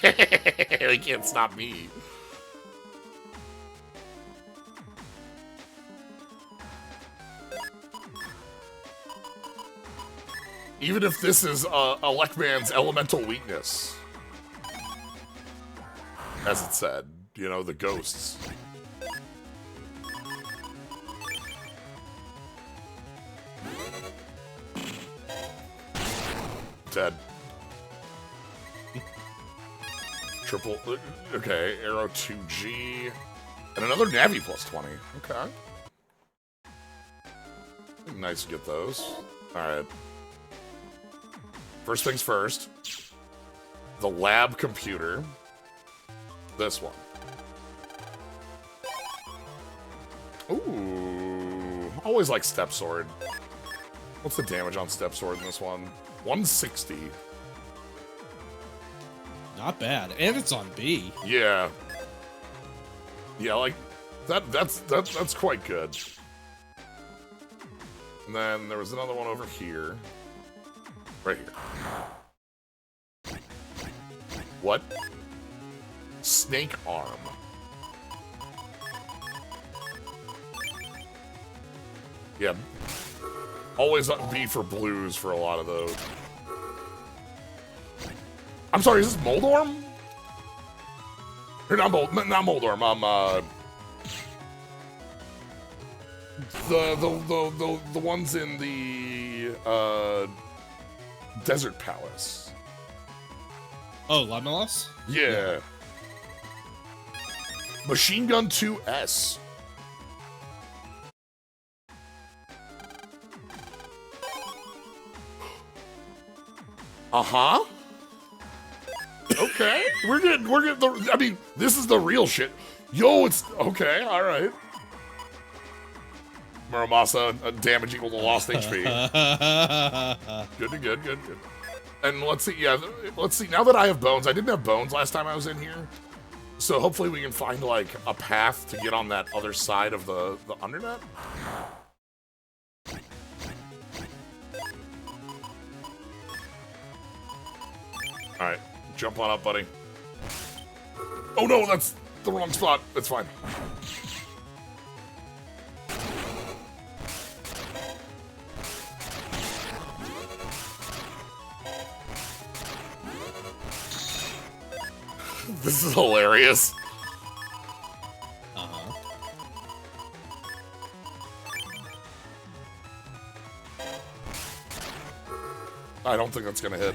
A: They can't stop me. Even if this is Electman's elemental weakness. As it said, you know, the ghosts. Dead. Triple, okay, Arrow 2G. And another Navi plus 20, okay. Nice to get those. Alright. First things first. The lab computer. This one. Ooh. Always like Step Sword. What's the damage on Step Sword in this one? 160.
B: Not bad. And it's on B.
A: Yeah. Yeah, like that's quite good. And then there was another one over here. Right here. What? Snake arm. Yeah. Always B for blues for a lot of those. I'm sorry, is this Moldorm? Or not Moldorm, the ones in the Desert Palace.
B: Oh, Lamelas?
A: Yeah. Machine Gun 2S. Uh-huh. Okay. We're getting I mean, this is the real shit. Yo, it's okay, alright. Muramasa, damage equal to lost HP. Good. And let's see, now that I have bones, I didn't have bones last time I was in here. So hopefully we can find, like, a path to get on that other side of the undernet. Alright, jump on up, buddy. Oh no, that's the wrong spot. That's fine. This is hilarious.
B: Uh-huh.
A: I don't think that's gonna hit.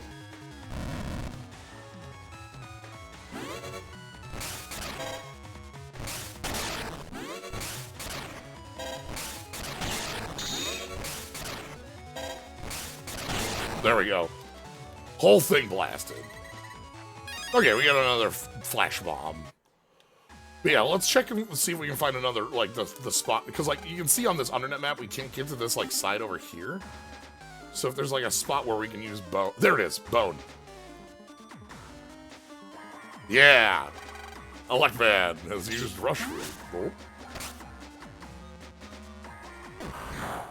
A: There we go. Whole thing blasted. Okay, we got another flash bomb. But yeah, let's check and see if we can find another, like, the spot. Because, like, you can see on this undernet map, we can't get to this, like, side over here. So if there's, like, a spot where we can use bone. There it is, bone. Yeah. Electman has used Rush Root.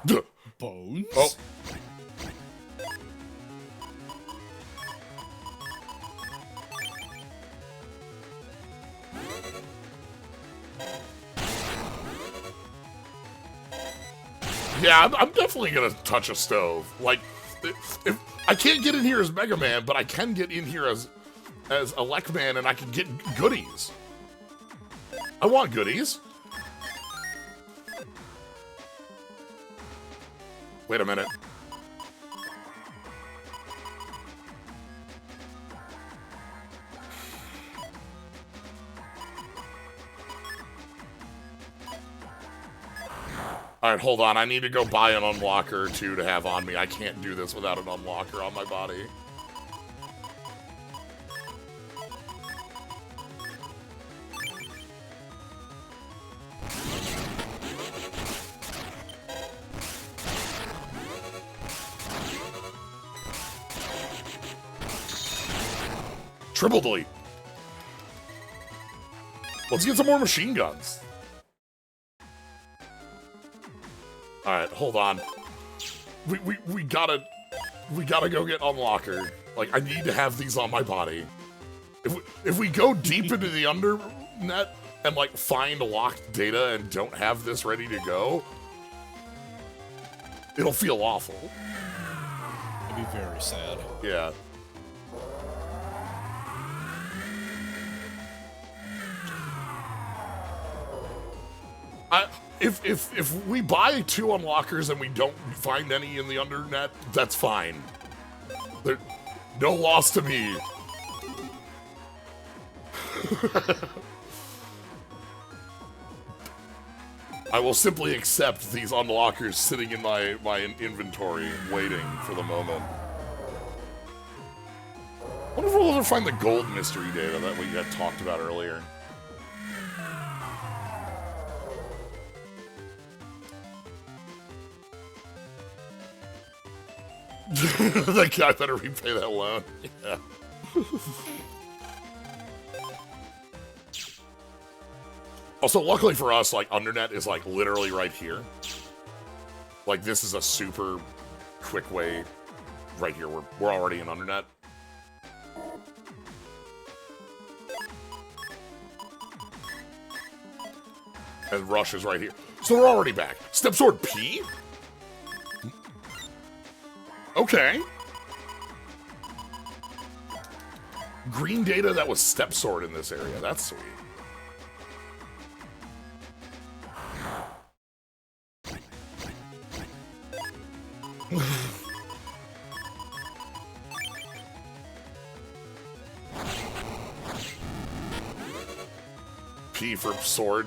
A: Oh.
B: Bones?
A: Oh. Yeah, I'm definitely gonna touch a stove. Like, if I can't get in here as Mega Man, but I can get in here as Electman, and I can get goodies. I want goodies. Wait a minute. Alright, hold on. I need to go buy an unlocker or two to have on me. I can't do this without an unlocker on my body. Triple delete. Let's get some more machine guns. Alright, hold on. We gotta go get unlocker. Like, I need to have these on my body. If we go deep into the undernet and, like, find locked data and don't have this ready to go, it'll feel awful.
B: It'd be very sad.
A: Yeah. If we buy 2 unlockers and we don't find any in the undernet, that's fine. No loss to me. I will simply accept these unlockers sitting in my inventory, waiting for the moment. I wonder if we'll ever find the gold mystery data that we had talked about earlier. That guy better repay that loan. Yeah. Also, luckily for us, like, undernet is, like, literally right here. Like, this is a super quick way right here. We're already in undernet. And Rush is right here. So we're already back. Step Sword P? Okay. Green data that was step sword in this area. That's sweet. P for sword.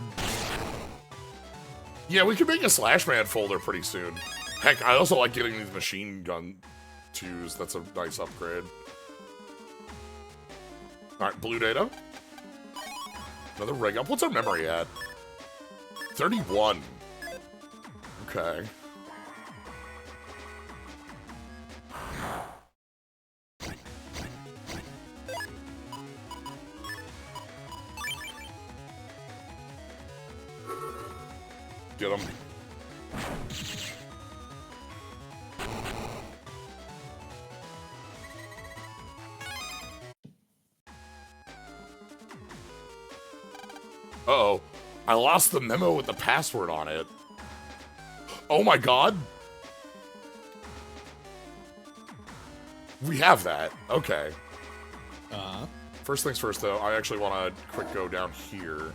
A: Yeah, we could make a Slashman folder pretty soon. Heck, I also like getting these machine gun 2s. That's a nice upgrade. Alright, blue data. Another rig up. What's our memory at? 31. Okay. Get him. Uh-oh. I lost the memo with the password on it. Oh my god. We have that. Okay. First things first, though, I actually want to quick go down here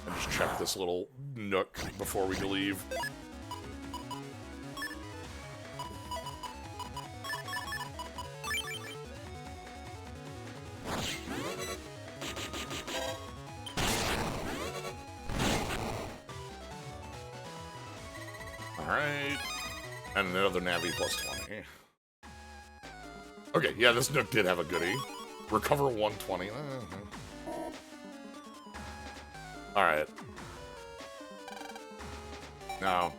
A: and just check this little nook before we leave. Alright. And another Navi plus 20. Okay, yeah, this nook did have a goodie. Recover 120. Alright. Now,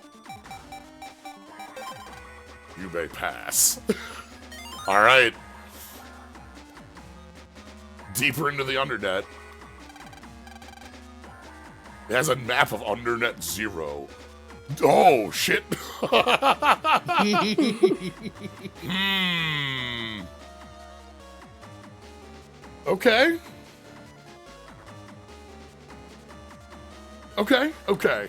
A: you may pass. Alright. Deeper into the Undernet. It has a map of Undernet 0. Oh, shit. Okay. Okay.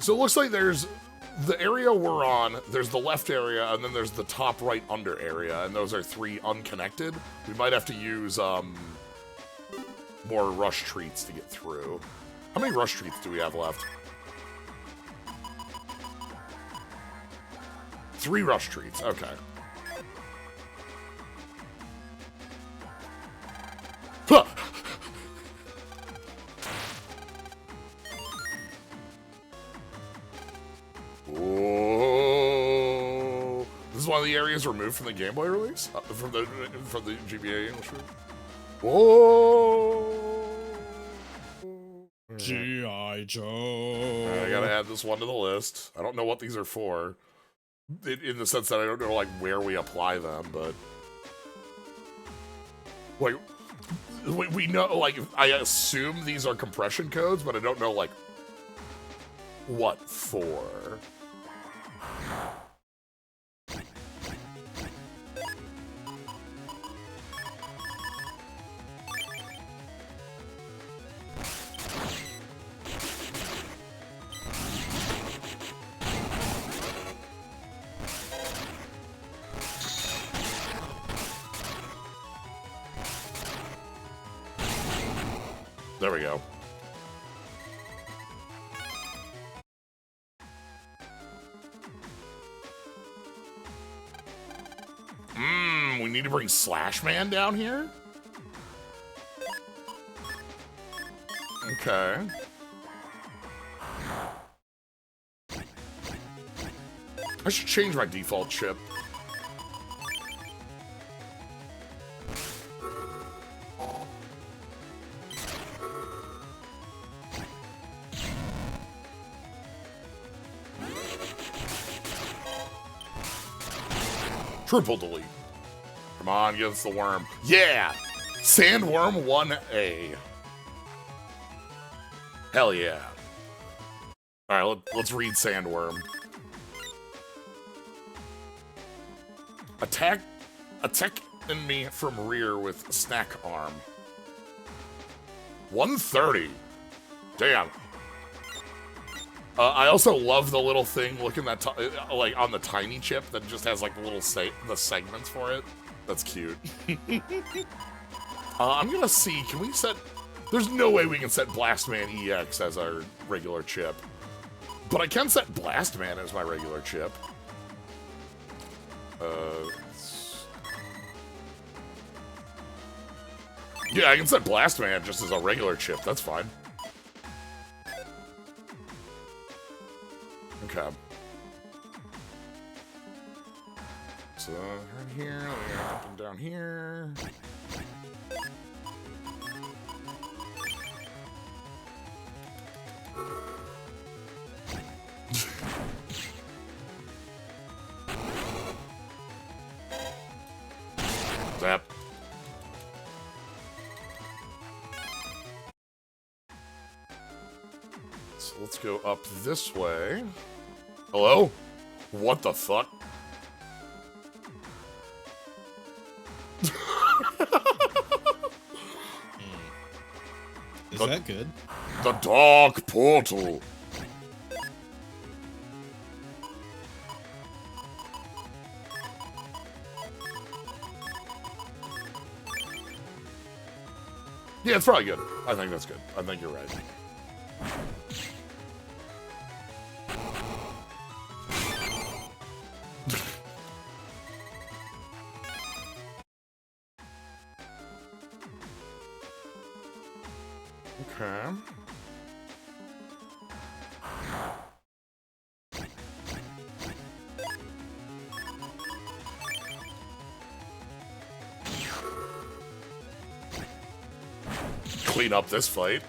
A: So it looks like there's the area we're on, there's the left area, and then there's the top right under area, and those are 3 unconnected. We might have to use more rush treats to get through. How many rush treats do we have left? 3 rush treats, okay. Huh. Whoa. This is one of the areas removed from the Game Boy release? From the GBA English release? Whoa.
B: G.I. Joe.
A: I gotta add this one to the list. I don't know what these are for. In the sense that I don't know, like, where we apply them, but... Like, we know, like, I assume these are compression codes, but I don't know, like, what for. There we go. We need to bring Slashman down here? Okay. I should change my default chip. Triple delete. Come on, give us the worm. Yeah! Sandworm 1A. Hell yeah. Alright, let's read Sandworm. Attack enemy from rear with snack arm. 130. Damn. I also love the little thing looking that like on the tiny chip that just has like the little the segments for it. That's cute. I'm gonna see, can we set... There's no way we can set Blastman EX as our regular chip. But I can set Blastman as my regular chip. Yeah, I can set Blastman just as a regular chip. That's fine. Okay. So, right here, up and down here. Zap. So let's go up this way. Hello? What the fuck?
B: Is that good?
A: The Dark Portal. Yeah, it's probably good. I think that's good. I think you're right. Okay. Clean up this fight.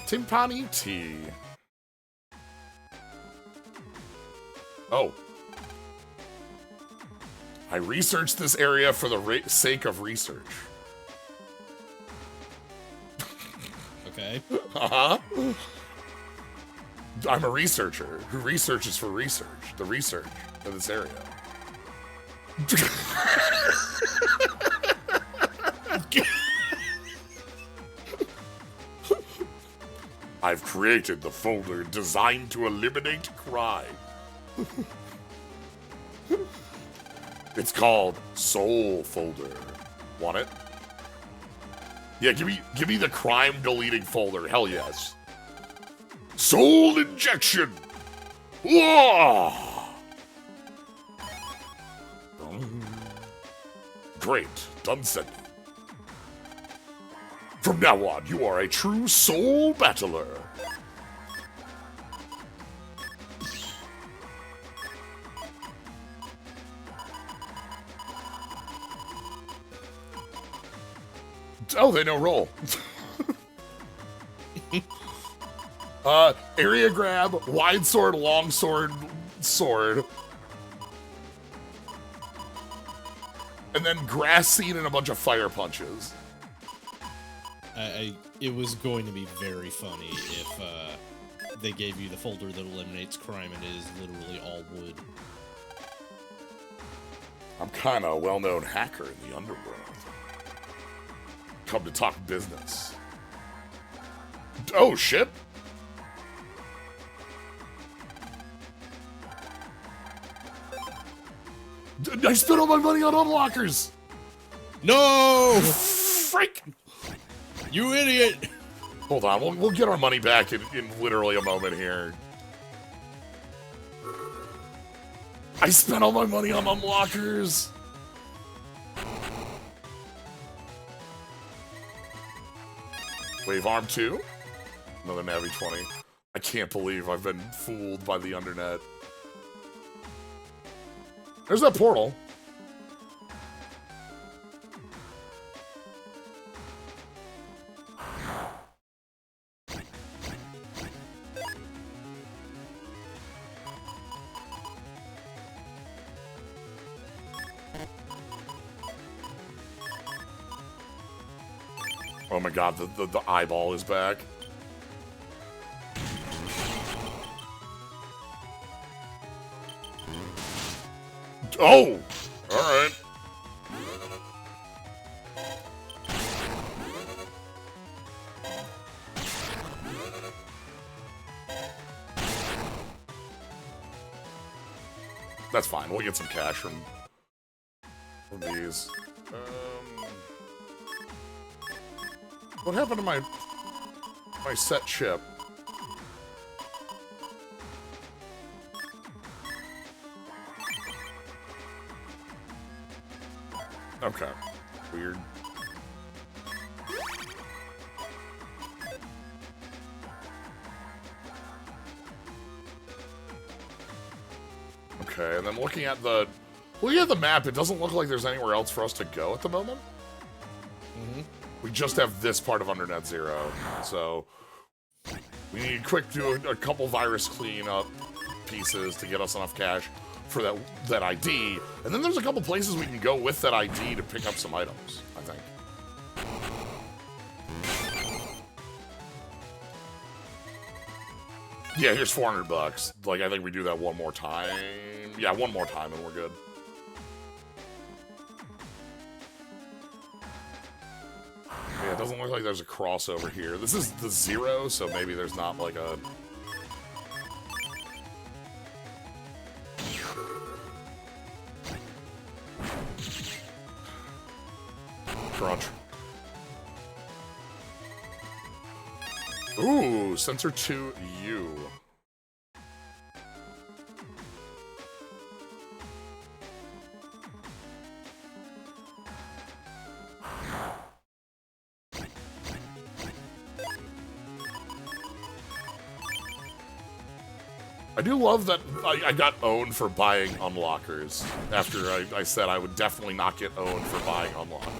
A: Timpani tea. Oh. I researched this area for the sake of research.
B: Okay.
A: Uh-huh. I'm a researcher who researches for research. The research of this area. I've created the folder designed to eliminate crime. It's called Soul Folder. Want it? Yeah, give me the crime deleting folder. Hell yes. Soul injection. Whoa! Great, done sending. From now on, you are a true soul battler. Oh, they know roll. Area grab, wide sword, long sword, sword. And then grass seed and a bunch of fire punches.
B: It was going to be very funny if they gave you the folder that eliminates crime and it is literally all wood.
A: I'm kind of a well-known hacker in the underworld. Come to talk business. Oh, shit. I spent all my money on unlockers.
B: No!
A: Freak!
B: You idiot!
A: Hold on, we'll get our money back in literally a moment here. I spent all my money on unlockers. Wave arm 2. Another Navi 20. I can't believe I've been fooled by the undernet. There's that portal. Oh my god, the eyeball is back. Oh! Alright. That's fine. We'll get some cash from these. What happened to my set chip? Okay. Weird. Okay, and then looking at the map, it doesn't look like there's anywhere else for us to go at the moment.
B: Mm-hmm.
A: We just have this part of Undernet Zero, so we need to quick do a couple virus cleanup pieces to get us enough cash for that ID, and then there's a couple places we can go with that ID to pick up some items, I think. Yeah, here's $400. Like, I think we do that one more time. Yeah, one more time and we're good. Yeah, it doesn't look like there's a crossover here. This is the 0, so maybe there's not like a... Crunch. Ooh, sensor 2U. I do love that I got owned for buying unlockers after I said I would definitely not get owned for buying unlockers.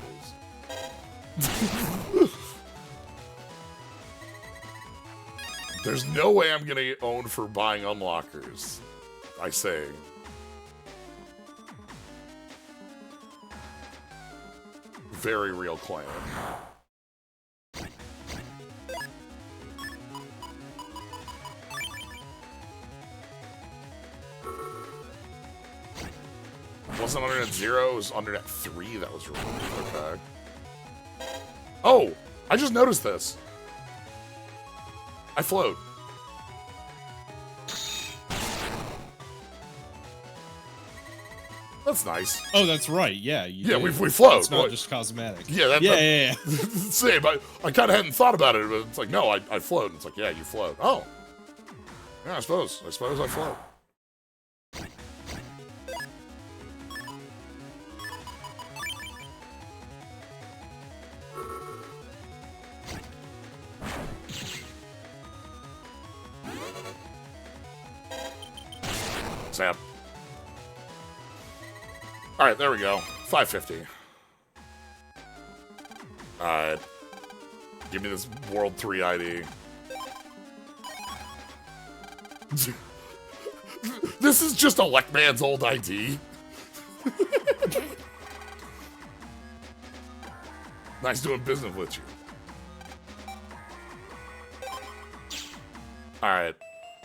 A: There's no way I'm gonna get owned for buying unlockers, I say. Very real claim. Wasn't Undernet 0, it was Undernet 3 that was removed. Okay. Oh! I just noticed this. I float. That's nice.
B: Oh, that's right. Yeah.
A: Yeah, we float.
B: It's not just cosmetic.
A: Yeah,
B: yeah.
A: Same. I kind of hadn't thought about it, but it's like, no, I float. It's like, yeah, you float. Oh. Yeah, I suppose I float. Sam. Alright, there we go. 550. Alright. Give me this World 3 ID. This is just Electman's old ID. Nice doing business with you. Alright.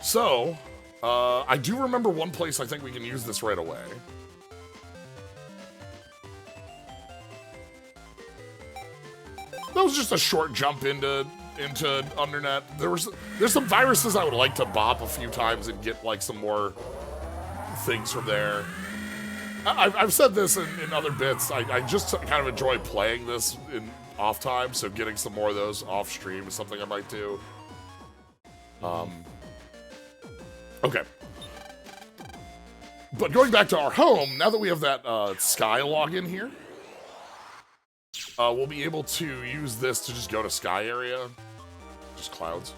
A: So, I do remember one place I think we can use this right away. That was just a short jump into Undernet. There's some viruses I would like to bop a few times and get like some more things from there. I've said this in other bits. I just kind of enjoy playing this in off time, so getting some more of those off stream is something I might do. Okay. But going back to our home, now that we have that Sky login here, we'll be able to use this to just go to Sky area. Just clouds.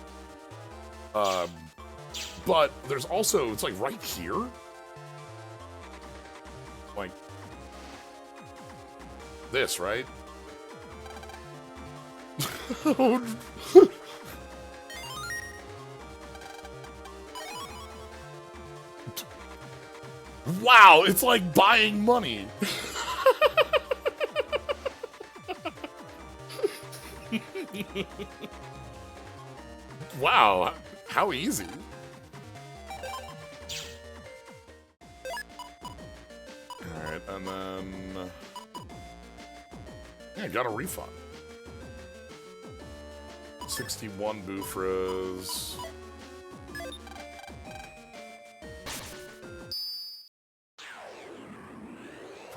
A: But there's also, it's like right here. Like this, right? Wow, it's like buying money. Wow, how easy. Alright, and then... yeah, got a refund. 61 Vpris.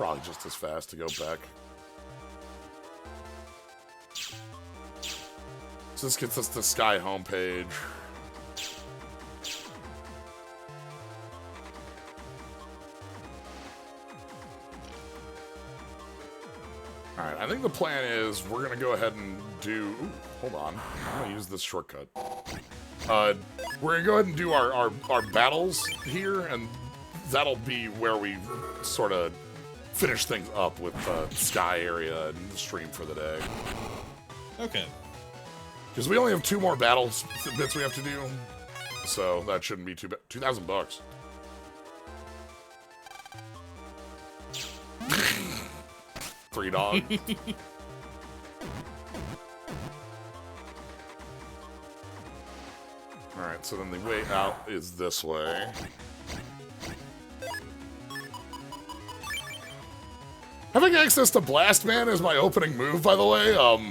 A: probably just as fast to go back. So this gets us to Sky homepage. Alright, I think the plan is we're gonna go ahead and do... Ooh, hold on. I'm gonna use this shortcut. We're gonna go ahead and do our battles here, and that'll be where we sort of finish things up with the Sky area and the stream for the day.
B: Okay.
A: Because we only have 2 more battles bits we have to do, so that shouldn't be too bad. $2,000. $3. Alright, so then the way out is this way. Having access to Blast Man is my opening move, by the way. Oh!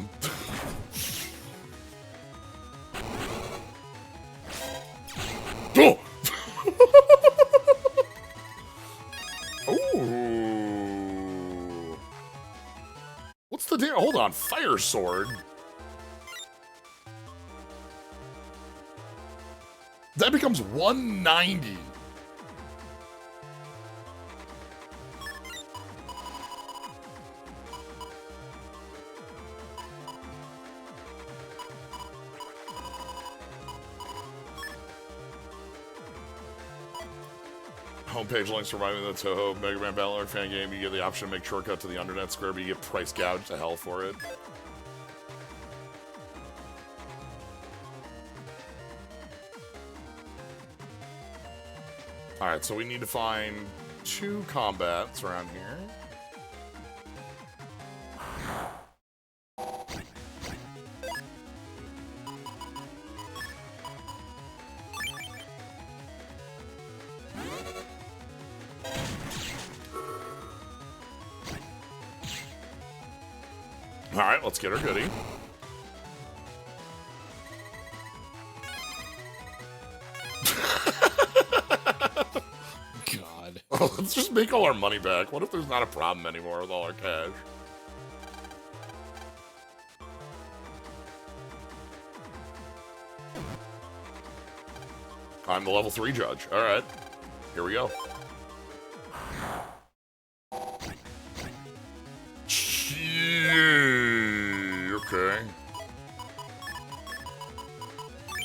A: Ooh. What's the deal? Hold on, Fire Sword. That becomes 190. Homepage links remind me of the Toho Megaman Battle fan game. You get the option to make shortcut to the Undernet Square, but you get price gouged to hell for it. Alright, so we need to find 2 combats around here. Alright, let's get our goodie.
B: God.
A: Oh, let's just make all our money back. What if there's not a problem anymore with all our cash? I'm the level 3 judge. Alright. Here we go. Okay.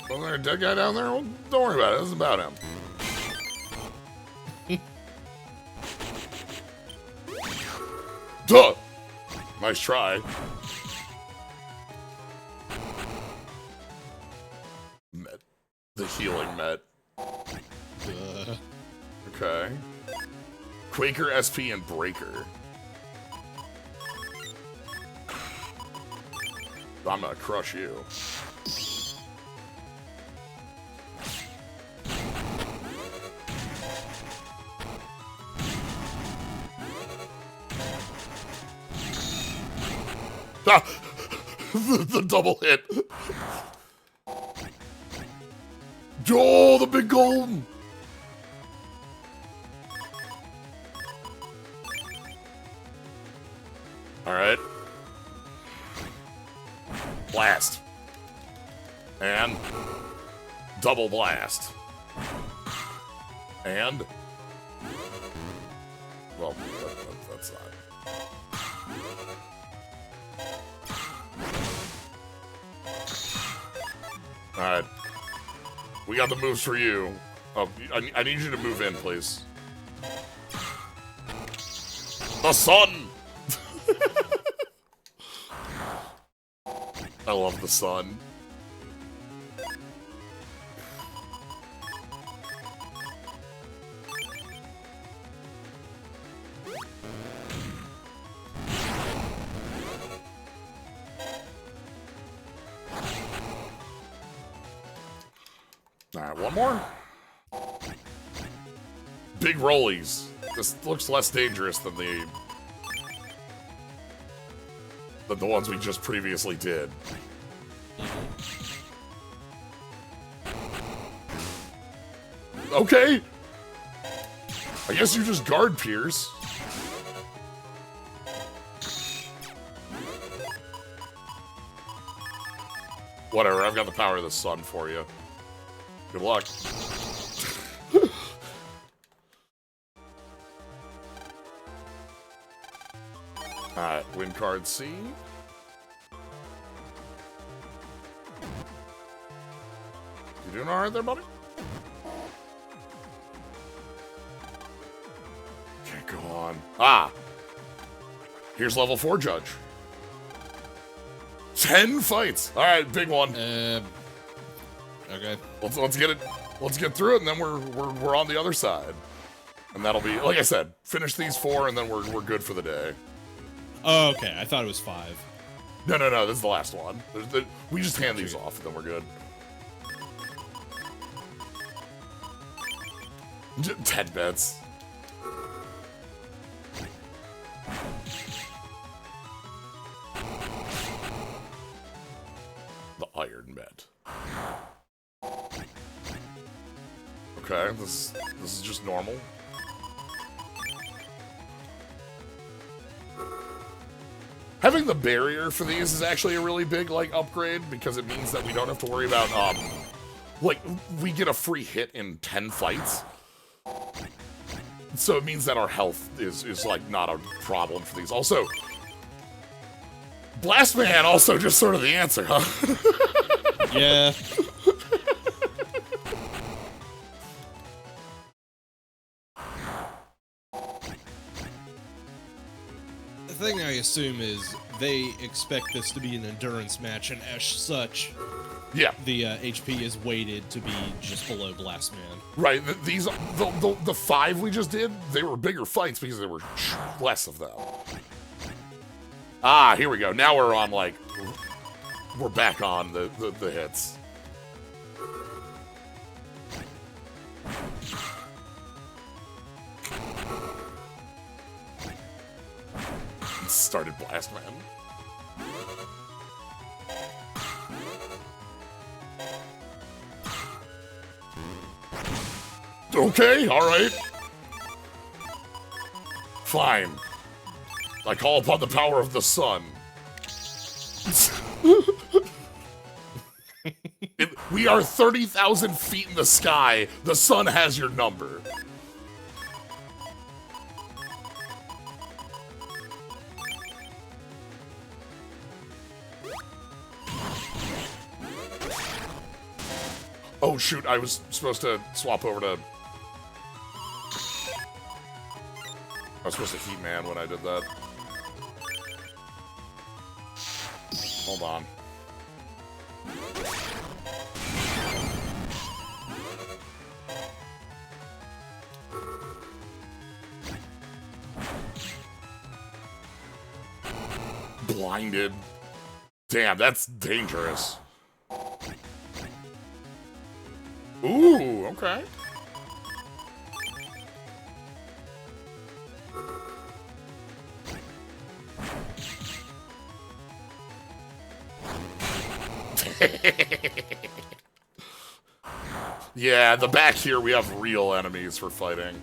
A: Wasn't there a dead guy down there? Well, don't worry about it. This is about him. Duh! Nice try. Met. The healing met. Okay. Quaker, SP, and Breaker. I'm gonna crush you. Ah! the double hit. Oh, the big golden. All right. Blast. And double blast. And well, that's not. Alright. We got the moves for you. Oh, I need you to move in, please. The sun! I love the sun. Alright, one more. Big rollies. This looks less dangerous than the ones we just previously did. Okay. I guess you just guard Pierce. Whatever, I've got the power of the sun for you. Good luck. Alright, win card C. You doing alright there, buddy? Can't go on. Ah! Here's level 4 judge. 10 fights! Alright, big one.
B: Okay.
A: Let's get it. Let's get through it, and then we're on the other side. And that'll be, like I said, finish these 4, and then we're good for the day.
B: Oh, okay. I thought it was 5.
A: No, this is the last one. We just hand these off, and then we're good. 10 bets. The iron bet. Okay, this is just normal. Having the barrier for these is actually a really big, like, upgrade, because it means that we don't have to worry about, like, we get a free hit in 10 fights. So it means that our health is like, not a problem for these. Also, Blast Man also just sort of the answer, huh?
B: Yeah. The thing I assume is they expect this to be an endurance match, and as such,
A: Yeah.
B: the HP is weighted to be just below Blast Man.
A: Right, these, the 5 we just did, they were bigger fights because there were less of them. Ah, here we go. Now we're on, like, we're back on the hits. Started Blast Man. Okay, alright. Fine. I call upon the power of the sun. We are 30,000 feet in the sky. The sun has your number. Oh shoot, I was supposed to swap over to... I was supposed to Heat Man when I did that. Hold on. Blinded. Damn, that's dangerous. Ooh, okay. Yeah, the back here we have real enemies for fighting.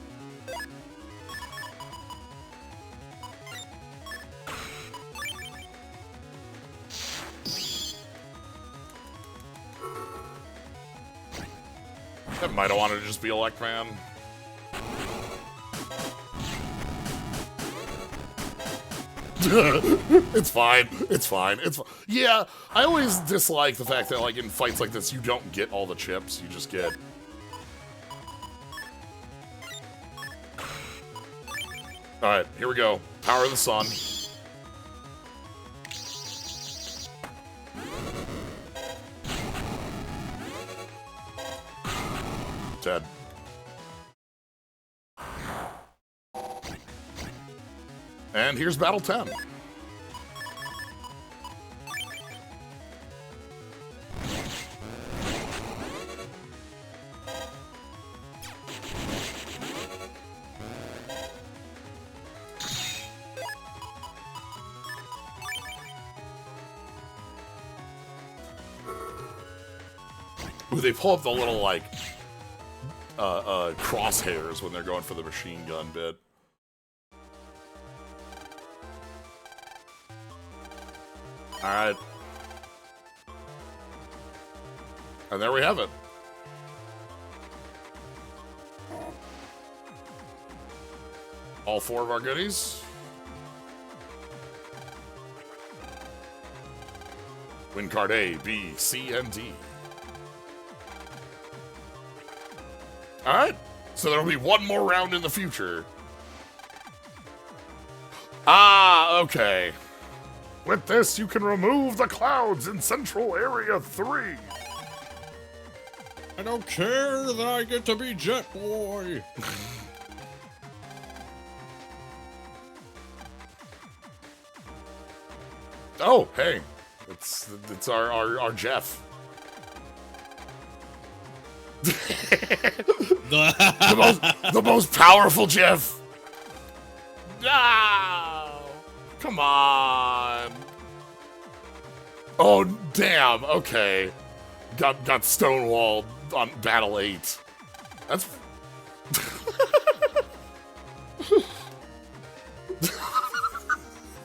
A: That might have wanted to just be Elect Man. It's fine. It's fine. It's fine. Yeah, I always dislike the fact that, like, in fights like this, you don't get all the chips. You just get... Alright, here we go. Power of the sun. Dead. And here's Battle 10. Ooh, they pull up the little, like, crosshairs when they're going for the machine gun bit. Alright. And there we have it. All 4 of our goodies. Win card A, B, C, and D. Alright, so there'll be one more round in the future. Ah, okay. With this, you can remove the clouds in Central Area 3.
B: I don't care that I get to be Jet Boy.
A: Oh, hey. It's our Jeff. the most powerful Jeff. No! Come on. Oh, damn. Okay. Got stonewalled on Battle 8. That's...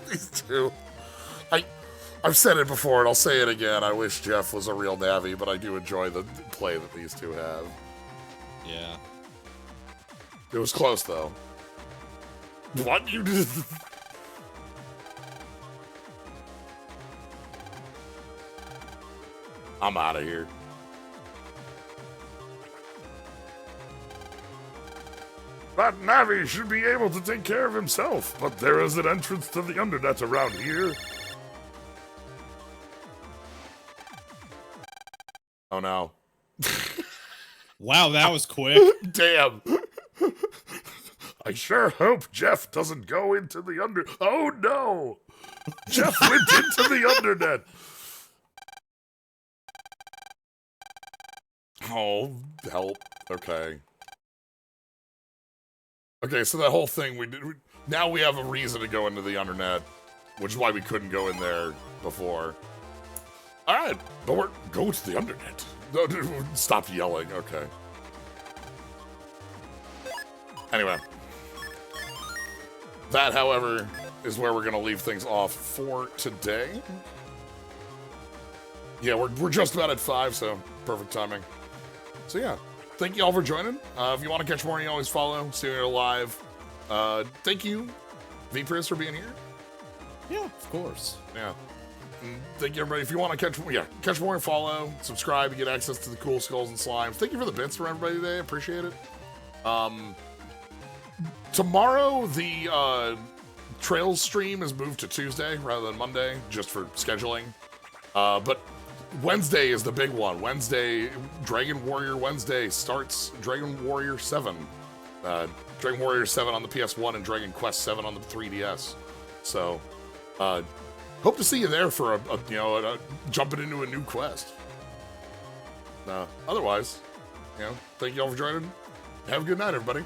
A: These two. I've said it before, and I'll say it again. I wish Jeff was a real Navi, but I do enjoy the play that these two have.
B: Yeah.
A: It was close, though. What? You did? I'm out of here. That Navi should be able to take care of himself, but there is an entrance to the Undernet around here. Oh no.
B: Wow, that was quick.
A: Damn. I sure hope Jeff doesn't go into the Oh no! Jeff went into the Undernet. Oh, help. Okay. Okay, so that whole thing now we have a reason to go into the Undernet, which is why we couldn't go in there before. Alright, but go to the Undernet. No, stop yelling, okay. Anyway. That, however, is where we're gonna leave things off for today. Yeah, we're just about at 5, so perfect timing. So yeah, thank you all for joining. If you want to catch more, you always follow, see me live. Thank you, Vpris, for being here.
B: Yeah, of course.
A: Yeah. Thank you, everybody. If you want to catch more, follow, subscribe, and get access to the cool skulls and slimes. Thank you for the bits from everybody today. I appreciate it. Tomorrow, the Trails stream is moved to Tuesday rather than Monday, just for scheduling. But Wednesday is the big one. Wednesday, Dragon Warrior Wednesday starts Dragon Warrior 7. Dragon Warrior 7 on the PS1 and Dragon Quest 7 on the 3DS. So, hope to see you there for jumping into a new quest. Otherwise, thank you all for joining. Have a good night, everybody.